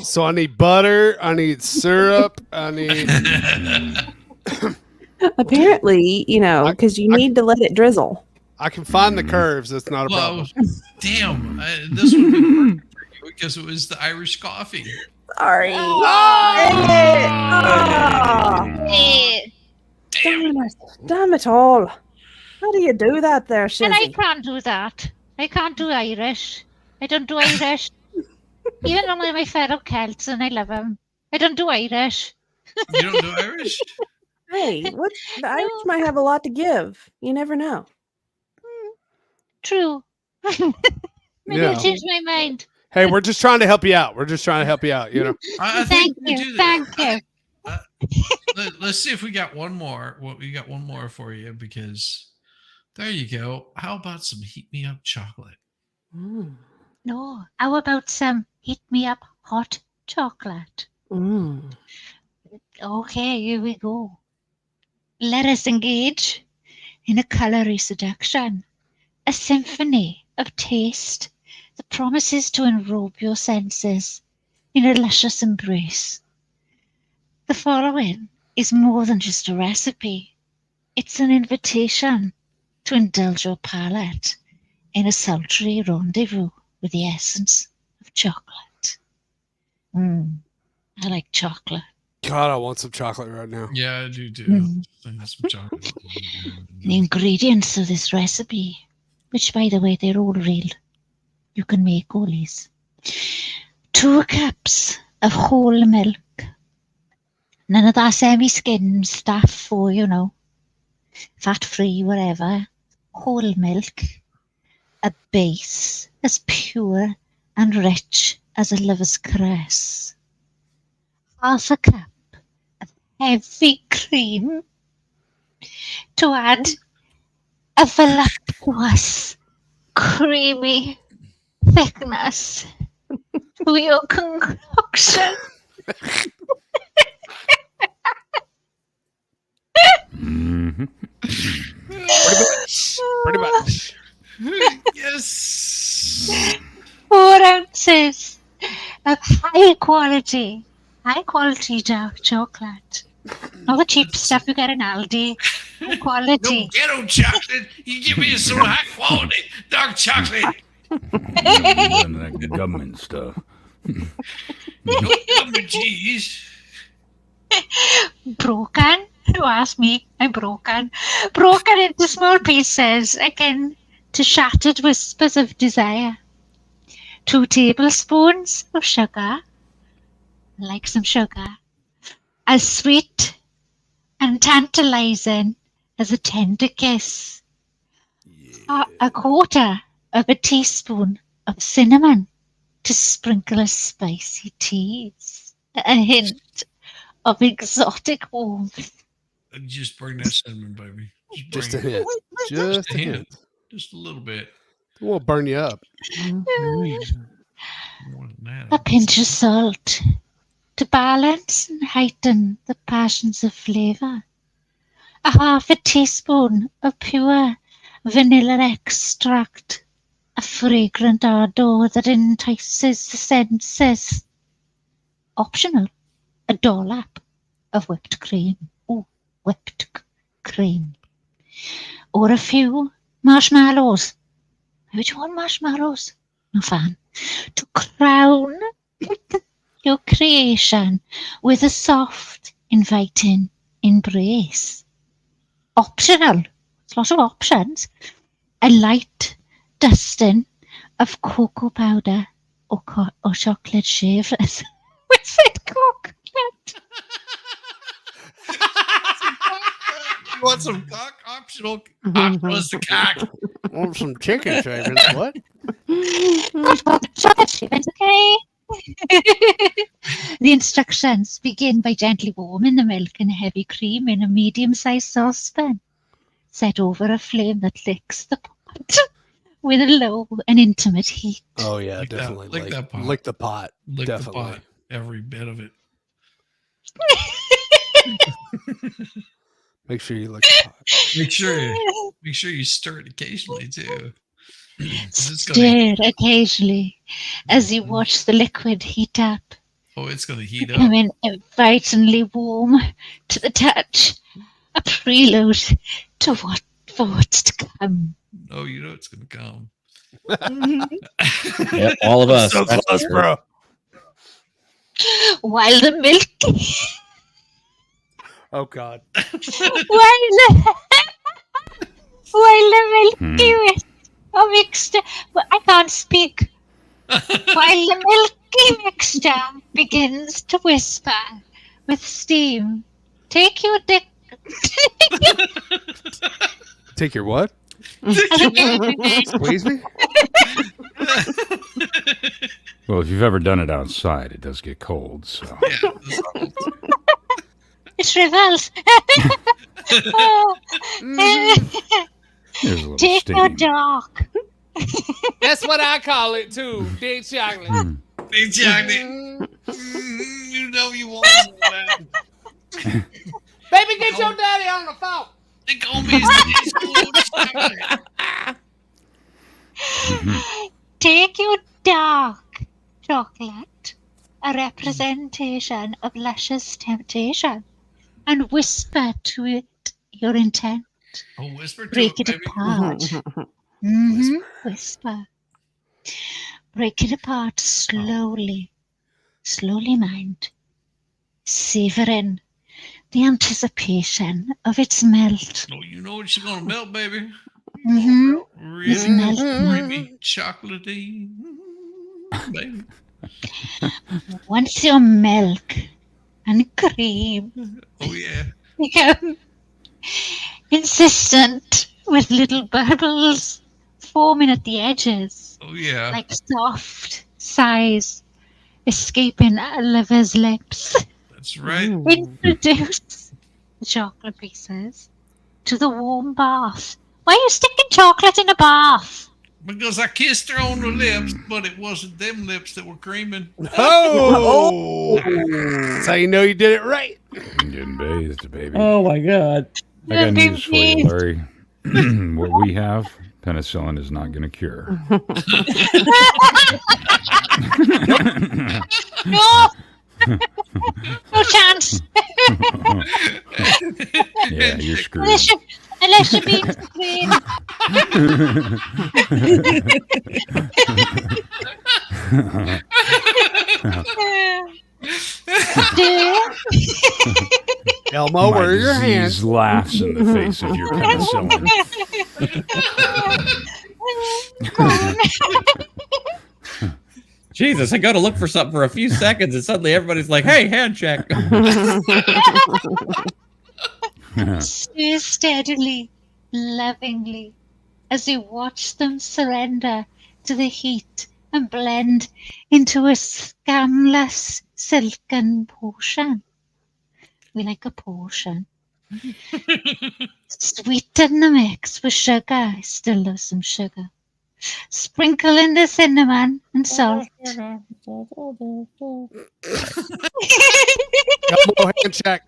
So I need butter, I need syrup, I need... Apparently, because you need to let it drizzle. I can find the curves. That's not a problem. Damn. This would be perfect for you because it was the Irish coffee. Sorry. Damn it all. How do you do that there, Shizzy? And I can't do that. I can't do Irish. I don't do Irish. Even though my fellow Celts and I love them. I don't do Irish. You don't do Irish? Hey, the Irish might have a lot to give. You never know. True. Maybe I'll change my mind. Hey, we're just trying to help you out. I Thank think you. Thank you. Let's see if we got one more. We got one more for you because there you go. How about some heat me up chocolate? No, how about some heat me up hot chocolate? Okay, here we go. Let us engage in a colory seduction, a symphony of taste that promises to enrobe your senses in a luscious embrace. The following is more than just a recipe. It's an invitation to indulge your palate in a sultry rendezvous with the essence of chocolate. I like chocolate. God, I want some chocolate right now. Yeah, I do too. Some chocolate. The ingredients of this recipe, which by the way, they're all real. You can make all these. 2 cups of whole milk. None of that semi-skim stuff for, fat-free, whatever. Whole milk. A base as pure and rich as a lover's caress. 1/2 cup of heavy cream to add a voluptuous, creamy thickness to your concoction. Pretty much. Yes. 4 ounces of high quality dark chocolate All the cheap stuff you get in Aldi. No quality. No ghetto chocolate. You give me some high quality dark chocolate. That government stuff. No government cheese. Broken. You ask me, I'm broken. Broken into small pieces, again, to shattered whispers of desire. 2 tablespoons of sugar. I like some sugar. As sweet and tantalizing as a tender kiss. A quarter of a teaspoon of cinnamon to sprinkle a spicy tease. A hint of exotic warmth. Just bring that cinnamon, baby. Just a hint. Just a hint. Just a little bit. It won't burn you up. More than that. A pinch of salt to balance and heighten the passions of flavour. A half a teaspoon of pure vanilla extract. A fragrant ardour that entices the senses. Optional, a dollop of whipped cream. Ooh, whipped cream. Or a few marshmallows. Would you want marshmallows? No fan. To crown your creation with a soft, inviting embrace. Optional. There's lots of options. A light dusting of cocoa powder or chocolate shavers. We said chocolate. You want some cock? Optional was the cock. Want some chicken shavings? What? Chocolate shavings, okay? The instructions begin by gently warming the milk and heavy cream in a medium-sized saucepan. Set over a flame that licks the pot with a low and intimate heat. Oh yeah, definitely. Lick that pot. Lick the pot. Lick definitely. the pot. Every bit of it. Make sure you lick the pot. Make sure you stir it occasionally too. Stir occasionally as you watch the liquid heat up. Oh, it's going to heat up. Becoming invitingly warm to the touch. A prelude to what's to come. Oh, you know it's going to come. Yep, all of us. So close, bro. While the milk... Oh, God. While the milky mixture... Well, I can't speak. While the milky mixture begins to whisper with steam, take your dick... Take your what? Squeeze me? Well, if you've ever done it outside, it does get cold, so... It shrivels. There's a little Take your steam. dog. That's what I call it too. Big chocolate. Big chocolate. You know you want that. Baby, get your daddy on the phone. They call me Take your dark chocolate, a representation of luscious temptation, and whisper to it your intent. Oh, whisper to Break it, it baby. apart. Whisper. Break it apart slowly. Slowly, mind. Savoring the anticipation of its melt. Oh, you know it's going to melt, baby. It's Really melting. creamy, chocolatey, baby. Once your milk and cream Oh yeah. become insistent with little bubbles forming at the edges, Oh yeah. like soft sighs escaping a lover's lips. That's right. Introduce the chocolate pieces to the warm bath. Why are you sticking chocolate in a bath? Because I kissed her on the lips, but it wasn't them lips that were creaming. Oh! That's how you know you did it right. I'm getting bathed, baby. Oh my God. I got news for you, Larry. What we have, penicillin is not going to cure. No! No chance! Yeah, you're screwed. Unless you beat the queen. Elmo, where are your hands? Disease laughs in the face of your penicillin. Jesus, I go to look for something for a few seconds, and suddenly everybody's like, "Hey, hand check." Stare steadily, lovingly, as you watch them surrender to the heat and blend into a scamless silken potion. We like a potion. Sweeten the mix with sugar. I still love some sugar. Sprinkle in the cinnamon and salt. Elmo, hand check.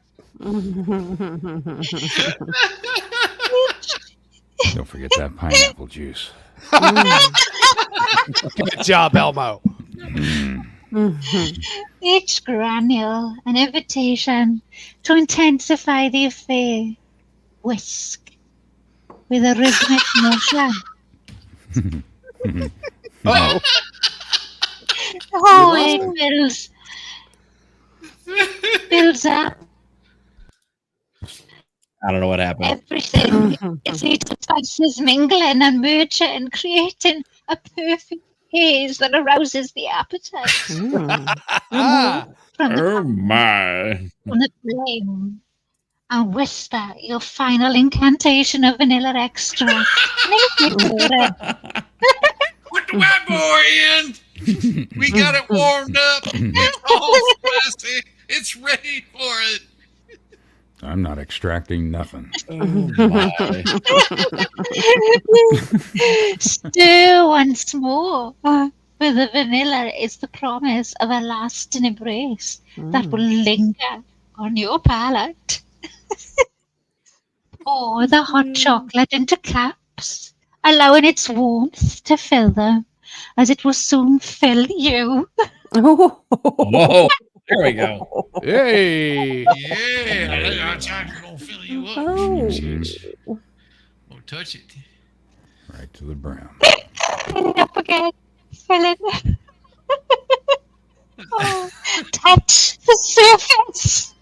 Don't forget that pineapple juice. Good job, Elmo. Each granule an invitation to intensify the affair. Whisk with a rhythmic motion. Uh-oh. Oh, it builds up. I don't know what happened. Everything is these spices mingling and merging and creating a perfect haze that arouses the appetite. Oh my! From the flame, and whisper your final incantation of vanilla extract. Put the white boy in. We got it warmed up. It's all spicy. It's ready for it. I'm not extracting nothing. Oh my! Stir once more. For the vanilla is the promise of a lasting embrace that will linger on your palate. Pour the hot chocolate into cups, allowing its warmth to fill them, as it will soon fill you. Whoa! There we go. Hey! Yeah, that hot chocolate gonna fill you up. Oh. Don't touch it. Right to the brown. Fill it up again. Fill it. Oh, touch the surface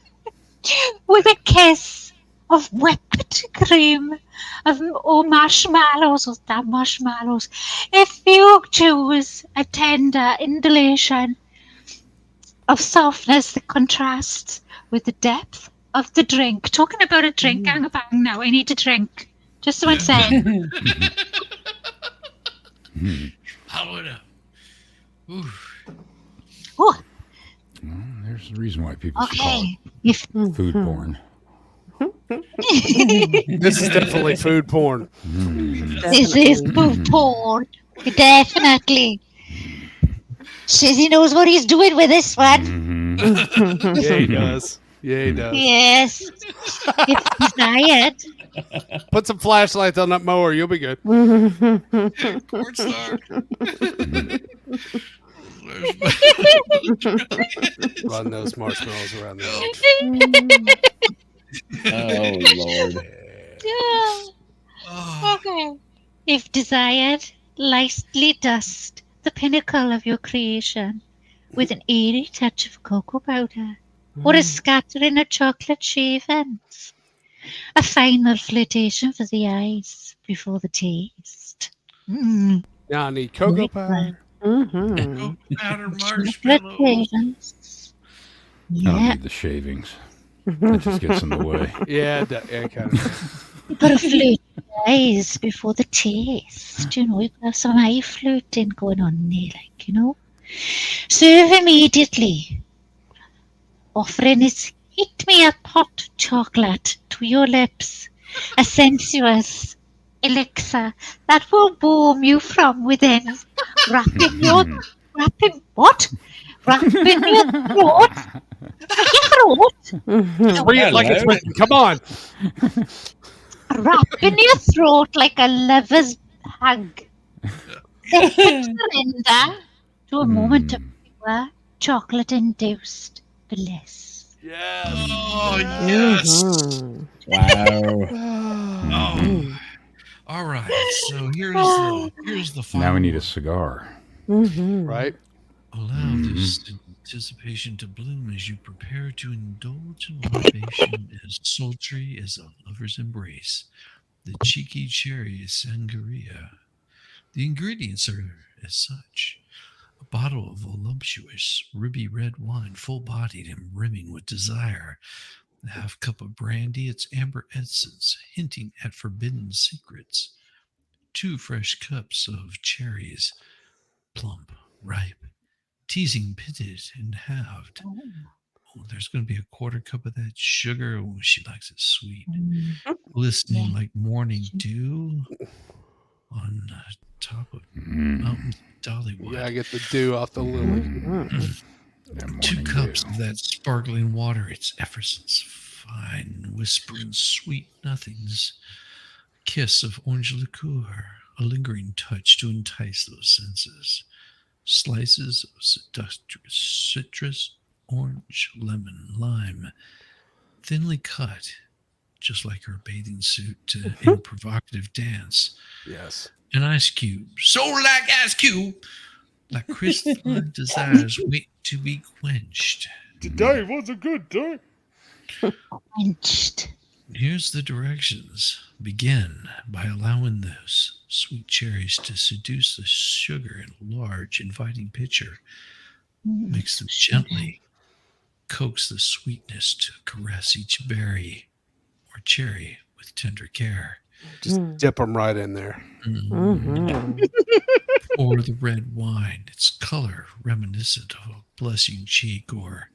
with a kiss of whipped cream or marshmallows or damn marshmallows. If you choose a tender indulation of softness that contrasts with the depth of the drink. Talking about a drink, gang bang now. I need a drink. Just so I'm saying. Hollow it up. Ooh. Oh, Well, there's the reason why people should call okay. it food porn. This is definitely food porn. This is food porn. Definitely. Shizzy knows what he's doing with this one. Yeah, he does. Yeah, he does. Yes. If desired. Put some flashlights on that mower. You'll be good. Porn star. Run those marshmallows around the edge. Oh Lord. Okay. If desired, lightly dust the pinnacle of your creation with an airy touch of cocoa powder or a scattering of chocolate shavings. A final flirtation for the eyes before the taste. Now I need cocoa powder. Powder marshmallow. Flirtations. I don't Yeah. need the shavings. That just gets in the way. Yeah, kind of. You've got to flirt the eyes before the taste. You know, you've got to have some eye flirting going on there, like, you know. Serve immediately. Offering is heat me up hot chocolate to your lips. A sensuous elixir that will warm you from within. Wrapping your throat. Read it like it's written. Come on. Wrapping your throat like a lover's hug. Then surrender to a moment of pure chocolate-induced bliss. Yes. Oh, yes. Mhm. Wow. Oh. All right. So here's the final. Now we need a one. cigar. Mhm. Right? Allow this anticipation to bloom as you prepare to indulge in libation as sultry as a lover's embrace. The cheeky cherry is sangria. The ingredients are as such: a bottle of voluptuous ruby red wine, full-bodied and brimming with desire. A half cup of brandy, its amber essence hinting at forbidden secrets. 2 fresh cups of cherries, plump, ripe, teasing, pitted, and halved. Oh, there's going to be a 1/4 cup of that sugar. Oh, she likes it sweet. Glistening like morning dew on top of mountains of Dollywood. Yeah, I get the dew off the lily. 2 cups of that sparkling water, its effervescence fine, whispering sweet nothings. A kiss of orange liqueur, a lingering touch to entice those senses. Slices of seductress citrus, orange, lemon, lime, thinly cut, just like her bathing suit in a provocative dance. Yes. An ice cube, so like ice cube, like crystalline desires wait to be quenched. Today was a good day. Quenched. Here's the directions. Begin by allowing those sweet cherries to seduce the sugar in a large, inviting pitcher. Mix them gently. Coax the sweetness to caress each berry or cherry with tender care. Just dip them right in there. Pour the red wine, its color reminiscent of a blushing cheek, or,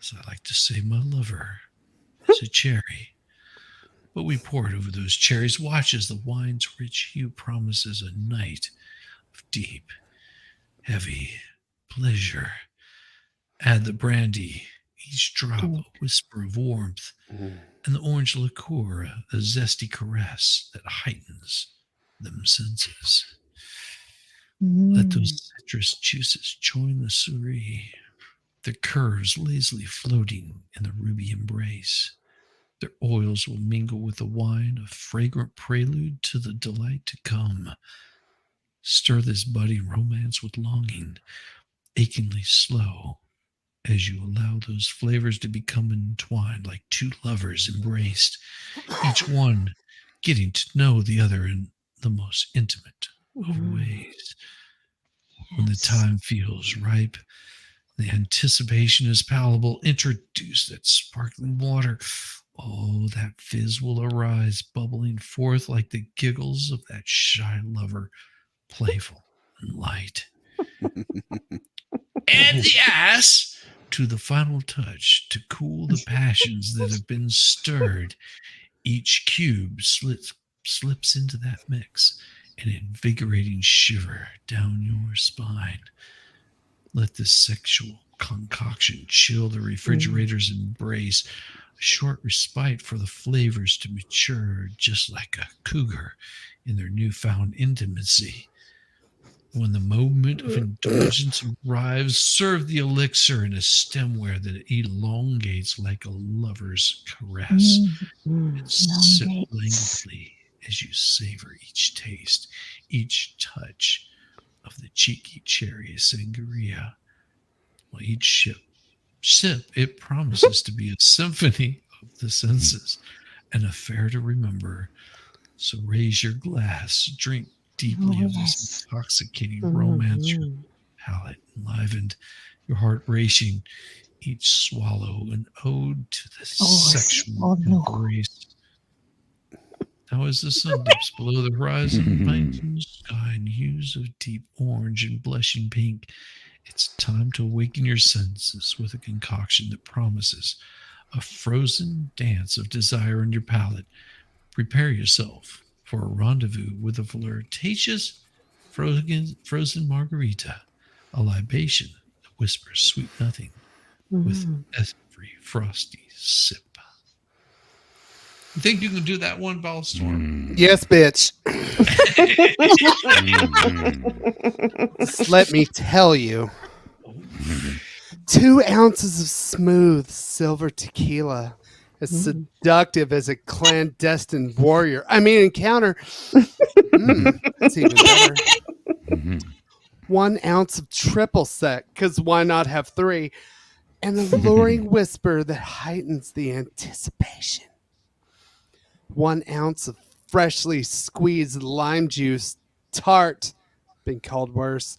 as I like to say, my lover, is a cherry. But we pour it over those cherries. Watch as the wine's rich hue promises a night of deep, heavy pleasure. Add the brandy, each drop a whisper of warmth, and the orange liqueur, a zesty caress that heightens them senses. Let those citrus juices join the souris, their curves lazily floating in the ruby embrace. Their oils will mingle with the wine, a fragrant prelude to the delight to come. Stir this budding romance with longing, achingly slow, as you allow those flavors to become entwined like 2 lovers embraced, each one getting to know the other in the most intimate of ways. When the time feels ripe, the anticipation is palpable. Introduce that sparkling water. Oh, that fizz will arise, bubbling forth like the giggles of that shy lover, playful and light. Add the ice to the final touch to cool the passions that have been stirred. Each cube slips into that mix, an invigorating shiver down your spine. Let this sexual concoction chill the refrigerator's embrace, a short respite for the flavors to mature just like a cougar in their newfound intimacy. When the moment of indulgence arrives, serve the elixir in a stemware that elongates like a lover's caress, and sip languidly as you savor each taste, each touch of the cheeky cherry sangria. Well, each sip, it promises to be a symphony of the senses, an affair to remember. So raise your glass, drink deeply of this intoxicating romance, your palate enlivened, your heart racing, each swallow an ode to the sexual embrace. Now as the sun dips below the horizon, lightens the sky in hues of deep orange and blushing pink, it's time to awaken your senses with a concoction that promises a frozen dance of desire in your palate. Prepare yourself for a rendezvous with a flirtatious frozen margarita, a libation that whispers sweet nothing with every frosty sip. You think you can do that one, Ballstorm? Yes, bitch. Just let me tell you, 2 ounces of smooth silver tequila, as seductive as a clandestine warrior. I mean, encounter. That's even better. 1 ounce of triple sec, because why not have 3? An alluring whisper that heightens the anticipation. 1 ounce of freshly squeezed lime juice, tart, been called worse,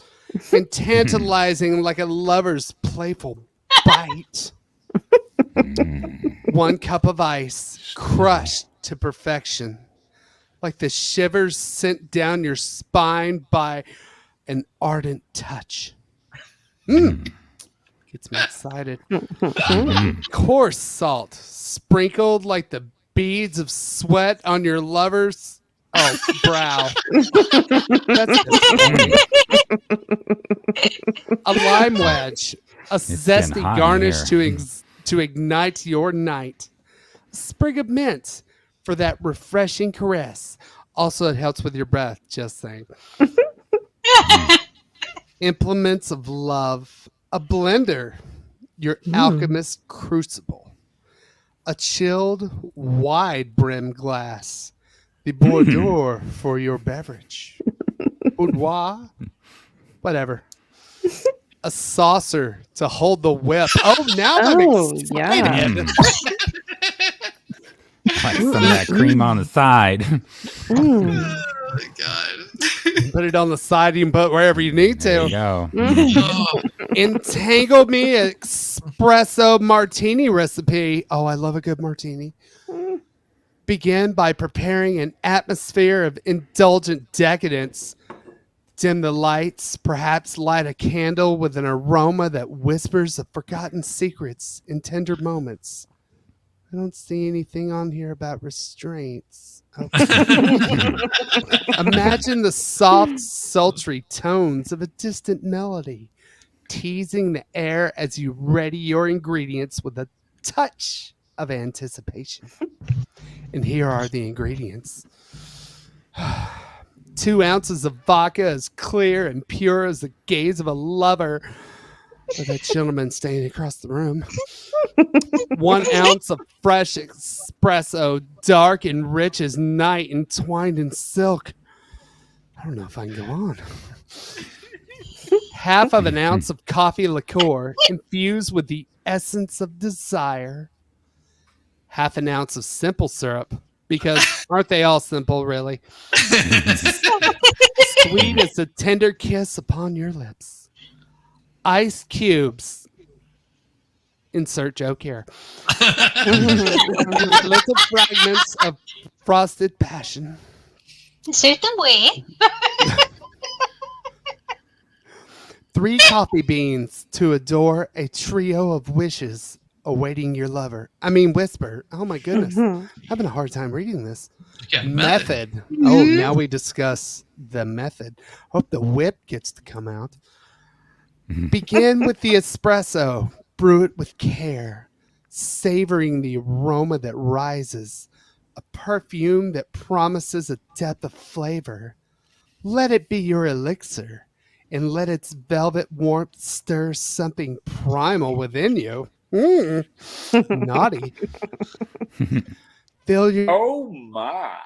and tantalizing like a lover's playful bite. 1 cup of ice, crushed to perfection, like the shivers sent down your spine by an ardent touch. Gets me excited. Coarse salt, sprinkled like the beads of sweat on your lover's brow. That's a lime wedge, a zesty garnish to ignite your night. A sprig of mint for that refreshing caress. Also, it helps with your breath, just saying. Implements of love. A blender, your alchemist crucible. A chilled, wide brim glass. The boudoir for your beverage. Boudoir? Whatever. A saucer to hold the whip. Oh, now I'm excited. Like some of that cream on the side. Oh, God. Put it on the side. You can put wherever you need to. There you go. Entangle-me espresso martini recipe. Oh, I love a good martini. Begin by preparing an atmosphere of indulgent decadence. Dim the lights, perhaps light a candle with an aroma that whispers of forgotten secrets in tender moments. I don't see anything on here about restraints. Okay. Imagine the soft, sultry tones of a distant melody, teasing the air as you ready your ingredients with a touch of anticipation. And here are the ingredients. 2 ounces of vodka as clear and pure as the gaze of a lover. Or that gentleman standing across the room. 1 ounce of fresh espresso, dark and rich as night, entwined in silk. I don't know if I can go on. 1/2 of an ounce of coffee liqueur, infused with the essence of desire. 1/2 an ounce of simple syrup, because aren't they all simple, really? Sweet as a tender kiss upon your lips. Ice cubes. Insert joke here. Little fragments of frosted passion. Certainly. 3 coffee beans to adore a trio of wishes awaiting your lover. I mean, whisper. Oh my goodness. Having a hard time reading this. Yeah, method. Oh, now we discuss the method. Hope the whip gets to come out. Begin with the espresso. Brew it with care, savoring the aroma that rises, a perfume that promises a depth of flavor. Let it be your elixir, and let its velvet warmth stir something primal within you. Naughty. Oh my.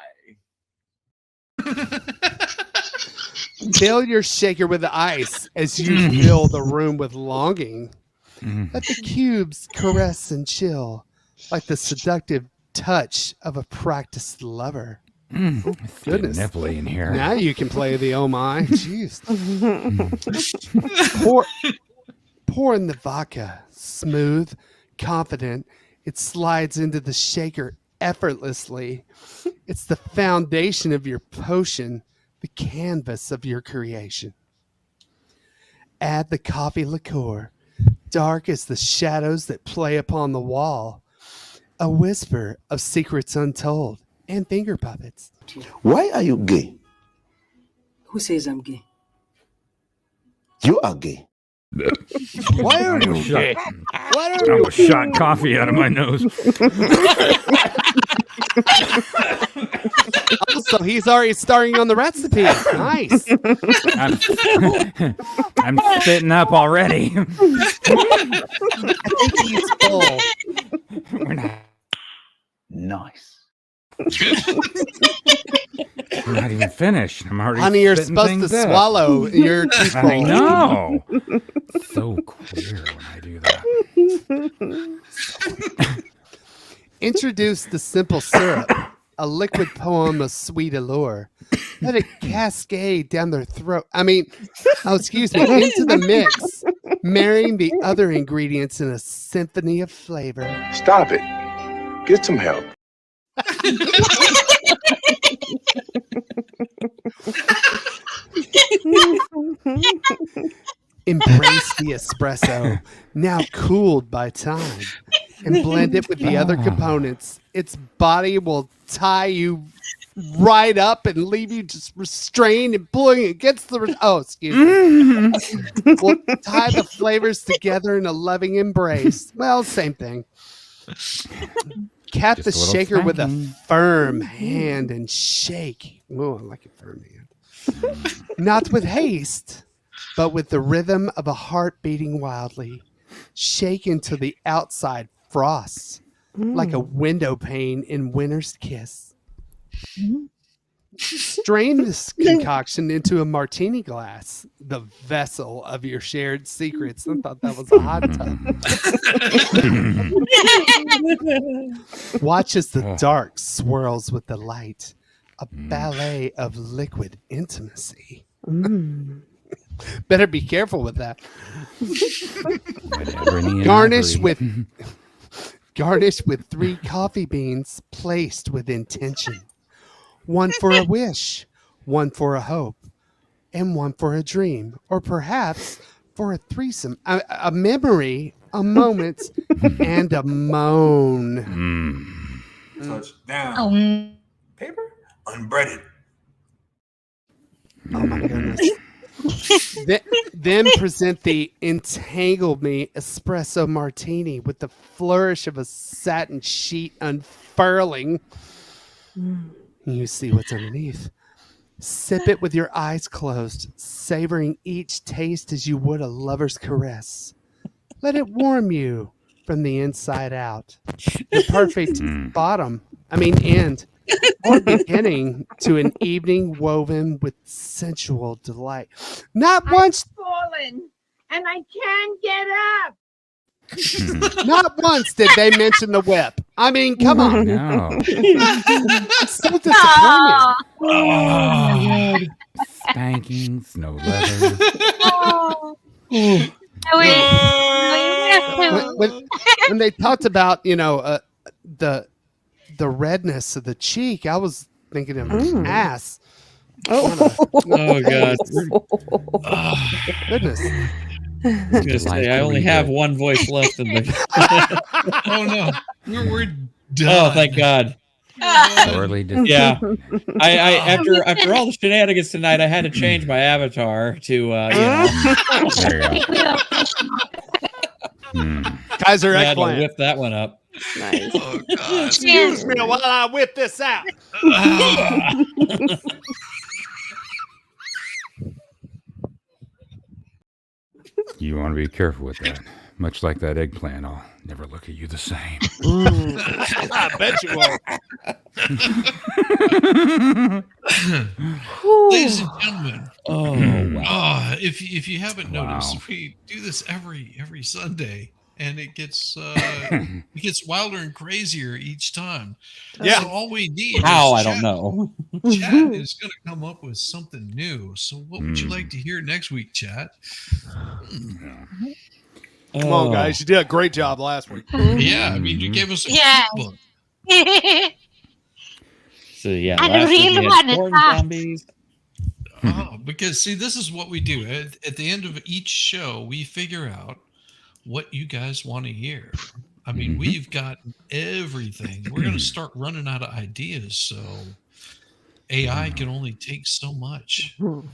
Fill your shaker with ice as you fill the room with longing. Let the cubes caress and chill like the seductive touch of a practiced lover. Goodness. Nipply in here. Now you can play the oh my. Jeez. Pour in the vodka. Smooth, confident. It slides into the shaker effortlessly. It's the foundation of your potion, the canvas of your creation. Add the coffee liqueur, dark as the shadows that play upon the wall, a whisper of secrets untold, and finger puppets. Why are you gay? Who says I'm gay? You are gay. Why are you gay? Why are I you was shot coffee out of my nose. So he's already starting on the recipe. Nice. I'm spitting up already. I think he's full. We're not. Nice. We're not even finished. I'm already. Honey, you're spitting supposed to things up. swallow your teaspoon. I know. So queer when I do that. Introduce the simple syrup, a liquid poem of sweet allure. Let it cascade down their throat. Excuse me, into the mix, marrying the other ingredients in a symphony of flavor. Stop it. Get some help. Embrace the espresso, now cooled by time, and blend it with the other components. Its body will tie you right up and leave you just restrained and pulling against the... excuse me. We'll tie the flavors together in a loving embrace. Well, same thing. Cap the shaker with a firm hand and shake. Oh, I like a firm hand. Not with haste, but with the rhythm of a heart beating wildly. Shake into the outside frosts like a window pane in winter's kiss. Strain this concoction into a martini glass, the vessel of your shared secrets. I thought that was a hot tub. Watch as the dark swirls with the light, a ballet of liquid intimacy. Better be careful with that. Garnish with 3 coffee beans placed with intention. 1 for a wish, 1 for a hope, and 1 for a dream, or perhaps for a threesome, a memory, a moment, and a moan. Touch down. Paper? Unbreaded. Oh my goodness. Then present the Entangle-me espresso martini with the flourish of a satin sheet unfurling. You see what's underneath. Sip it with your eyes closed, savoring each taste as you would a lover's caress. Let it warm you from the inside out. The perfect end, or beginning to an evening woven with sensual delight. Not once fallen, and I can't get up. Not once did they mention the whip. Come on. No. So disappointing. Oh my God. Spankings, no leather. When they talked about, the redness of the cheek, I was thinking of ass. Oh God. Goodness. I was gonna say, I only have one voice left in the. Oh no, we're done. Oh, thank God. Yeah, I after all the shenanigans tonight, I had to change my avatar to There you go. Guys are I had to excellent. whip that one up. Nice. Oh God. Excuse me while I whip this out. You want to be careful with that. Much like that eggplant, I'll never look at you the same. I bet you will. Ladies and gentlemen. Wow. If you haven't noticed, we do this every Sunday, and it gets wilder and crazier each time. Yeah. So all we need How is I don't know. Chat is going to come up with something new. So what would you like to hear next week, Chat? Come on, guys. You did a great job last week. Yeah, you gave us a book. So yeah, I last week really we had want to corn talk. zombies. Oh, because see, this is what we do. At the end of each show, we figure out what you guys want to hear. I mean, we've got everything. We're going to start running out of ideas, so AI can only take so much. What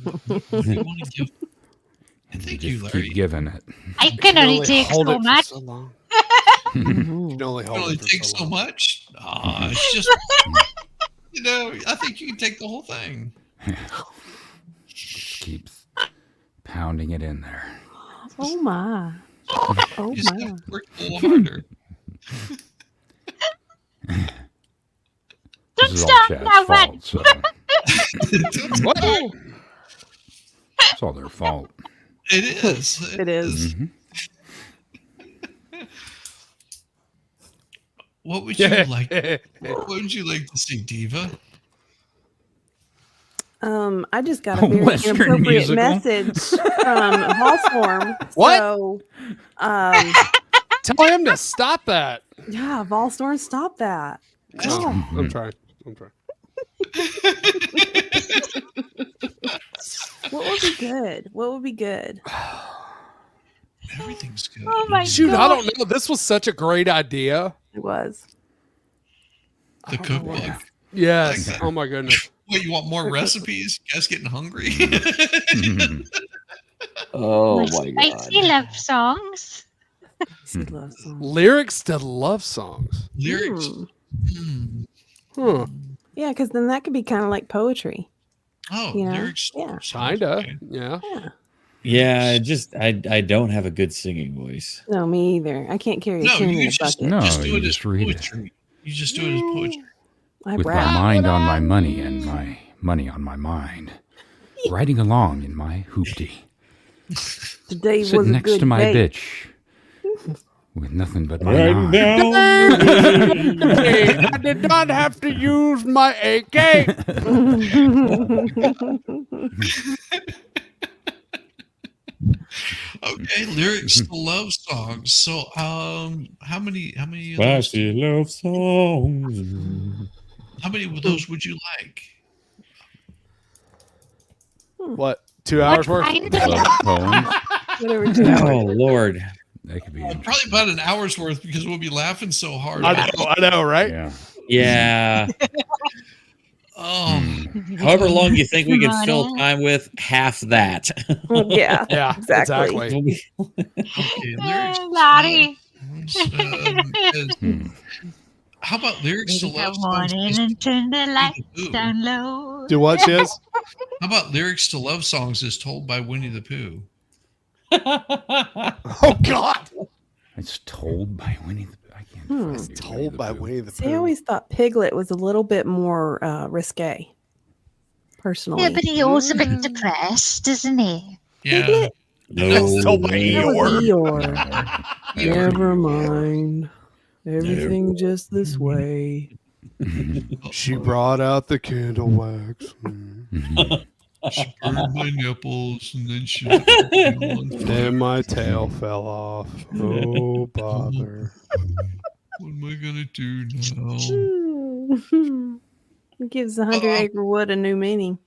do you want to give? And thank you, Larry. Keep giving it. I can only take so much. So long. You can only take so much. It's just I think you can take the whole thing. Keep pounding it in there. Oh my. Oh You just my. have to work a little harder. This is all Chad's fault, so What? it's all their fault. It is. It is. Mhm. What would you like? What would you like to see, Diva? I just got a very Western inappropriate musical? message from Volstorm. What? So, Tell him to stop that. yeah, Volstorm, stop that. Oh. I'm trying. What would be good? What would be good? Everything's good. Oh my Shoot, god. I don't know. This was such a great idea. It was. The cookbook. Yes. Like that. Oh my goodness. What, you want more recipes? You guys getting hungry? Oh With my god. spicy love songs. Love song. Lyrics to love songs. Lyrics. Hmm. Huh. Yeah, because then that could be kind of like poetry. Oh, You know? lyrics. Yeah. Kinda. Yeah. Yeah, just I don't have a good singing voice. No, me either. I can't carry a No, tune in you a just, bucket. No, just do you it as just read it. poetry. You just do it as poetry. I With my rap. mind on my money and my money on my mind. Riding along in my hoopty. Today was Sitting a next good to my day. bitch. With nothing but my Right nine. down. Hey, I did not have to use my AK. Okay, lyrics to love songs. So, how many of those, Spicy love songs. how many of those would you like? What? 2 hours worth? Kind Love of poems. Whatever. Oh Lord. That could be Probably about an hour's worth because we'll be laughing so hard. I know, right? Yeah. Yeah. Oh, However long you think we can fill time with, half that. Yeah. Yeah, Exactly. okay, lyrics. Lottie. How about lyrics to love Come songs? on in and turn the lights Ooh. down low. Do what, Shiz? How about lyrics to love songs as told by Winnie the Pooh? Oh God! It's told by Winnie the Pooh. I can't Hmm. find It's you, told by Winnie the See, I Pooh. always thought Piglet was a little bit more risque, personally. Yeah, but he also a bit depressed, isn't he? Yeah. Piglet? It's told by That was Eeyore. Eeyore. Never mind. Everything just this way. She brought out the candle wax. She burned my nipples and then she. Then my tail fell off. Oh, bother. What am I gonna do now? It gives 100 Acre Wood a new meaning.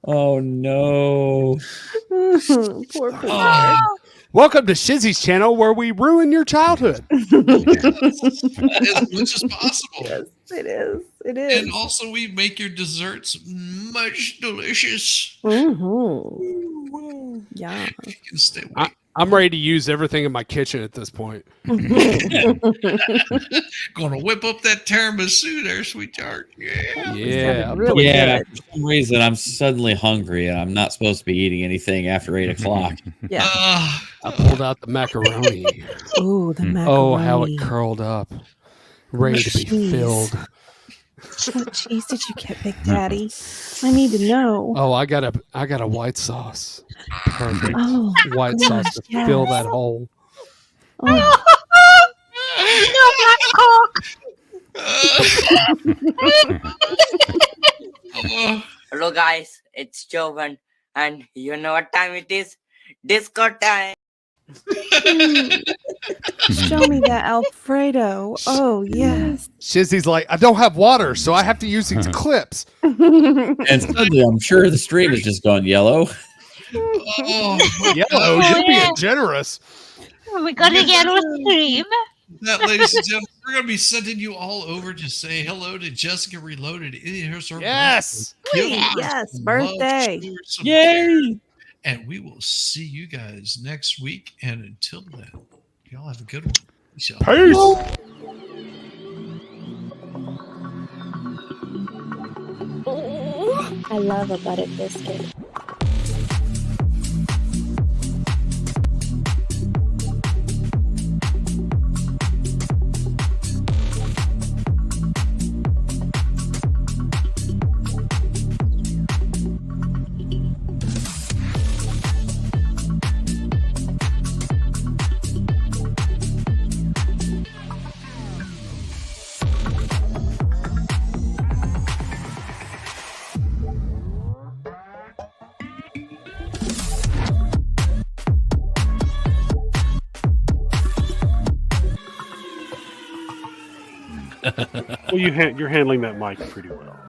Oh no. Poor Piglet. Welcome to Shizzy's channel where we ruin your childhood. As much as possible. Yes, it is. It is. And also, we make your desserts much delicious. Mm-hmm. Yeah. You can stay awake. I'm ready to use everything in my kitchen at this point. Gonna whip up that tiramisu there, sweetheart. Yeah. Yeah. Really Yeah, good. for some reason I'm suddenly hungry and I'm not supposed to be eating anything after 8 o'clock. Yeah. I pulled out the macaroni. Ooh, the macaroni. Oh, how it curled up. Ready to be Cheese. filled. What cheese did you get, Big Daddy? I need to know. Oh, I got a white sauce. Perfect. Oh, White gosh, sauce to fill yes. that hole. Oh. Hello guys, it's Jovan, and you know what time it is? Disco time. Show me that Alfredo. Oh, yes. Shizzy's like, I don't have water, so I have to use these clips. And suddenly I'm sure the stream has just gone yellow. Oh, Yellow, you're being generous. We got to get a stream. that, ladies and gentlemen, we're gonna be sending you all over to say hello to Jessica Reloaded. Here's her Yes. birthday. Give her Yes, some birthday. love, show her some Yay! And we will see you guys next week. And until then, y'all have a good one. Peace. I love a buttered biscuit. Well, you're handling that mic pretty well.